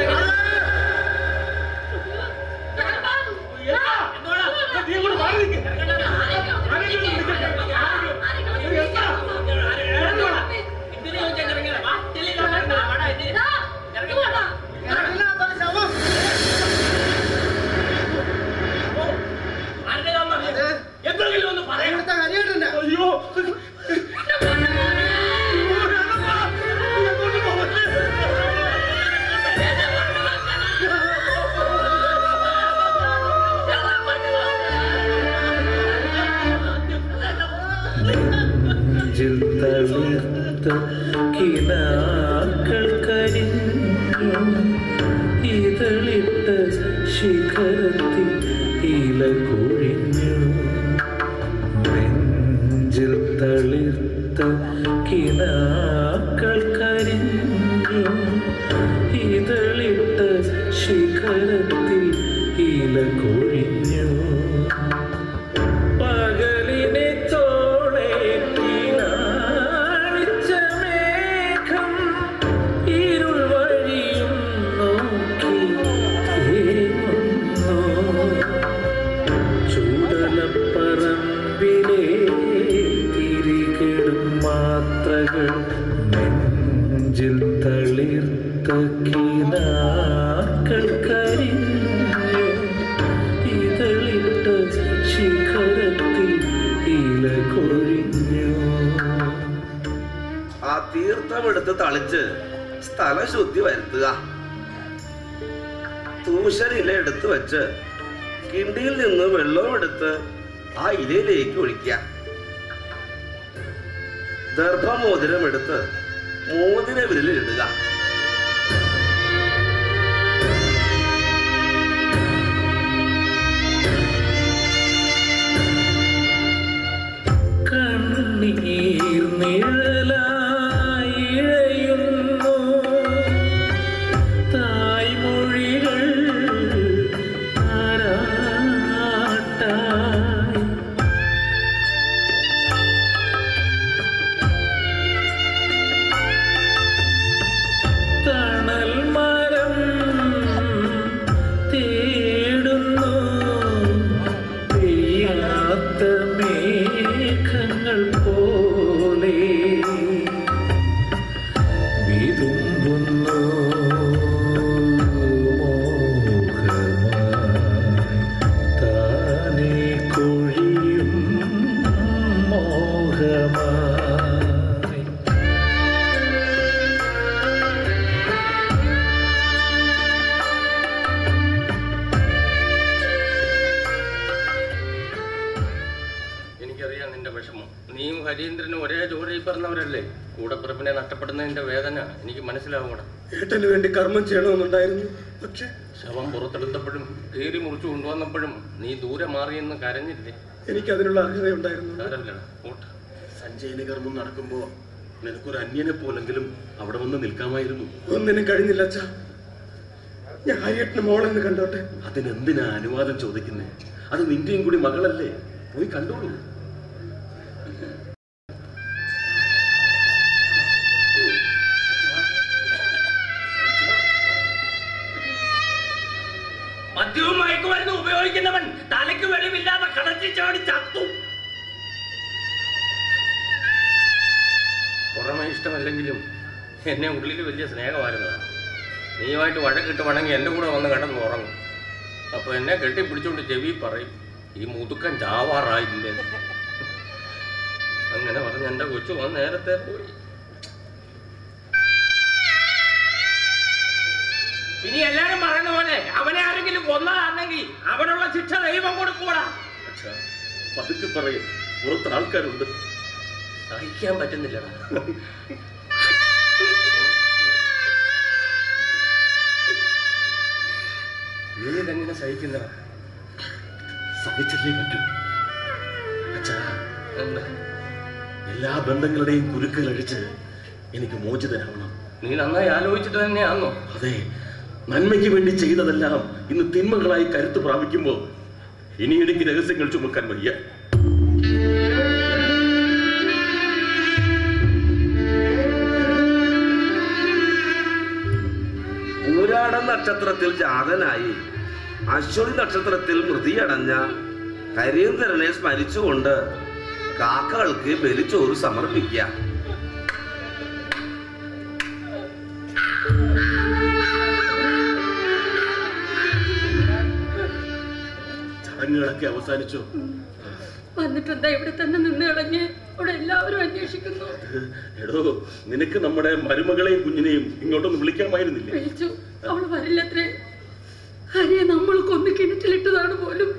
Speaker 6: എന്തെങ്കിലും ഒന്ന് പറയാം. അയ്യോ
Speaker 9: തളിർത്ത കിനാക്കൾ കരിഞ്ഞു ഇതളിട്ട ശിഖരത്തിൽ ഇല കൊഴിഞ്ഞു. നെഞ്ചിൽ തളിർത്ത കിനാക്കൾ കരിഞ്ഞു ഇതളിട്ട ശിഖരത്തിൽ ഇല കൊഴിഞ്ഞു. പകലിനെ നെഞ്ചിൽ തളിർത്ത കിനാക്കൾ കരിഞ്ഞു ഇതളിട്ട ശിഖരത്തിൽ ഇല കൊഴിഞ്ഞു.
Speaker 10: ആ തീർത്ഥമെടുത്ത് തളിച്ച് സ്ഥലശുദ്ധി വരുത്തുക. തൂശരില എടുത്ത് വെച്ച് കിണ്ടിയിൽ നിന്ന് വെള്ളമെടുത്ത് ആ ഇലയിലേക്ക് ഒഴിക്കുക. ദർഭമോതിരം എടുത്ത് മോതിര വിരലിൽ ഇടുക.
Speaker 9: കണ്ണീർ നിഴലായി ഇഴയുന്നു തായ്മൊഴികൾ താരാട്ടായി. തണൽ മരം തേടുന്നു പെയ്യാത്ത മേഘങ്ങൾ പോലെ വിതുമ്പുന്നു മോഹമായി താനേ കൊഴിയും മോഹമായി.
Speaker 6: എനിക്കറിയാം നിന്റെ വിഷമം. നീയും ഹരീന്ദ്രനും ഒരേ ജോലിയിൽ പറഞ്ഞവരല്ലേ. കൂടപ്പിറപ്പിനെ നഷ്ടപ്പെടുന്നതിന്റെ വേദന എനിക്ക് മനസ്സിലാവണം.
Speaker 8: ഏട്ടന് വേണ്ടി കർമ്മം ചെയ്യണമെന്നുണ്ടായിരുന്നു. പക്ഷെ
Speaker 6: ശവം പുറത്തെടുത്തപ്പോഴും കീറി മുറിച്ചു കൊണ്ടുവന്നപ്പോഴും നീ ദൂരെ മാറിയെന്ന് കരഞ്ഞില്ലേ?
Speaker 8: എനിക്ക് അതിനുള്ള അർഹതയുണ്ടായിരുന്നു.
Speaker 7: സഞ്ജയന് കർമ്മം നടക്കുമ്പോ നിനക്കൊരു അന്യനെ പോലെങ്കിലും അവിടെ വന്ന് നിൽക്കാമായിരുന്നു.
Speaker 8: ഒന്നിനും കഴിഞ്ഞില്ല അച്ഛാ. ഞാൻ ഹരിയേട്ടന് മോളെന്ന് കണ്ടോട്ടെ.
Speaker 7: അതിനെന്തിനാ അനുവാദം ചോദിക്കുന്നേ? അത് നിന്റെയും കൂടി മകളല്ലേ, പോയി കണ്ടോളൂ.
Speaker 6: മദ്യവും മയക്കുമരുന്ന് ഉപയോഗിച്ച് ചാടി ചത്തു. പുറമെ ഇഷ്ടമല്ലെങ്കിലും എന്നെ ഉള്ളിൽ വലിയ സ്നേഹമായിരുന്നതാണ്. നീയുമായിട്ട് വഴക്കിട്ട് വേണമെങ്കിൽ എൻ്റെ കൂടെ വന്ന് കിടന്ന് ഉറങ്ങും. അപ്പൊ എന്നെ കെട്ടിപ്പിടിച്ചോണ്ട് ചെവി പറയും, ഈ മുതുക്കൻ ചാവാറായില്ലേ. അങ്ങനെ പറഞ്ഞ് എൻ്റെ കൊച്ചു വന്ന് നേരത്തെ പോയി. ഇനി എല്ലാരും പറയുന്ന പോലെ അവനെ ആരെങ്കിലും കൊന്നതാണെങ്കിൽ അവനുള്ള ശിക്ഷ ദൈവം കൊടുക്കൂടാ.
Speaker 7: പതുക്കെ പറയും, പുറത്ത് ആൾക്കാരുണ്ട്.
Speaker 6: സഹിക്കാൻ പറ്റുന്നില്ലടാ. നീ ഇതെങ്ങനെ സഹിക്കുന്നടാ?
Speaker 7: സഹിച്ചല്ലേ പറ്റൂ. അച്ഛാ, എല്ലാ ബന്ധങ്ങളുടെയും കുരുക്കുകൾ അഴിച്ച് എനിക്ക് മോചിതനാവണം.
Speaker 6: നീ നന്നായി ആലോചിച്ചിട്ട് തന്നെയാണോ?
Speaker 7: അതെ, നന്മയ്ക്ക് വേണ്ടി ചെയ്തതെല്ലാം ഇന്ന് തിന്മകളായി കരുത്ത് പ്രാപിക്കുമ്പോ ഇനി എനിക്ക് രഹസ്യങ്ങൾ ചുമക്കാൻ വയ്യ.
Speaker 10: പൂരാട നക്ഷത്രത്തിൽ ജാതനായി അശ്വതി നക്ഷത്രത്തിൽ മൃതിയടഞ്ഞ ഹരീന്ദ്രനെ സ്മരിച്ചുകൊണ്ട് കാക്കകൾക്ക് ബലിച്ചോറ് സമർപ്പിക്കുക.
Speaker 7: ചടങ്ങുകളൊക്കെ അവസാനിച്ചു.
Speaker 3: വന്നിട്ടെന്താ ഇവിടെ തന്നെ നിന്ന് കളഞ്ഞ് ഇവിടെ എല്ലാവരും അന്വേഷിക്കുന്നു.
Speaker 7: എടോ, നിനക്ക് നമ്മുടെ മരുമകളെയും കുഞ്ഞിനെയും ഇങ്ങോട്ടൊന്ന് വിളിക്കാമായിരുന്നില്ലേ?
Speaker 3: വിളിച്ചു, അവള് വരില്ലത്രേ. ഹരിയെ നമ്മൾ കൊന്ന് കിണറ്റിലിട്ടതാണ് പോലും.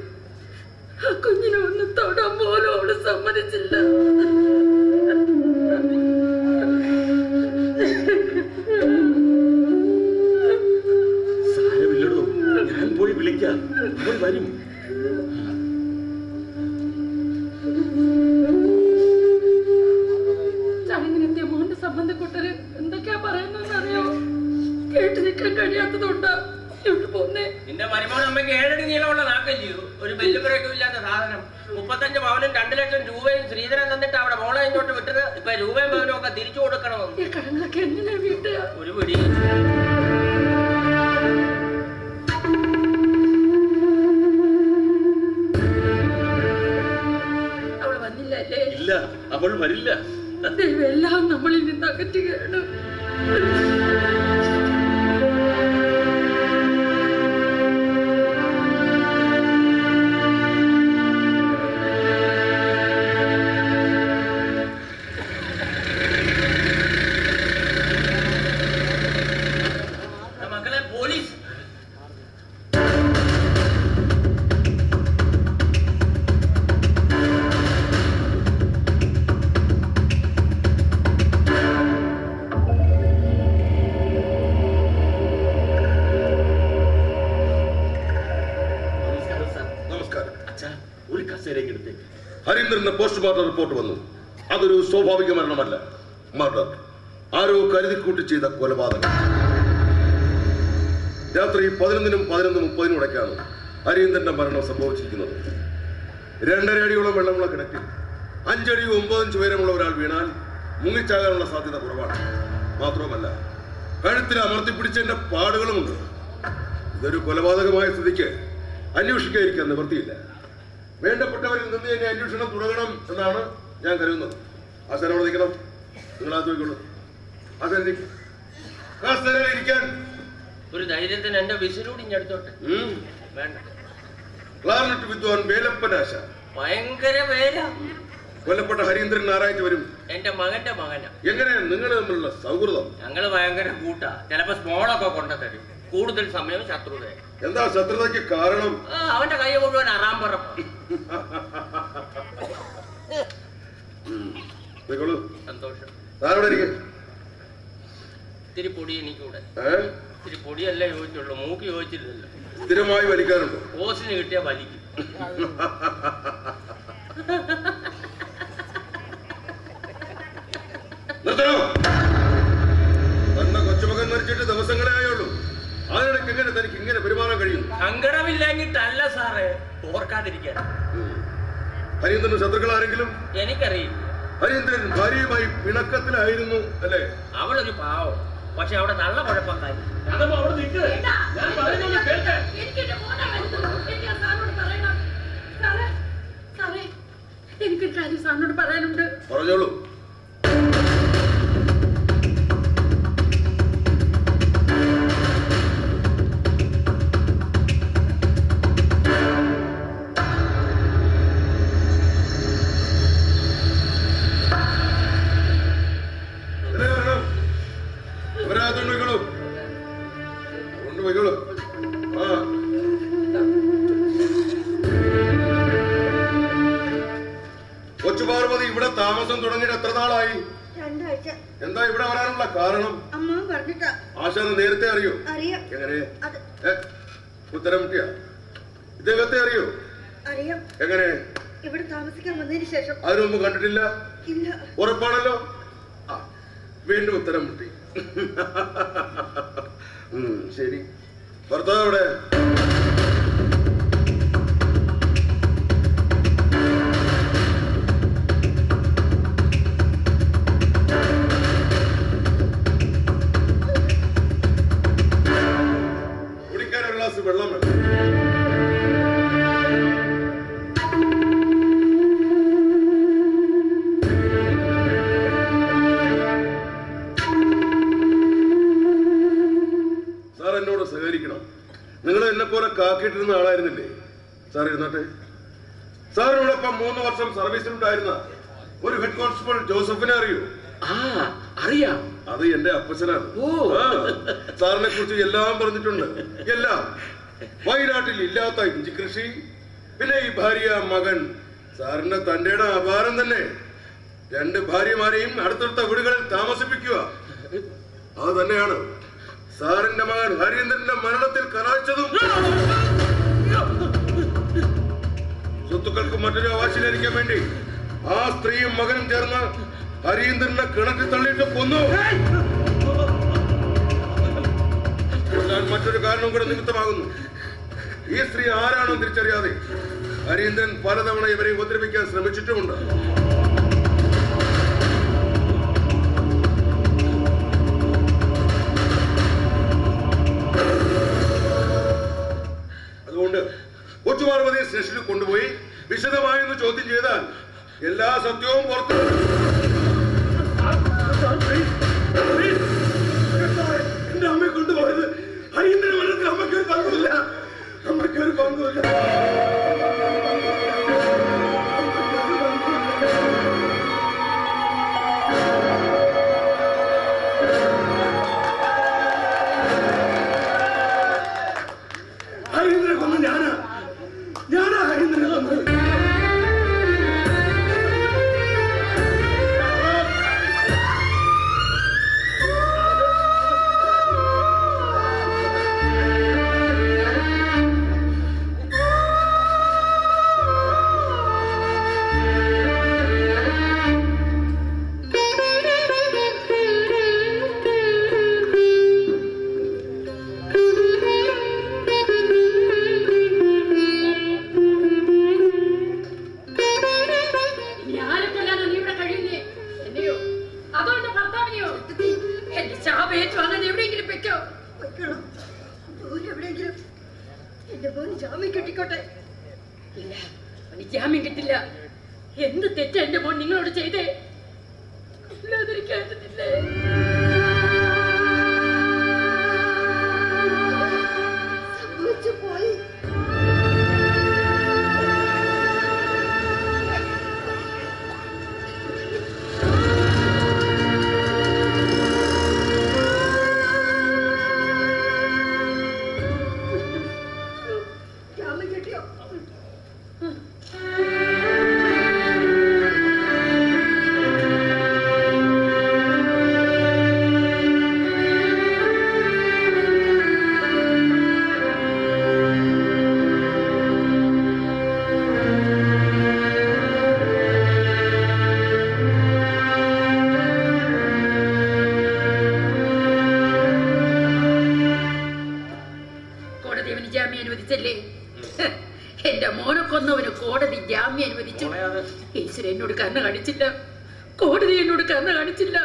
Speaker 3: ആ കുഞ്ഞിനെ ഒന്ന് തൊടാൻ പോലും അവള് സമ്മതിച്ചില്ല.
Speaker 7: സാരമില്ലടോ, ഞാൻ പോയി വിളിക്കാം. അവൾ വരും.
Speaker 3: ചടങ്ങിനെത്തിയ മോന്റെ സംബന്ധക്കൂട്ടര് എന്തൊക്കെയാ പറയുന്നറിയോ? കേട്ട് നിൽക്കാൻ കഴിയാത്തതുകൊണ്ടാ ഇവിടെ പോന്നേ.
Speaker 6: നിന്റെ മരുമോൻ അമ്മയ്ക്ക് 7 അടി നീളമുള്ള നാക്കം ചെയ്തു. ഒരു ബെല്ലുപിറക്കും ഇല്ലാത്ത സാധനം. 35 പവനും 2 ലക്ഷം രൂപയും ശ്രീധരൻ തന്നിട്ട് അവിടെ മോളെ ഇങ്ങോട്ട് വിട്ടത്. ഇപ്പൊ രൂപയും പവനും ഒക്കെ തിരിച്ചു കൊടുക്കണമെന്ന്.
Speaker 3: ഈ കടങ്ങളൊക്കെ എങ്ങനെയാ വീട്ടുക?
Speaker 6: ഒരു പിടി.
Speaker 3: അവള് വന്നില്ലല്ലേ?
Speaker 7: ഇല്ല, അവൾ വരില്ല.
Speaker 3: ദൈവം എല്ലാം നമ്മളിൽ നിന്ന് അകറ്റുകയാണ്.
Speaker 6: മക്കളെ, പോലീസ്.
Speaker 2: ഹരീന്ദ്രന്റെ പോസ്റ്റ്മോർട്ടം റിപ്പോർട്ട് വന്നു. അതൊരു സ്വാഭാവിക മരണമല്ല, മർഡർ. ആരോ കരുതിക്കൂട്ടി ചെയ്ത കൊലപാതകം. രാത്രി 11നും 11:30 ഇടയ്ക്കാണ് ഹരീന്ദ്രന്റെ മരണം സംഭവിച്ചിരിക്കുന്നത്. 2.5 അടിയോളം വെള്ളമുള്ള കിണറ്റിൽ 5 അടി 9 ഇഞ്ച് ഉയരമുള്ള ഒരാൾ വീണാൽ മുങ്ങിച്ചാകാനുള്ള സാധ്യത കുറവാണ്. മാത്രവുമല്ല, കഴുത്തിൽ അമർത്തിപ്പിടിച്ചതിന്റെ പാടുകളുമുണ്ട്. ഇതൊരു കൊലപാതകമായ സ്ഥിതിക്ക് അന്വേഷിക്കാതിരിക്കാൻ നിവൃത്തിയില്ല. വേണ്ടപ്പെട്ടവരിൽ നിന്ന് തന്നെ അന്വേഷണം തുടങ്ങണം എന്നാണ് ഞാൻ കരുതുന്നത്. ആശാൻ അവിടെ നിൽക്കണം. നിങ്ങൾ ആദ്യമായിക്കോളൂ. ആശാൻ ഇരിക്കാൻ.
Speaker 6: ഒരു ധൈര്യത്തിന് എന്റെ വിസിലൂടി ഇഞ്ഞെടുത്തോട്ടെ. വേണ്ട.
Speaker 2: ക്ലാർനെറ്റ് വിദ്വാൻ വേലപ്പൻ ആശാൻ.
Speaker 6: ഭയങ്കര പേരാ.
Speaker 2: കൊല്ലപ്പെട്ട ഹരീന്ദ്രൻ ഞായറാഴ്ച വരും.
Speaker 6: എന്റെ മകന്റെ മകനാ.
Speaker 2: എങ്ങനെ നിങ്ങൾ തമ്മിലുള്ള സൗഹൃദം?
Speaker 6: ഞങ്ങള് ഭയങ്കര കൂട്ടാ. ചിലപ്പോ സ്മോളൊക്കെ കൊണ്ടുതരും. കൂടുതൽ സമയം ശത്രുത.
Speaker 2: എന്താ ശത്രുതയ്ക്ക് കാരണം?
Speaker 6: അവന്റെ കൈ മുഴുവൻ അറാമ്പറപ്പ്. സന്തോഷം. ഇത്തിരി പൊടി എനിക്കൂടെ. ഇത്തിരി പൊടിയല്ലേ ചോദിച്ചുള്ളൂ, മൂക്ക് ചോദിച്ചില്ലല്ലോ.
Speaker 2: സ്ഥിരമായി വലിക്കാറുണ്ടോ?
Speaker 6: ഓസിന് കിട്ടിയ വലിക്കും.
Speaker 2: തന്നെ കൊച്ചുമകൻ മരിച്ചിട്ട് ദിവസങ്ങളേ ആയുള്ളൂ. അതിനിടയ്ക്ക് എങ്ങനെ തനിക്ക് ഇങ്ങനെ പെരുമാറാൻ കഴിയും?
Speaker 6: സങ്കടമില്ലാഞ്ഞിട്ടല്ല സാറേ, ഓർക്കാതിരിക്കാൻ.
Speaker 2: ഹരീന്ദ്രന് ശത്രുക്കൾ ആരെങ്കിലും?
Speaker 6: എനിക്കറിയില്ല.
Speaker 2: ഹരീന്ദ്രൻ ഭാര്യയുമായി പിണക്കത്തിലായിരുന്നു അല്ലേ?
Speaker 6: അവളൊരു പാവം. പക്ഷെ അവിടെ നല്ല കുഴപ്പമുണ്ടായി.
Speaker 3: എനിക്കൊരു കാര്യം സാറിനോട് പറയാനുണ്ട്.
Speaker 2: പറഞ്ഞോളൂ. കൊച്ചുപാർവതി ഇവിടെ താമസം തുടങ്ങിയിട്ട് എത്ര നാളായി?
Speaker 4: 2 ആഴ്ച.
Speaker 2: എന്താ ഇവിടെ വരാനുള്ള കാരണം?
Speaker 4: അമ്മ പറഞ്ഞിട്ടാ.
Speaker 2: ആശാനെ നേരത്തെ അറിയോ?
Speaker 4: അറിയാം.
Speaker 2: എങ്ങനെ? ഉത്തരം മുട്ടിയ ഇദ്ദേഹത്തെ അറിയോ?
Speaker 4: അറിയാം.
Speaker 2: എങ്ങനെ?
Speaker 4: ഇവിടെ താമസിക്കാൻ വന്നതിന് ശേഷം.
Speaker 2: അതിനു മുമ്പ് കണ്ടിട്ടില്ല?
Speaker 4: ഇല്ല.
Speaker 2: ഉറപ്പാണല്ലോ? വീണ്ടും ഉത്തരം മുട്ടി. ശരി. ഭർത്താവ് എവിടെ? കുടിക്കാൻ ഒരു ഗ്ലാസ് വെള്ളം വേണം. സാർ എന്നോട് സഹകരിക്കണം. നിങ്ങൾ എന്നെ പോലെ കാക്കിട്ടിരുന്ന ആളായിരുന്നില്ലേ? സാർ ഇരുന്നട്ടെ. സാറിനോടൊപ്പം 3 വർഷം സർവീസിലുണ്ടായിരുന്ന ഒരു ഹെഡ് കോൺസ്റ്റബിൾ ജോസഫിനെ അറിയോ?
Speaker 7: അറിയാം.
Speaker 2: അത് എന്റെ അപ്പച്ചനാണ്. സാറിനെ കുറിച്ച് എല്ലാം പറഞ്ഞിട്ടുണ്ട്. എല്ലാം. വയനാട്ടിൽ ഇല്ലാത്ത ഇഞ്ചി കൃഷി, പിന്നെ ഈ ഭാര്യ മകൻ. സാറിന്റെ തന്റെ അപാരം തന്നെ. 2 ഭാര്യമാരെയും അടുത്തടുത്ത വീടുകളിൽ താമസിപ്പിക്കുക. അത് തന്നെയാണ് സാറിന്റെ മകൻ ഹരീന്ദ്രന്റെ മരണത്തിൽ കലാശിച്ചതും. സ്വത്തുക്കൾക്ക് മറ്റൊരു അവകാശികരിക്കാൻ വേണ്ടി ആ സ്ത്രീയും മകനും ചേർന്ന് ഹരീന്ദ്രനെ കിണറ്റിൽ തള്ളിയിട്ട് കൊന്നു. മറ്റൊരു കാരണം കൂടെ നിമിത്തമാകുന്നു. ഈ സ്ത്രീ ആരാണോ തിരിച്ചറിയാതെ ഹരീന്ദ്രൻ പലതവണ ഇവരെ ഉപദ്രവിക്കാൻ ശ്രമിച്ചിട്ടുമുണ്ട്. അതുകൊണ്ട് കൊച്ചുപാർവതി സ്റ്റേഷനിൽ കൊണ്ടുപോയി വിശദമായൊന്ന് ചോദ്യം ചെയ്താൽ എല്ലാ സത്യവും പുറത്തു. എന്റെ അമ്മയെ കൊണ്ടുപോയത് ഹരീന്ദ്രൻ മരണത്തിൽ അമ്മയ്ക്കൊരു പങ്കുമില്ല. അമ്മയ്ക്കൊരു പങ്കുമില്ല. ഹരീന്ദ്രനെ കൊന്ന് ഞാനാ ഹരീന്ദ്രനെ കൊന്നത്.
Speaker 3: ജാമ്യം കിട്ടില്ല. എന്ത് തെറ്റാ എന്റെ മോൻ നിങ്ങളോട് ചെയ്തേ? ഇല്ലാതിരിക്കാറ്റില്ലേ? എന്റെ മോനെ കൊന്നവന് കോടതി ജാമ്യം അനുവദിച്ചു. ഈശ്വരൻ എന്നോട് കണ്ണ് കാണിച്ചില്ല. കോടതി എന്നോട് കണ്ണ് കാണിച്ചില്ല.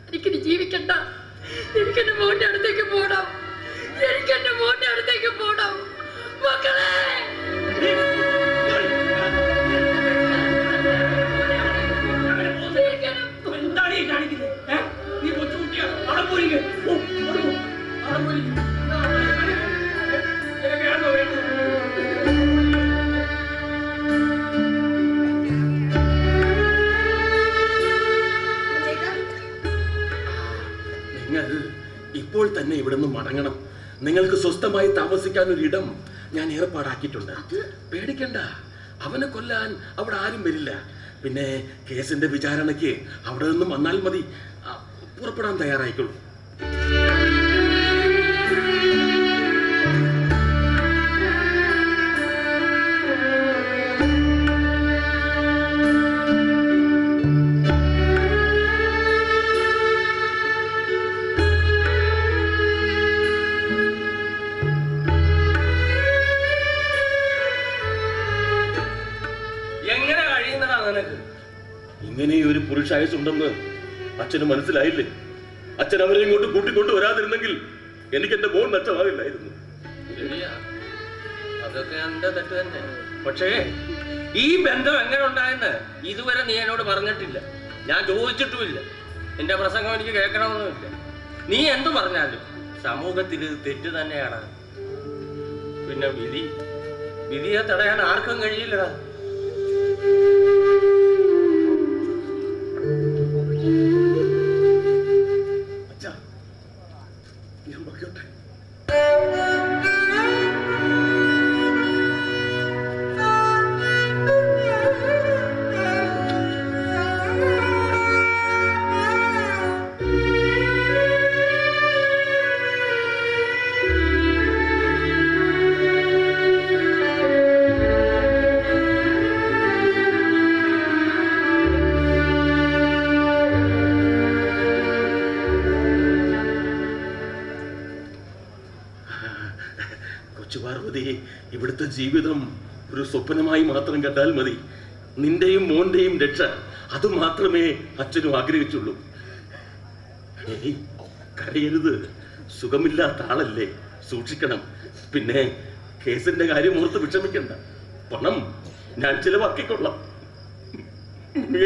Speaker 3: എനിക്കിനി ജീവിക്കണ്ട. എനിക്കെന്റെ മോന്റെ അടുത്തേക്ക് പോണം. എനിക്കെന്റെ മോന്റെ അടുത്തേക്ക് പോണം. മക്കളെ
Speaker 6: പോയിരിക്കും.
Speaker 7: നിങ്ങൾ ഇപ്പോൾ തന്നെ ഇവിടുന്ന് മടങ്ങണം. നിങ്ങൾക്ക് സ്വസ്ഥമായി താമസിക്കാൻ ഒരു ഇടം ഞാൻ ഏർപ്പാടാക്കിയിട്ടുണ്ട്. പേടിക്കണ്ട, അവനെ കൊല്ലാൻ അവിടെ ആരും വരില്ല. പിന്നെ കേസിന്റെ വിചാരണയ്ക്ക് അവിടെ നിന്നും വന്നാൽ മതി. പുറപ്പെടാൻ തയ്യാറായിക്കോളൂ. ഇങ്ങനെ ഒരു പുരുഷായുസുണ്ടെന്ന് അച്ഛന് മനസ്സിലായില്ലേ? അച്ഛൻ അവരെ ഇങ്ങോട്ട് കൂട്ടിക്കൊണ്ട് വരാതിരുന്നെങ്കിൽ എനിക്ക് എന്റെ മോൻ നഷ്ടമാകില്ലായിരുന്നു.
Speaker 6: അതൊക്കെ എന്റെ തെറ്റ് തന്നെ. പക്ഷേ ഈ ബന്ധം എങ്ങനെ ഉണ്ടായെന്ന് ഇതുവരെ നീ എന്നോട് പറഞ്ഞിട്ടില്ല. ഞാൻ ചോദിച്ചിട്ടുമില്ല. എന്റെ പ്രസംഗം എനിക്ക് കേൾക്കണമെന്നുമില്ല. നീ എന്തു പറഞ്ഞാലും സമൂഹത്തിൽ ഇത് തെറ്റ് തന്നെയാണ്. പിന്നെ വിധിയെ തടയാൻ ആർക്കും കഴിയില്ലടാ.
Speaker 7: ഇവിടുത്തെ ജീവിതം ഒരു സ്വപ്നമായി മാത്രം കണ്ടാൽ മതി. നിന്റെയും മോന്റെയും രക്ഷ അത് മാത്രമേ അച്ഛനും ആഗ്രഹിച്ചുള്ളൂ. കരയരുത്, സുഖമില്ലാത്ത ആളല്ലേ, സൂക്ഷിക്കണം. പിന്നെ കേസിന്റെ കാര്യം ഓർത്ത് വിഷമിക്കണ്ട. പണം ഞാൻ ചിലവാക്കിക്കൊള്ളാം.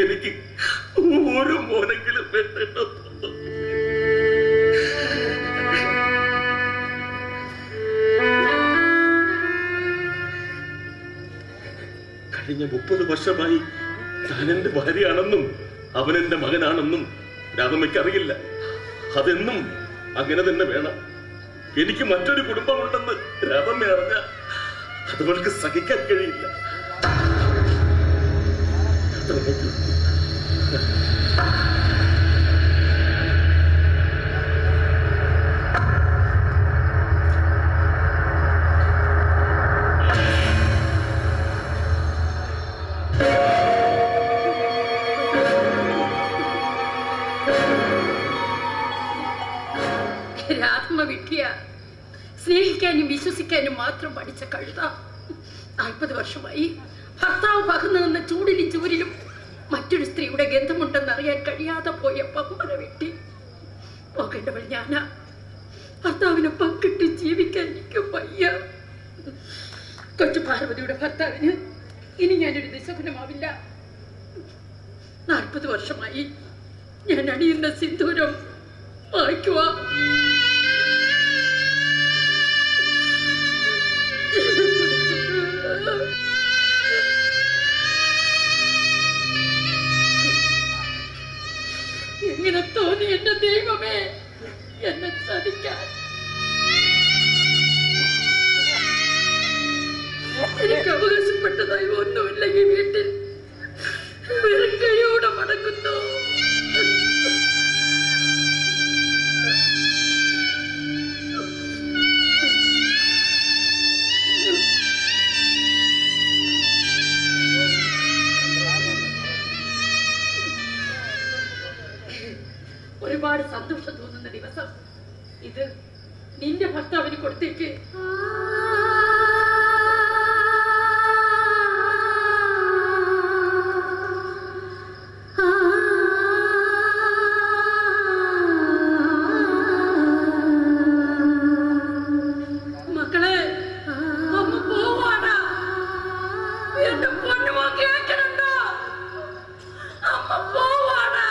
Speaker 7: എനിക്ക് ഒരു മോനെങ്കിലും വേണ്ടോ? കഴിഞ്ഞ 30 വർഷമായി താൻ എന്റെ ഭാര്യയാണെന്നും അവൻ എന്റെ മകനാണെന്നും രാധമ്മയ്ക്ക് അറിയില്ല. അതെന്നും അങ്ങനെ തന്നെ വേണം. എനിക്ക് മറ്റൊരു കുടുംബമുണ്ടെന്ന് രാധമ്മ അറിഞ്ഞ അതവൾക്ക് സഹിക്കാൻ കഴിയില്ല.
Speaker 3: രാധമ്മ വിട്ടിയ സ്നേഹിക്കാനും വിശ്വസിക്കാനും മാത്രം പഠിച്ച കഴുത 40 വർഷമായി ഭർത്താവ് പകർന്നു നിന്ന ചൂടിലും ചൂരിലും മറ്റൊരു സ്ത്രീയുടെ ഗന്ധമുണ്ടെന്ന് അറിയാൻ കഴിയാതെ പോയ പമ്പര വെട്ടി പോകേണ്ടവൾ ഞാനാ. ഭർത്താവിനെ പങ്കിട്ട് ജീവിക്കാൻ എനിക്ക് വയ്യ. കൊച്ചു പാർവതിയുടെ ഭർത്താവിന് ഇനി ഞാനൊരു നിസ്സഹനമാവില്ല. 40 വർഷമായി ഞാൻ അണിയുന്ന സിന്ദൂരം മായ്ക്കുക. എങ്ങനെ തോന്നി എന്റെ ദൈവമേ എന്നെ ചതിക്കാൻ? എനിക്ക് അവകാശപ്പെട്ടതായി ഒന്നുമില്ല ഈ വീട്ടിൽ. വെറും കൈയോടെ മടങ്ങുന്നു. ഒരുപാട് സന്തോഷം തോന്നുന്ന ദിവസം ഇത്. നിന്റെ ഭർത്താവിന് കൊടുത്തേക്ക്. മക്കളെ, അമ്മ പോവാണ്. എന്റെ പൊന്നുമോ കേൾക്കണുണ്ടോ? അമ്മ പോവാണ്.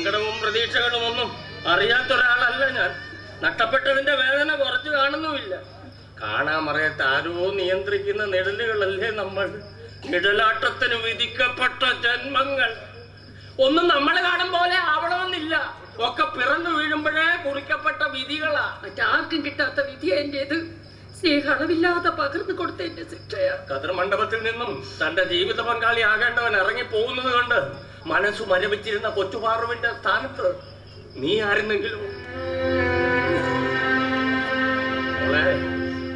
Speaker 6: സങ്കടവും പ്രതീക്ഷകളും ഒന്നും അറിയാത്ത ഒരാളല്ല ഞാൻ. നഷ്ടപ്പെട്ടതിന്റെ വേദന കുറച്ച് കാണുന്നുമില്ല. കാണാമറിയാത്ത ആരോ നിയന്ത്രിക്കുന്ന നിഴലുകളല്ലേ നമ്മൾ. നിഴലാട്ടത്തിന് വിധിക്കപ്പെട്ട ജന്മങ്ങൾ. ഒന്നും നമ്മളെ കാണും പോലെ ആവണമെന്നില്ല. ഒക്കെ പിറന്നു വീഴുമ്പോഴേ കുറിക്കപ്പെട്ട വിധികളാ.
Speaker 3: മറ്റാർക്കും കിട്ടാത്ത വിധിയാ എന്റേത്. സ്നേഹളവില്ലാതെ പകർന്നു കൊടുത്ത എന്റെ ശിക്ഷയാ.
Speaker 6: കതിർ മണ്ഡപത്തിൽ നിന്നും തന്റെ ജീവിത പങ്കാളി ആകേണ്ടവൻ ഇറങ്ങി പോകുന്നത് കൊണ്ട് മനസ്സു മരവിച്ചിരുന്ന കൊച്ചുപാറുവിന്റെ സ്ഥാനത്ത് നീ ആയിരുന്നെങ്കിലും.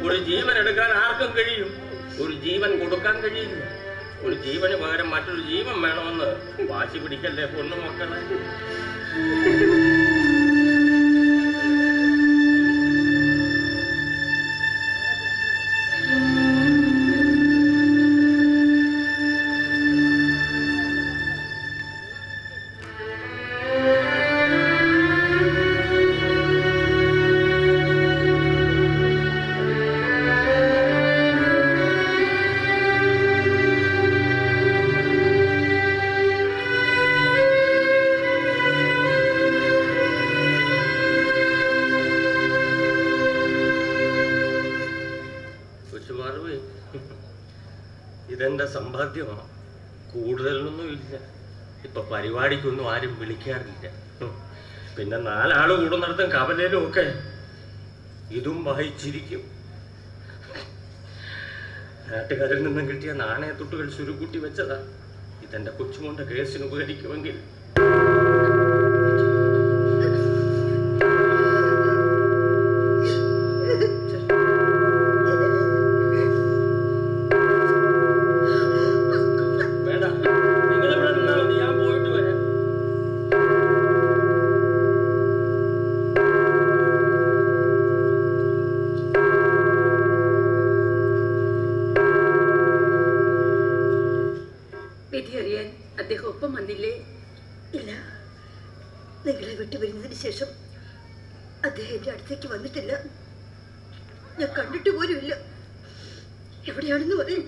Speaker 6: ഒരു ജീവൻ എടുക്കാൻ ആർക്കും കഴിയും, ഒരു ജീവൻ കൊടുക്കാൻ കഴിയില്ല. ഒരു ജീവന് പകരം മറ്റൊരു ജീവൻ വേണമെന്ന് വാശി പിടിക്കല്ലേ പൊണ്ണു മക്കളെ. ഇതെന്റെ സമ്പാദ്യമാണ്, കൂടുതലൊന്നും ഇല്ല. ഇപ്പൊ പരിപാടിക്കൊന്നും ആരും വിളിക്കാറില്ല. പിന്നെ 4 ആള് കൂടുന്നിടത്തും കവലയിലും ഒക്കെ ഇതും വഹിച്ചിരിക്കും. നാട്ടുകാരിൽ നിന്നും കിട്ടിയ നാണയത്തൊട്ടുകൾ ചുരുക്കൂട്ടി വെച്ചതാ. ഇതെന്റെ കൊച്ചുമോന്റെ കേസിന് ഉപകരിക്കുമെങ്കിൽ.
Speaker 3: വിധിയറിയാൻ അദ്ദേഹം ഒപ്പം വന്നില്ലേ?
Speaker 4: ഇല്ല, നിങ്ങളെ വിട്ടുവരുന്നതിന് ശേഷം അദ്ദേഹം എന്റെ അടുത്തേക്ക് വന്നിട്ടില്ല. ഞാൻ കണ്ടിട്ട് പോലും ഇല്ല. എവിടെയാണെന്ന് പറയും.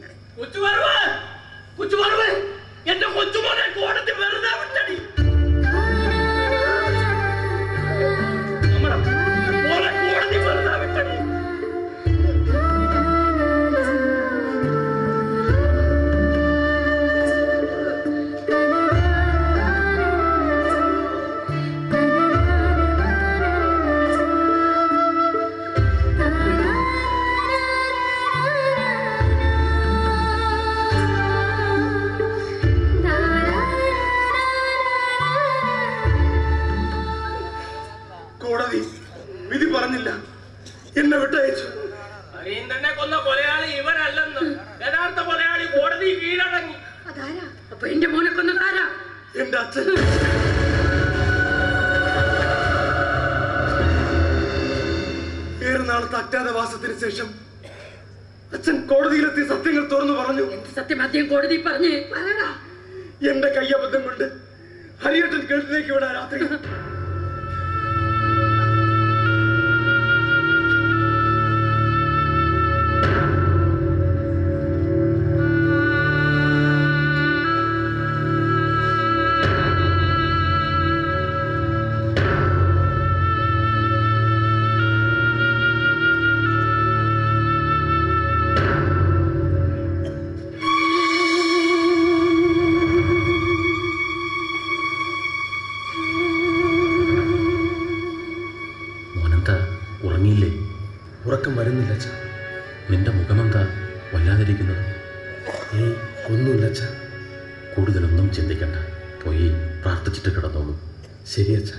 Speaker 6: എന്റെ കൊച്ചുമോനെ കോടതി വെറുതെ വിട്ടടി. കോടതി വെറുതെ വിട്ടടി.
Speaker 8: വിധി പറഞ്ഞില്ല, എന്നെ വിട്ടയച്ചു.
Speaker 6: ഹരീന്ദ്രനെ കൊന്ന കൊലയാളി ഇവനല്ലെന്ന് യഥാർത്ഥ കൊലയാളി കോടതി കീഴടങ്ങി.
Speaker 4: അതാരാ?
Speaker 3: അപ്പൊ എന്റെ മോനെ കൊന്നതാരാ?
Speaker 8: എന്റെ അച്ഛൻ. ഏറെ നാളത്തെ അജ്ഞാതവാസത്തിന് ശേഷം അച്ഛൻ കോടതിയിലെത്തി സത്യങ്ങൾ തുറന്നു പറഞ്ഞു.
Speaker 3: എന്ത് സത്യം അദ്ദേഹം കോടതി പറഞ്ഞു?
Speaker 8: എന്റെ കയ്യബദ്ധം കൊണ്ട് ഹരിയേട്ടൻ കേട്ടിലേക്ക് വിടാൻ രാത്രി വരുന്നില്ല.
Speaker 1: നിന്റെ മുഖമെന്താ വല്ലാതിരിക്കുന്നത്?
Speaker 8: ഒന്നുമില്ല അച്ഛ.
Speaker 1: കൂടുതലൊന്നും ചിന്തിക്കണ്ട, പോയി പ്രാർത്ഥിച്ചിട്ട് കിടന്നോളൂ.
Speaker 8: ശരി അച്ഛ.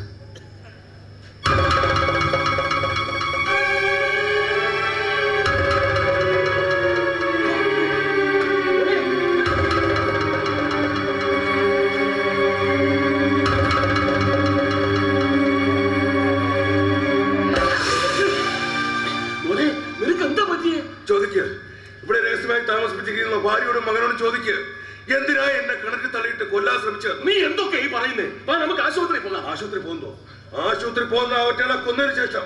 Speaker 2: ഇവിടെ രഹസ്യമായി താമസിപ്പിച്ചിരിക്കുന്ന ഭാര്യയോടും മകനോടും ചോദിക്കുക, എന്തിനാ എന്നെ കിണറ്റിൽ തള്ളിയിട്ട് കൊല്ലാൻ ശ്രമിച്ചത്?
Speaker 7: നീ എന്തൊക്കെ ഈ പറയുന്നേ? നമുക്ക് ആശുപത്രി പോകാം.
Speaker 2: ആശുപത്രി പോകുന്നോ? ആശുപത്രി പോകുന്ന ഒറ്റയാളെ കൊന്നതിന് ശേഷം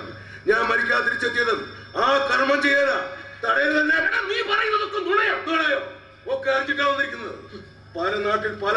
Speaker 2: ഞാൻ മരിക്കാതെ തിരിച്ചെത്തിയതും ആ കർമ്മം ചെയ്യാനാ. തടയിൽ തന്നെ
Speaker 7: നീ പറയുന്നതൊക്കെ നുണയോ?
Speaker 2: നുണയോ ഒക്കെ അറിഞ്ഞിട്ടാ വന്നിരിക്കുന്നത്. പല നാട്ടിൽ പല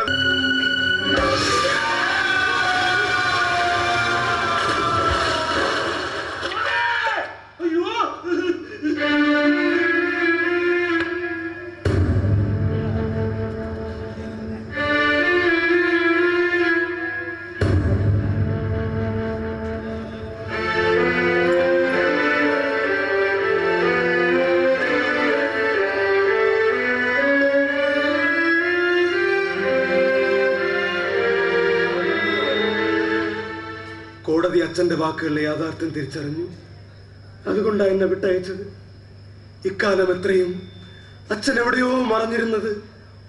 Speaker 8: കോടതി അച്ഛന്റെ വാക്കുകളിലെ യാഥാർത്ഥ്യം തിരിച്ചറിഞ്ഞു. അതുകൊണ്ടാണ് എന്നെ വിട്ടയച്ചത്. ഇക്കാലം എത്രയും അച്ഛൻ എവിടെയോ മറഞ്ഞിരുന്നത്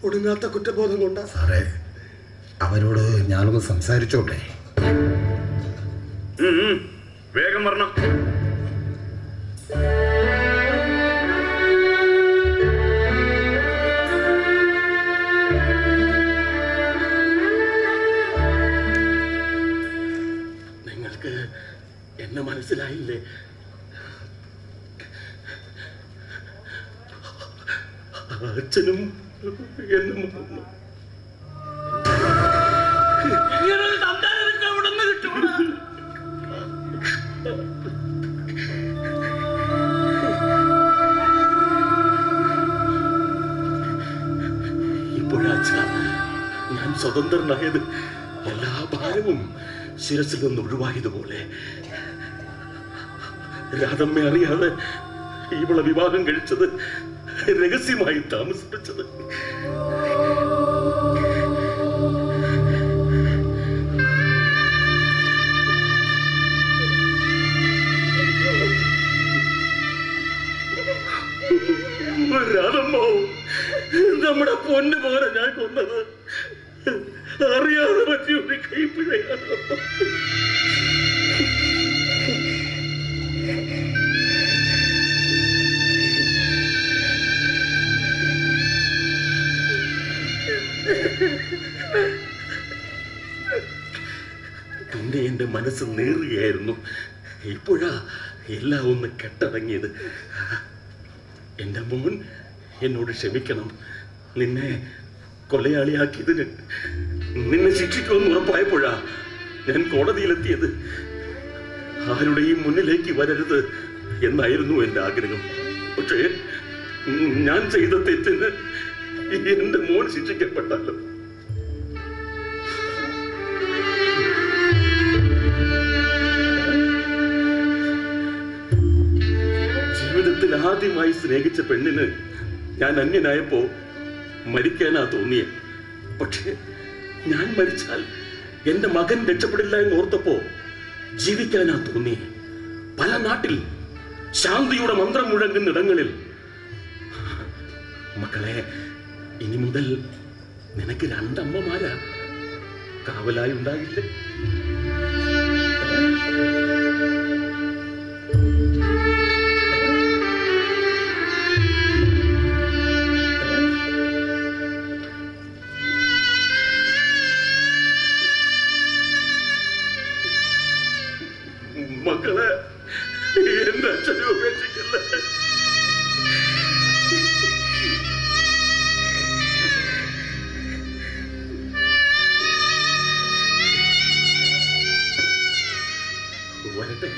Speaker 8: ഒടുങ്ങാത്ത കുറ്റബോധം കൊണ്ടാ.
Speaker 11: സാറേ, അവരോട് ഞാനൊന്ന് സംസാരിച്ചോട്ടെ?
Speaker 7: വേഗം വരണം. നിങ്ങൾക്ക് എന്നെ മനസ്സിലായില്ലേ? അച്ഛനും എന്നും ഇപ്പോഴാച്ച ഞാൻ സ്വതന്ത്രനായത്, എല്ലാ ഭാരവും ശിരസിൽ നിന്ന് ഒഴിവായതുപോലെ. രാധമ്മ അറിയാതെ ഇവളെ വിവാഹം കഴിച്ചത്, രഹസ്യമായി താമസിപ്പിച്ചത്. രാധമ്മോ, നമ്മുടെ പൊന്നു പോലെ ഞാൻ കൊന്നത് അറിയാതെ പറ്റിയൊരു കൈപ്പിഴയാണ്. പിന്നെ എന്റെ മനസ്സ് നേറുകയായിരുന്നു. ഇപ്പോഴാ എല്ലാം ഒന്ന് കെട്ടടങ്ങിയത്. എന്റെ മോൻ എന്നോട് ക്ഷമിക്കണം. നിന്നെ കൊലയാളിയാക്കിയതിന് നിന്നെ ശിക്ഷിക്കുമെന്ന് ഉറപ്പായപ്പോഴാ ഞാൻ കോടതിയിലെത്തിയത്. ആരുടെയും മുന്നിലേക്ക് വരരുത് എന്നായിരുന്നു എന്റെ ആഗ്രഹം. പക്ഷേ ഞാൻ ചെയ്ത തെറ്റിന് എന്റെ മോൻ ശിക്ഷിക്കപ്പെട്ടല്ലോ. ജീവിതത്തിൽ ആദ്യമായി സ്നേഹിച്ച പെണ്ണിന് ഞാൻ അന്യനായപ്പോ മരിക്കാനാ തോന്നിയ. പക്ഷേ ഞാൻ മരിച്ചാൽ എന്റെ മകൻ രക്ഷപ്പെടില്ല എന്ന് ഓർത്തപ്പോ ജീവിക്കാനാ തോന്നിയ. പല നാട്ടിൽ ശാന്തിയുടെ മന്ത്രം മുഴങ്ങുന്ന ഇടങ്ങളിൽ. മക്കളെ, ഇനി മുതൽ നിനക്ക് രണ്ടമ്മമാരാ കാവലായി ഉണ്ടാകില്ലേ? മക്കളെ, എന്റെ അച്ഛനെ ഉപേക്ഷിക്കില്ല. വരട്ടെ.